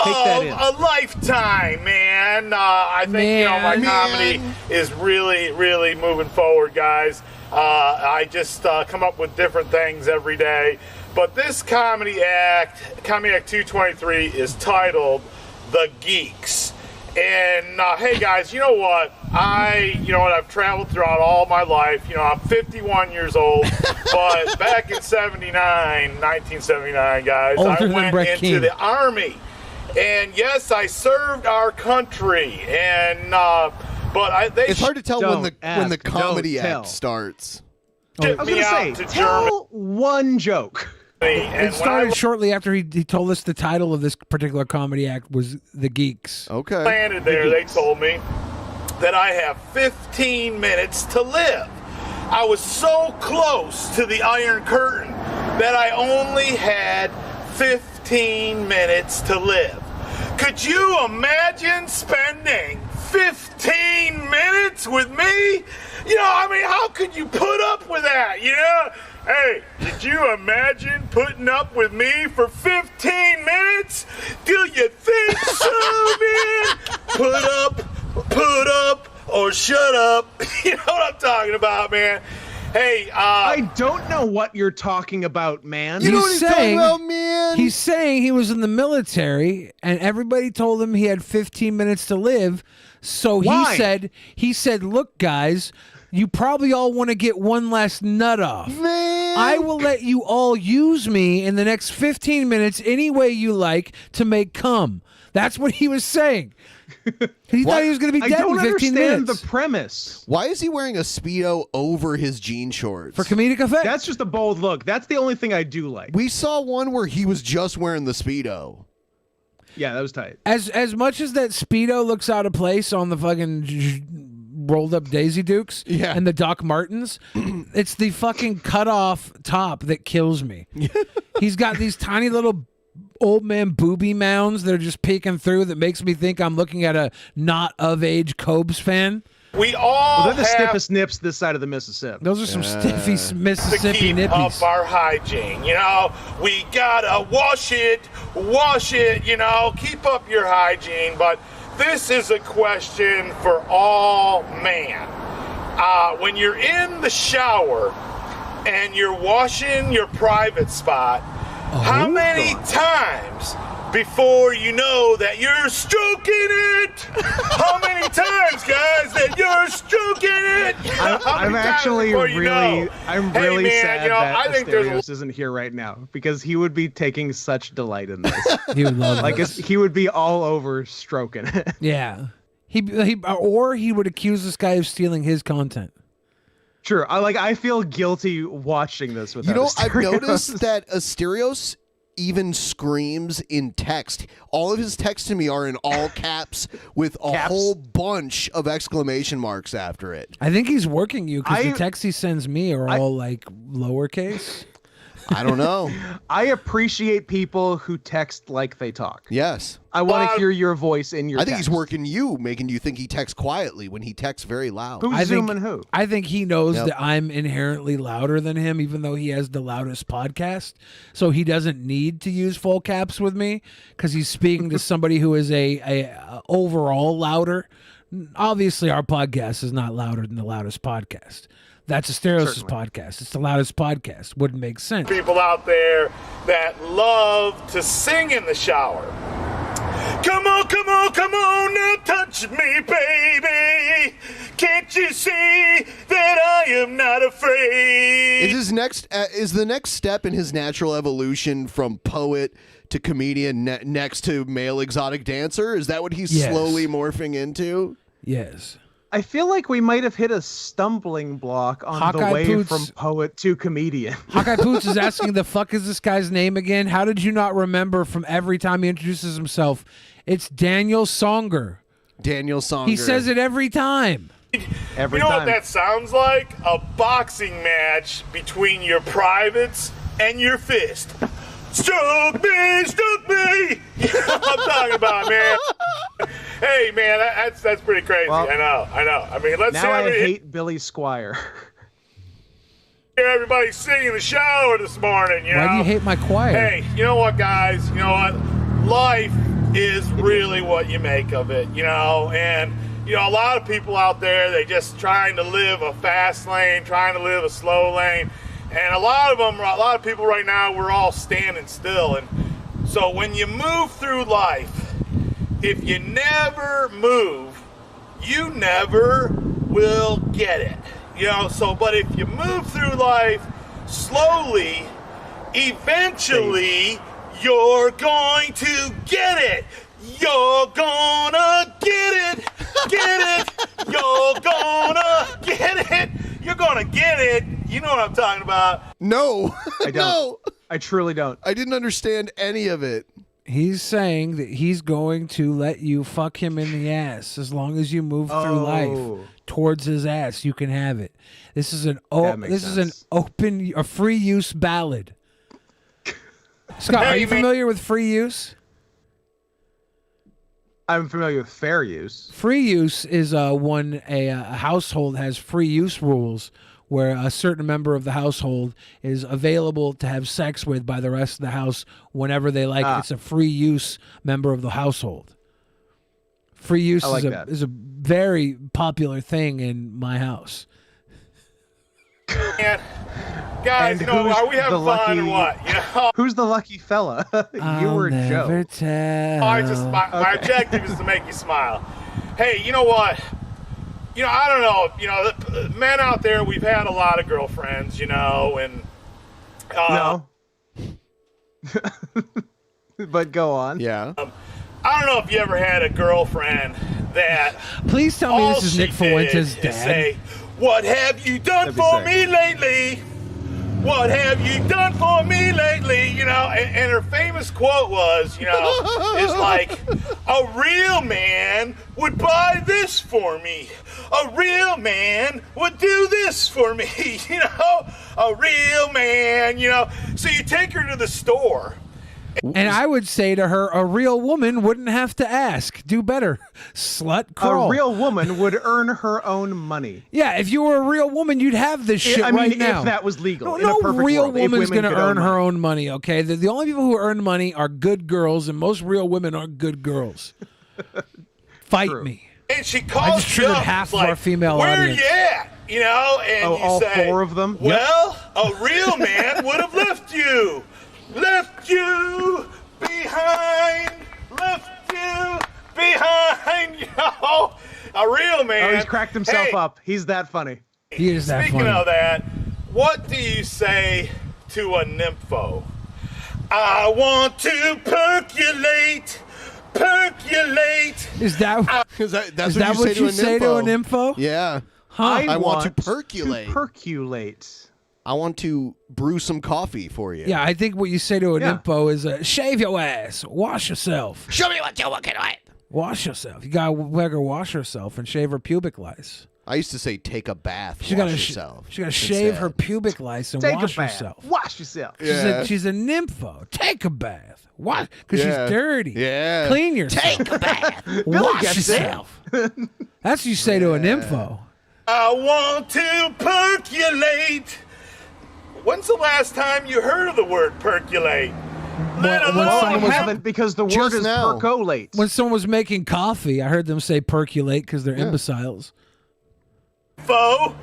A lifetime, man. I think, you know, my comedy is really, really moving forward, guys. I just come up with different things every day. But this Comedy Act 223, is titled The Geeks. And hey guys, you know what? I've traveled throughout all my life. You know, I'm 51 years old, but back in 1979, guys, I went into the Army. And yes, I served our country. And it's hard to tell when the comedy act starts. I was going to say, tell one joke. It started shortly after he told us the title of this particular comedy act was The Geeks. Okay. Landed there, they told me that I have 15 minutes to live. I was so close to the Iron Curtain that I only had 15 minutes to live. Could you imagine spending 15 minutes with me? You know, I mean, how could you put up with that, you know? Hey, did you imagine putting up with me for 15 minutes? Do you think so, man? Put up, or shut up. You know what I'm talking about, man. Hey, I don't know what you're talking about, man. You know what he's talking about, man? He's saying he was in the military, and everybody told him he had 15 minutes to live. So he said, look, guys, you probably all want to get one last nut off. Man. I will let you all use me in the next 15 minutes any way you like to make cum. That's what he was saying. He thought he was going to be dead in 15 minutes. I don't understand the premise. Why is he wearing a Speedo over his jean shorts? For comedic effect. That's just a bold look. That's the only thing I do like. We saw one where he was just wearing the Speedo. Yeah, that was tight. As much as that Speedo looks out of place on the fucking rolled up Daisy Dukes and the Doc Martens, it's the fucking cut off top that kills me. He's got these tiny little old man booby mounds that are just peeking through that makes me think I'm looking at a not of age Cobes fan. We all they're the stiffest nips this side of the Mississippi. Those are some stiffy Mississippi to keep nippies. up our hygiene, you know, we gotta wash it, you know, keep up your hygiene. But this is a question for all man. When you're in the shower and you're washing your private spot, how many times before you know that you're stroking it? How many times, guys, that you're stroking it? I'm actually really sad you know, that I think Asterios isn't here right now, because he would be taking such delight in this. He would love this. He would be all over stroking it. Yeah. Or he would accuse this guy of stealing his content. Sure. I feel guilty watching this without Asterios. I've Asterios. noticed that Asterios even screams in text. All of his texts to me are in all caps with a whole bunch of exclamation marks after it. I think he's working you because the texts he sends me are all like lowercase. I don't know. I appreciate people who text like they talk. Yes. I want to hear your voice in your I think text. he's working you, making you think he texts quietly when he texts very loud. Who's zooming who? I think he knows that I'm inherently louder than him, even though he has the loudest podcast. So he doesn't need to use full caps with me because he's speaking to somebody who is a overall louder, Obviously, our podcast is not louder than the loudest podcast. That's Asteros' podcast. It's the loudest podcast. Wouldn't make sense. People out there that love to sing in the shower. Come on, come on, come on, now touch me, baby. Can't you see that I am not afraid? Is the next step in his natural evolution from poet to comedian next to male exotic dancer? Is that what he's slowly morphing into? Yes. I feel like we might have hit a stumbling block on Hawkeye the way Poots. from poet to comedian. Hawkeye Poots is asking, the fuck is this guy's name again? How did you not remember from every time he introduces himself? It's Daniel Songer. Daniel Songer. He says it every time. Every you know time. what that sounds like? A boxing match between your privates and your fist. Stroke me, stroke me. You know what I'm talking about, man. Hey, man, that's pretty crazy. Well, I know. I mean, let's now I hate Billy Squire. hear everybody singing in the shower this morning. You Why know? do you hate my choir? Hey, you know what, guys? You know what? Life is really what you make of it, you know? And, you know, a lot of people out there, they just trying to live a fast lane, trying to live a slow lane. And a lot of people right now, we're all standing still. And so when you move through life, if you never move, you never will get it. You know, so, but if you move through life slowly, eventually you're going to get it. You're gonna get it. Get it. You're gonna get it. You're gonna get it. You know what I'm talking about. No. I don't. No. I truly don't. I didn't understand any of it. He's saying that he's going to let you fuck him in the ass as long as you move through life towards his ass. You can have it. This is an a free use ballad. Scott, are you familiar with free use? I'm familiar with fair use. Free use is when a household has free use rules where a certain member of the household is available to have sex with by the rest of the house whenever they like. It's a free use member of the household. Free use is a very popular thing in my house. And guys, you know, are we having fun or what? You know? Who's the lucky fella? You or Joe? My objective is to make you smile. Hey, you know what? You know, I don't know. You know, the men out there, we've had a lot of girlfriends, you know, and no. But go on. Yeah. I don't know if you ever had a girlfriend that. Please tell me this is Nick Fuentes' dad. Say, what have you done for me lately? What have you done for me lately? You know, and her famous quote was, you know, is like, a real man would buy this for me. A real man would do this for me. You know, a real man, you know. So you take her to the store. And I would say to her, a real woman wouldn't have to ask. Do better. Slut crawl. A real woman would earn her own money. Yeah, if you were a real woman, you'd have this shit right now. If that was legal. No real woman's going to earn her own money, okay? The only people who earn money are good girls, and most real women aren't good girls. Fight me. And she calls I just triggered you up, half of like, our female where audience. you at? You know, and you all say, 4 of them? Well, a real man would have left you. Left you behind. Left you behind. You know, a real man. Oh, he's cracked himself up. He's that funny. He is that Speaking funny. of that, what do you say to a nympho? I want to percolate. Percolate. Is that what you say to an nympho? Yeah. Huh? I want to percolate. Percolate. I want to brew some coffee for you. Yeah, I think what you say to an nympho is shave your ass, wash yourself. Show me what you're working on. Wash yourself. You got to let her wash herself and shave her pubic lice. I used to say take a bath, She wash got to yourself. she got to shave her pubic lice and Take wash a bath. herself. Wash yourself. She's a nympho. Take a bath. Why? Because Yeah. she's dirty. Yeah. Clean yourself. Take a bath. Wash gets it. yourself. That's what you say to a nympho. I want to percolate. When's the last time you heard of the word percolate? I haven't because the word is percolate. When someone was making coffee, I heard them say percolate because they're imbeciles. Foe.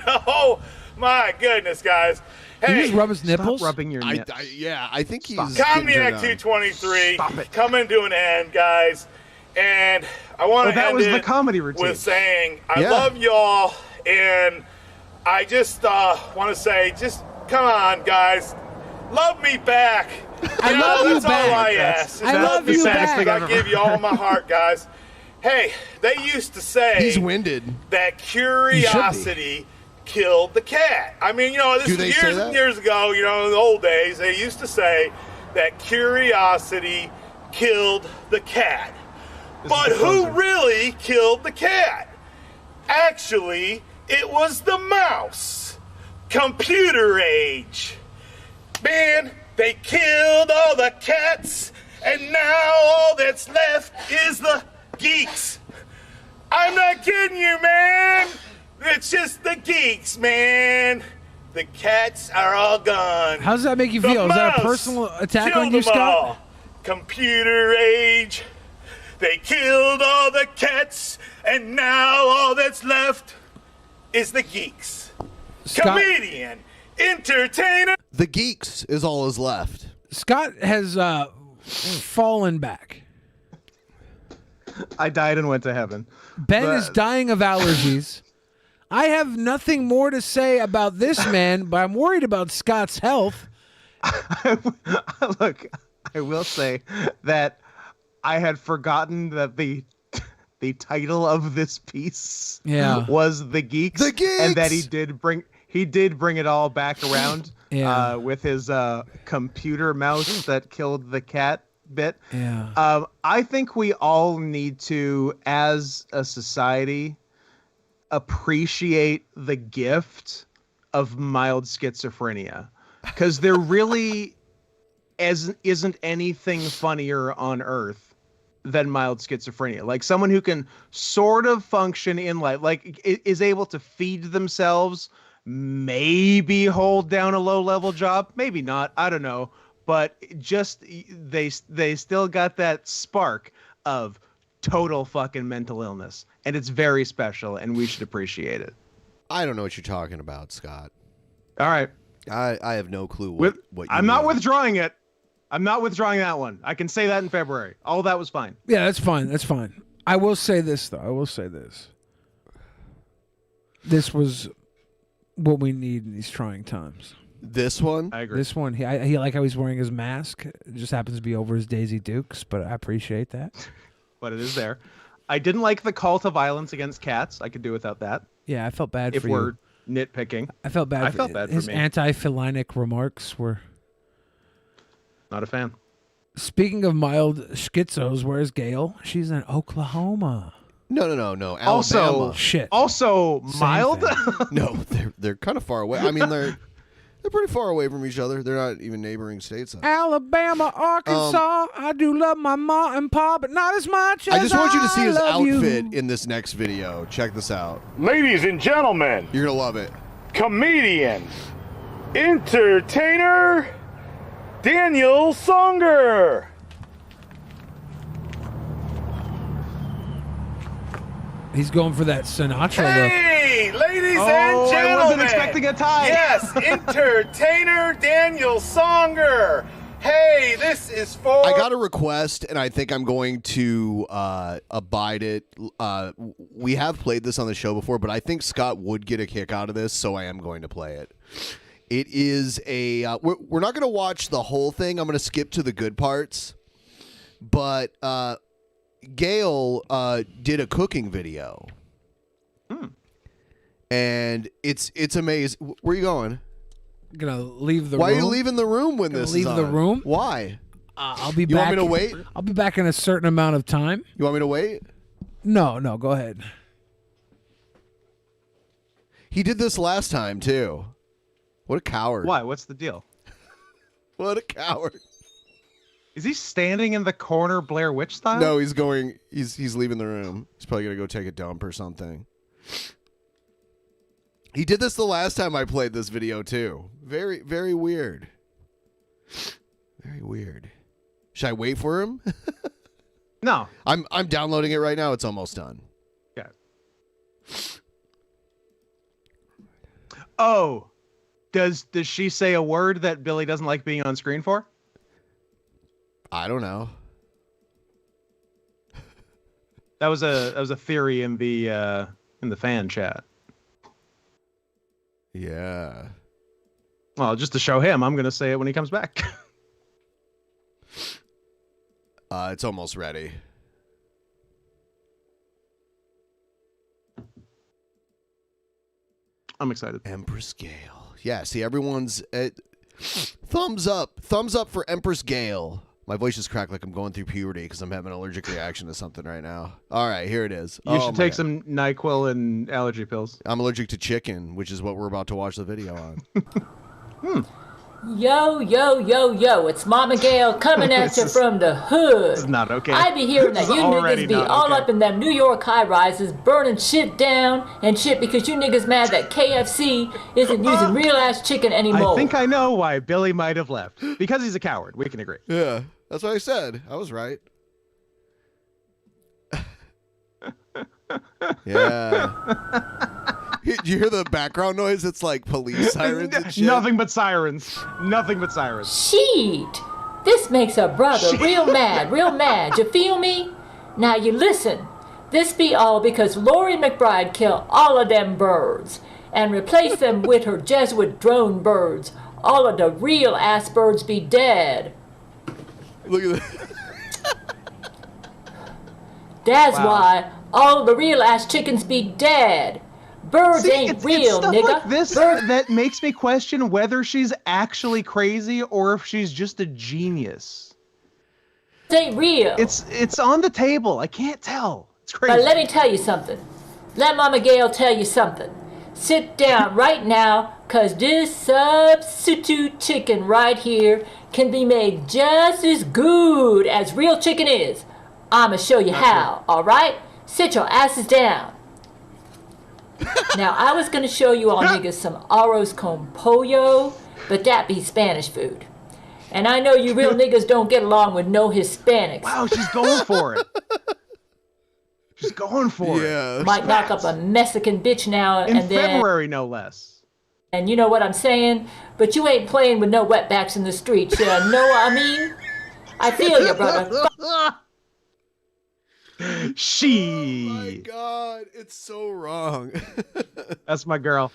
Oh my goodness, guys. Can you Hey, just rub his nipples? Stop rubbing your nips. I think he's Cognac 223 coming to an end, guys. And I want to that end was the it comedy routine. with saying I love y'all, and I just want to say, just come on, guys, love me back. I love you that's back. all I ask. I love you back. I give you all my heart, guys. Hey, they used to say He's winded. that curiosity killed the cat. I mean, this Do is they years say that? and years ago, in the old days, they used to say that curiosity killed the cat. But who really killed the cat? Actually, it was the mouse. Computer age. Man, they killed all the cats, and now all that's left is the geeks. I'm not kidding you, man. It's just the geeks, man. The cats are all gone. How does that make you The feel? Is that a mouse personal attack on killed you, them Scott? all. Computer age. They killed all the cats, and now all that's left is the geeks. Scott- Comedian, entertainer. The geeks is all is left. Scott has fallen back. I died and went to heaven. Ben is dying of allergies. I have nothing more to say about this man, but I'm worried about Scott's health. Look, I will say that I had forgotten that the title of this piece was The Geeks. The Geeks! And that he did bring it all back around with his computer mouse that killed the cat bit. Yeah. I think we all need to, as a society, appreciate the gift of mild schizophrenia, because there really isn't anything funnier on earth than mild schizophrenia. Like someone who can sort of function in life, like is able to feed themselves, maybe hold down a low-level job, maybe not, I don't know, but just they still got that spark of total fucking mental illness, and it's very special, and we should appreciate it. I don't know what you're talking about, Scott. All right. I have no clue what you I'm not mean. withdrawing it. I'm not withdrawing that one. I can say that in February. All that was fine. Yeah, that's fine. That's fine. I will say this, though. I will say this. This was what we need in these trying times. This one? I agree. This one, he like how he's wearing his mask. It just happens to be over his Daisy Dukes, but I appreciate that. But it is there. I didn't like the call to violence against cats. I could do without that. Yeah, I felt bad if for we're you. nitpicking. I felt bad. I felt bad for his me. anti-felinic remarks were. Not a fan. Speaking of mild schizos, where's Gail? She's in Oklahoma. No. Also, Alabama. Shit. Also, Same mild. thing. No, they're kind of far away. I mean, they're pretty far away from each other. They're not even neighboring states. Alabama, Arkansas. I do love my ma and pa, but not as much as I just want you to see his love you. outfit in this next video. Check this out. Ladies and gentlemen, You're gonna love it. comedian, entertainer, Daniel Songer. He's going for that Sinatra look. Hey, ladies Oh, and gentlemen. I wasn't expecting a tie. Yes, entertainer Daniel Songer. Hey, this is for... I got a request, and I think I'm going to abide it. We have played this on the show before, but I think Scott would get a kick out of this, so I am going to play it. It is a... we're not going to watch the whole thing. I'm going to skip to the good parts. But Gail did a cooking video. And it's amazing. Where are you going? I'm gonna leave the Why room. are you leaving the room when Gonna this leave is the on? room? Why? I'll be You back. want me to wait? I'll be back in a certain amount of time. You want me to wait? No, go ahead. He did this last time, too. What a coward. Why? What's the deal? What a coward. Is he standing in the corner Blair Witch style? No, he's going. He's leaving the room. He's probably gonna go take a dump or something. He did this the last time I played this video too. Very, very weird. Very weird. Should I wait for him? No. I'm downloading it right now. It's almost done. Yeah. Oh. Does she say a word that Billy doesn't like being on screen for? I don't know. That was a theory in the fan chat. Yeah. Well, just to show him, I'm going to say it when he comes back. It's almost ready. I'm excited. Empress Gale. Yeah, see, everyone's thumbs up. Thumbs up for Empress Gale. My voice is cracked like I'm going through puberty because I'm having an allergic reaction to something right now. All right, here it is. You should take some NyQuil and allergy pills. I'm allergic to chicken, which is what we're about to watch the video on. Yo, yo, yo, yo, it's Mama Gail coming at you from the hood. This is not okay. I be hearing that This is you already niggas be not all okay. up in them New York high-rises, burning shit down and shit because you niggas mad that KFC isn't using real-ass chicken anymore. I think I know why Billy might have left. Because he's a coward. We can agree. Yeah, that's what I said. I was right. Yeah. Did you hear the background noise? It's like police sirens and shit. Nothing but sirens. Nothing but sirens. Shit! This makes a brother real mad, real mad. You feel me? Now you listen. This be all because Lori McBride killed all of them birds and replaced them with her Jesuit drone birds. All of the real ass birds be dead. Look at that. That's why all the real ass chickens be dead. Birds ain't real, it's stuff nigga. like this that makes me question whether she's actually crazy or if she's just a genius. It ain't real. It's on the table. I can't tell. It's crazy. But let me tell you something. Let Mama Gail tell you something. Sit down right now, cause this substitute chicken right here can be made just as good as real chicken is. I'ma show you how, alright? Sit your asses down. Now, I was going to show you all niggas some arroz con pollo, but that be Spanish food. And I know you real niggas don't get along with no Hispanics. Wow, she's going for it. She's going for it. Might knock up a Mexican bitch now In and then. February, no less. And you know what I'm saying? But you ain't playing with no wetbacks in the streets, you know what I mean? I feel you, brother. She. Oh my God, it's so wrong. That's my girl.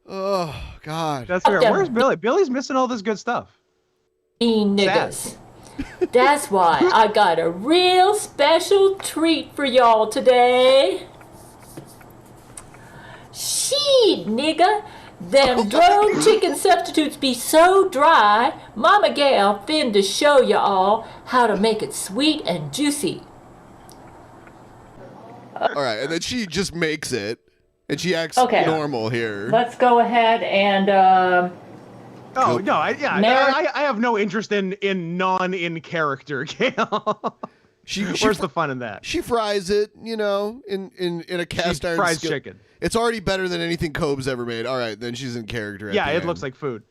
Oh God. That's her. Where's Billy? Billy's missing all this good stuff. Niggas. That's why I got a real special treat for y'all today. Shit, nigga. Them drone chicken substitutes be so dry, Mama Gail finna show y'all how to make it sweet and juicy. All right, and then she just makes it, and she acts Okay. normal here. Let's go ahead and Oh no, I have no interest in non-in-character Gail. Where's the fun in that? She fries it, you know, in a cast iron fries skillet. chicken. It's already better than anything Cobb's ever made. All right, then she's in character. Yeah, it looks like food.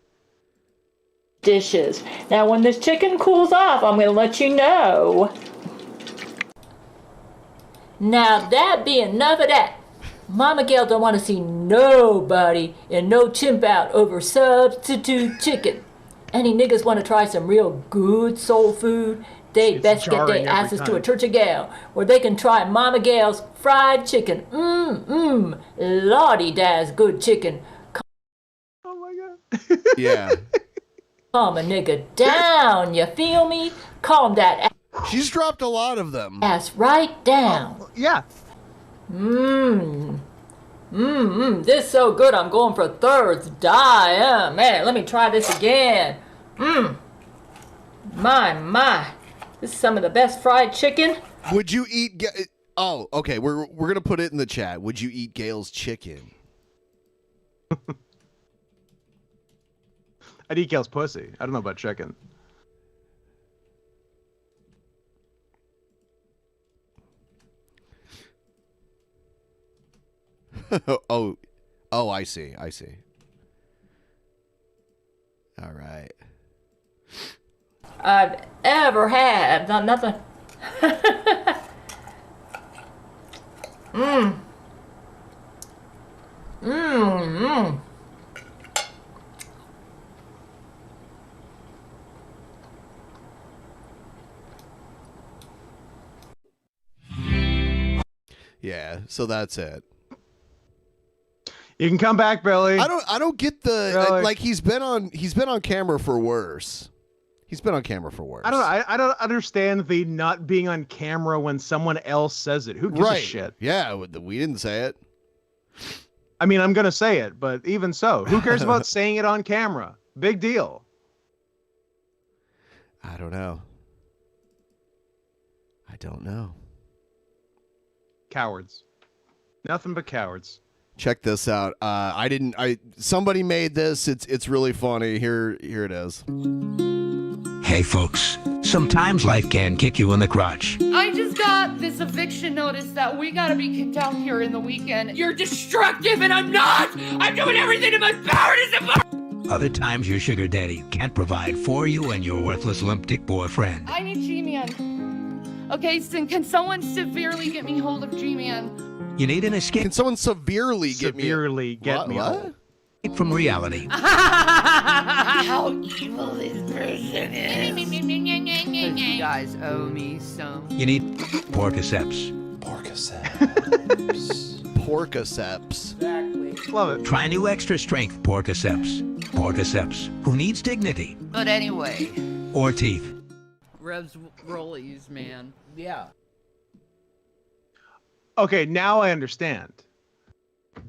dishes. Now when this chicken cools off, I'm going to let you know. Now that be enough of that. Mama Gail don't want to see nobody in no chimp out over substitute chicken. Any niggas want to try some real good soul food? They best get jarring their every asses to time. a Church of Gail, where they can try Mama Gail's fried chicken. Lordy, that's good chicken. Yeah. Calm a nigga down, you feel me? Calm that She's dropped a lot of them. ass right down. Yeah. This so good I'm going for thirds. Die, man, let me try this again. My. This is some of the best fried chicken. Would you eat? Oh, okay. We're gonna put it in the chat. Would you eat Gail's chicken? I'd eat Gail's pussy. I don't know about chicken. oh, I see. All right. I've ever had. Not nothing. Mmm. Mmm. Yeah, so that's it. You can come back, Billy. I don't get the like he's been on camera for worse. He's been on camera for worse. I don't understand the not being on camera when someone else says it. Who gives a shit? Yeah, we didn't say it. I mean, I'm gonna say it, but even so, who cares about saying it on camera? Big deal. I don't know. I don't know. Cowards. Nothing but cowards. Check this out. Somebody made this. It's really funny. Here it is. Hey folks, sometimes life can kick you in the crotch. I just got this eviction notice that we gotta be kicked out here in the weekend. You're destructive and I'm not! I'm doing everything in my power to support. Other times your sugar daddy can't provide for you and your worthless limp dick boyfriend. I need G-Man. Okay, so can someone severely get me hold of G-Man? You need an escape. Can someone severely get me hold? From reality. How evil this person is. You guys owe me some. You need Porcaceps. Porcaceps. Exactly. Love it. Try new extra strength Porcaceps. Porcaceps. Who needs dignity? But anyway. Or teeth. Revs rollies, man. Yeah. Okay, now I understand.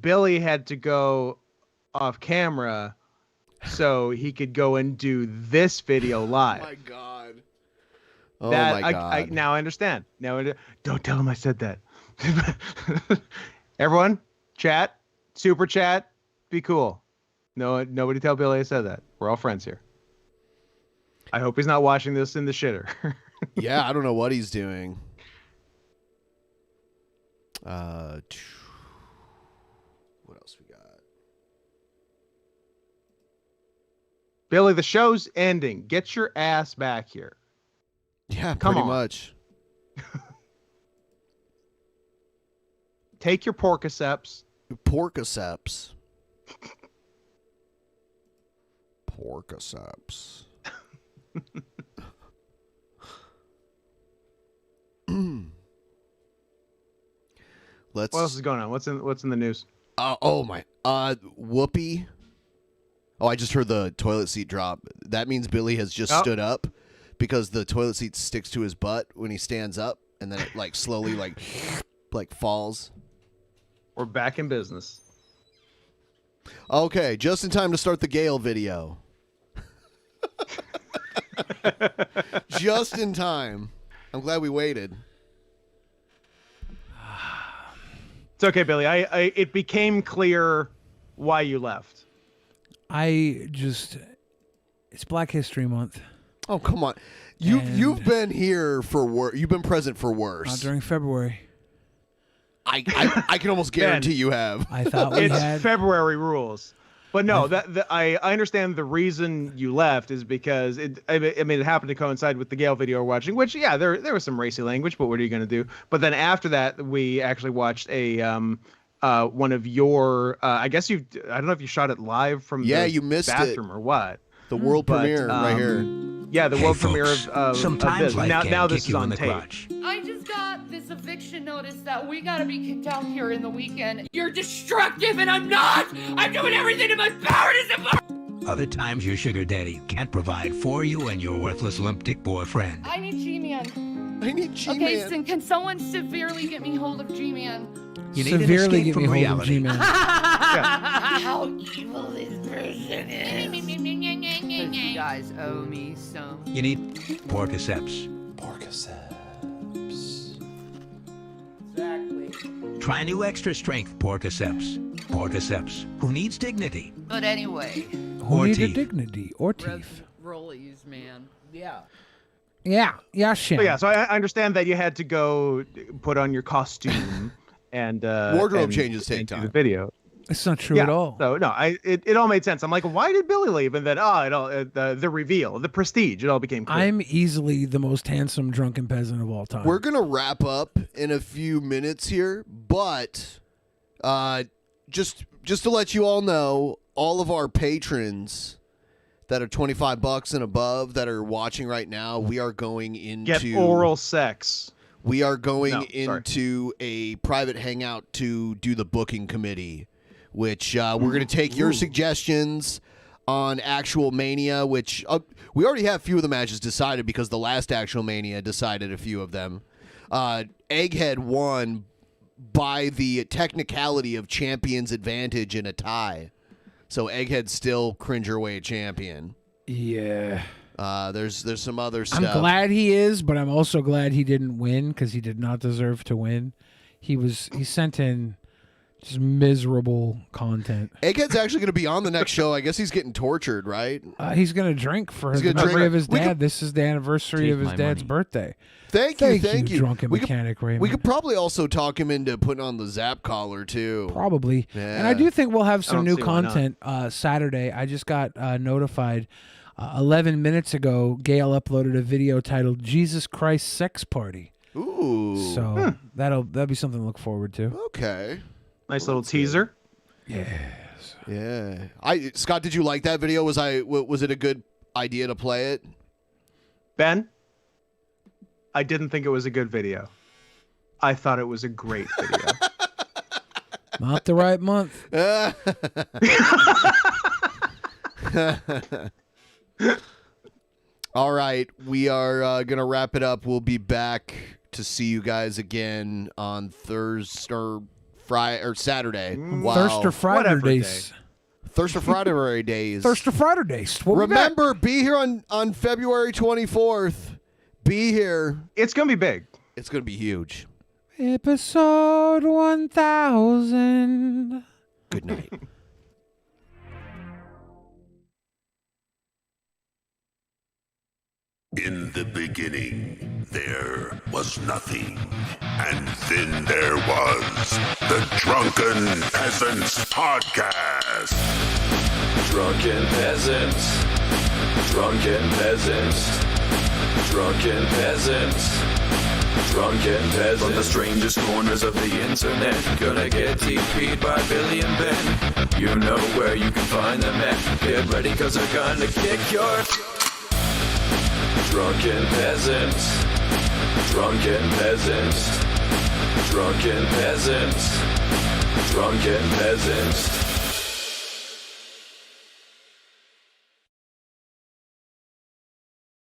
Billy had to go off camera so he could go and do this video live. Oh my god. Now I understand. Don't tell him I said that. Everyone, chat, super chat, be cool. No, nobody tell Billy I said that. We're all friends here. I hope he's not watching this in the shitter. Yeah, I don't know what he's doing. What else we got? Billy, the show's ending. Get your ass back here. Yeah, Come pretty on. much. Take your Porcaceps. Porcaceps. Porcaceps. What else is going on? What's in the news? Whoopi. Oh, I just heard the toilet seat drop. That means Billy has just stood up because the toilet seat sticks to his butt when he stands up, and then it like slowly like falls. We're back in business. Okay, just in time to start the Gale video. Just in time. I'm glad we waited. It's okay, Billy. It became clear why you left. It's Black History Month. Oh, come on. You've been here for worse. You've been present for worse. During February. I can almost guarantee you have. I thought it's February rules. But no, I understand the reason you left is because it happened to coincide with the Gale video we're watching, which there was some racy language, but what are you going to do? But then after that, we actually watched a one of your I guess I don't know if you shot it live from the you missed bathroom or what. The world premiere right here. Yeah, the world premiere of sometimes this. Now this is on tape. I just got this eviction notice that we gotta be kicked out here in the weekend. You're destructive and I'm not! I'm doing everything in my power to support. Other times your sugar daddy can't provide for you and your worthless limp dick boyfriend. I need G-Man. I need G-Man. Okay, so can someone severely get me hold of G-Man? You need an escape from reality. How evil this person is. You guys owe me some. You need Porcaceps. Exactly. Try new extra strength Porcaceps. Porcaceps. Who needs dignity? But anyway. Who needed dignity or teeth? Rollies, man. Yeah. Yeah, shit. So I understand that you had to go put on your costume and wardrobe changes take do time. the video. It's not true at all. So no, it all made sense. I'm like, why did Billy leave? And then the reveal, the prestige, it all became clear. I'm easily the most handsome drunken peasant of all time. We're gonna wrap up in a few minutes here, but just to let you all know, all of our patrons that are $25 and above that are watching right now, we are going into get oral sex. We are going into a private hangout to do the booking committee, which we're going to take your suggestions on Actual Mania, which we already have a few of the matches decided because the last Actual Mania decided a few of them. Egghead won by the technicality of champion's advantage in a tie. So Egghead's still Cringerweight champion. Yeah. There's some other stuff. I'm glad he is, but I'm also glad he didn't win because he did not deserve to win. He sent in just miserable content. Egghead's actually going to be on the next show. I guess he's getting tortured, right? He's going to drink for the memory of his dad. This is the anniversary of his dad's birthday. Thank you, drunken mechanic Raymond. We could probably also talk him into putting on the Zap collar too. Probably. Yeah. And I do think we'll have some new content Saturday. I just got notified 11 minutes ago. Gail uploaded a video titled "Jesus Christ Sex Party." Ooh. So that'll be something to look forward to. Okay. Nice little teaser. Yes. Yeah. Scott, did you like that video? Was it a good idea to play it? Ben, I didn't think it was a good video. I thought it was a great video. Not the right month. All right, we are gonna wrap it up. We'll be back to see you guys again on Thursday or Friday or Saturday. Thirster Friday days. Thirster Friday days. Thirster Friday days. Remember, be here on February 24th. Be here. It's gonna be big. It's gonna be huge. Episode 1000. Good night. In the beginning, there was nothing. And then there was the Drunken Peasants Podcast. Drunken Peasants. Drunken Peasants. Drunken Peasants. Drunken Peasants. From the strangest corners of the internet, gonna get TP'd by Billy and Ben. You know where you can find them at. Get ready, cause they're gonna kick your... Drunken Peasants. Drunken Peasants. Drunken Peasants. Drunken Peasants.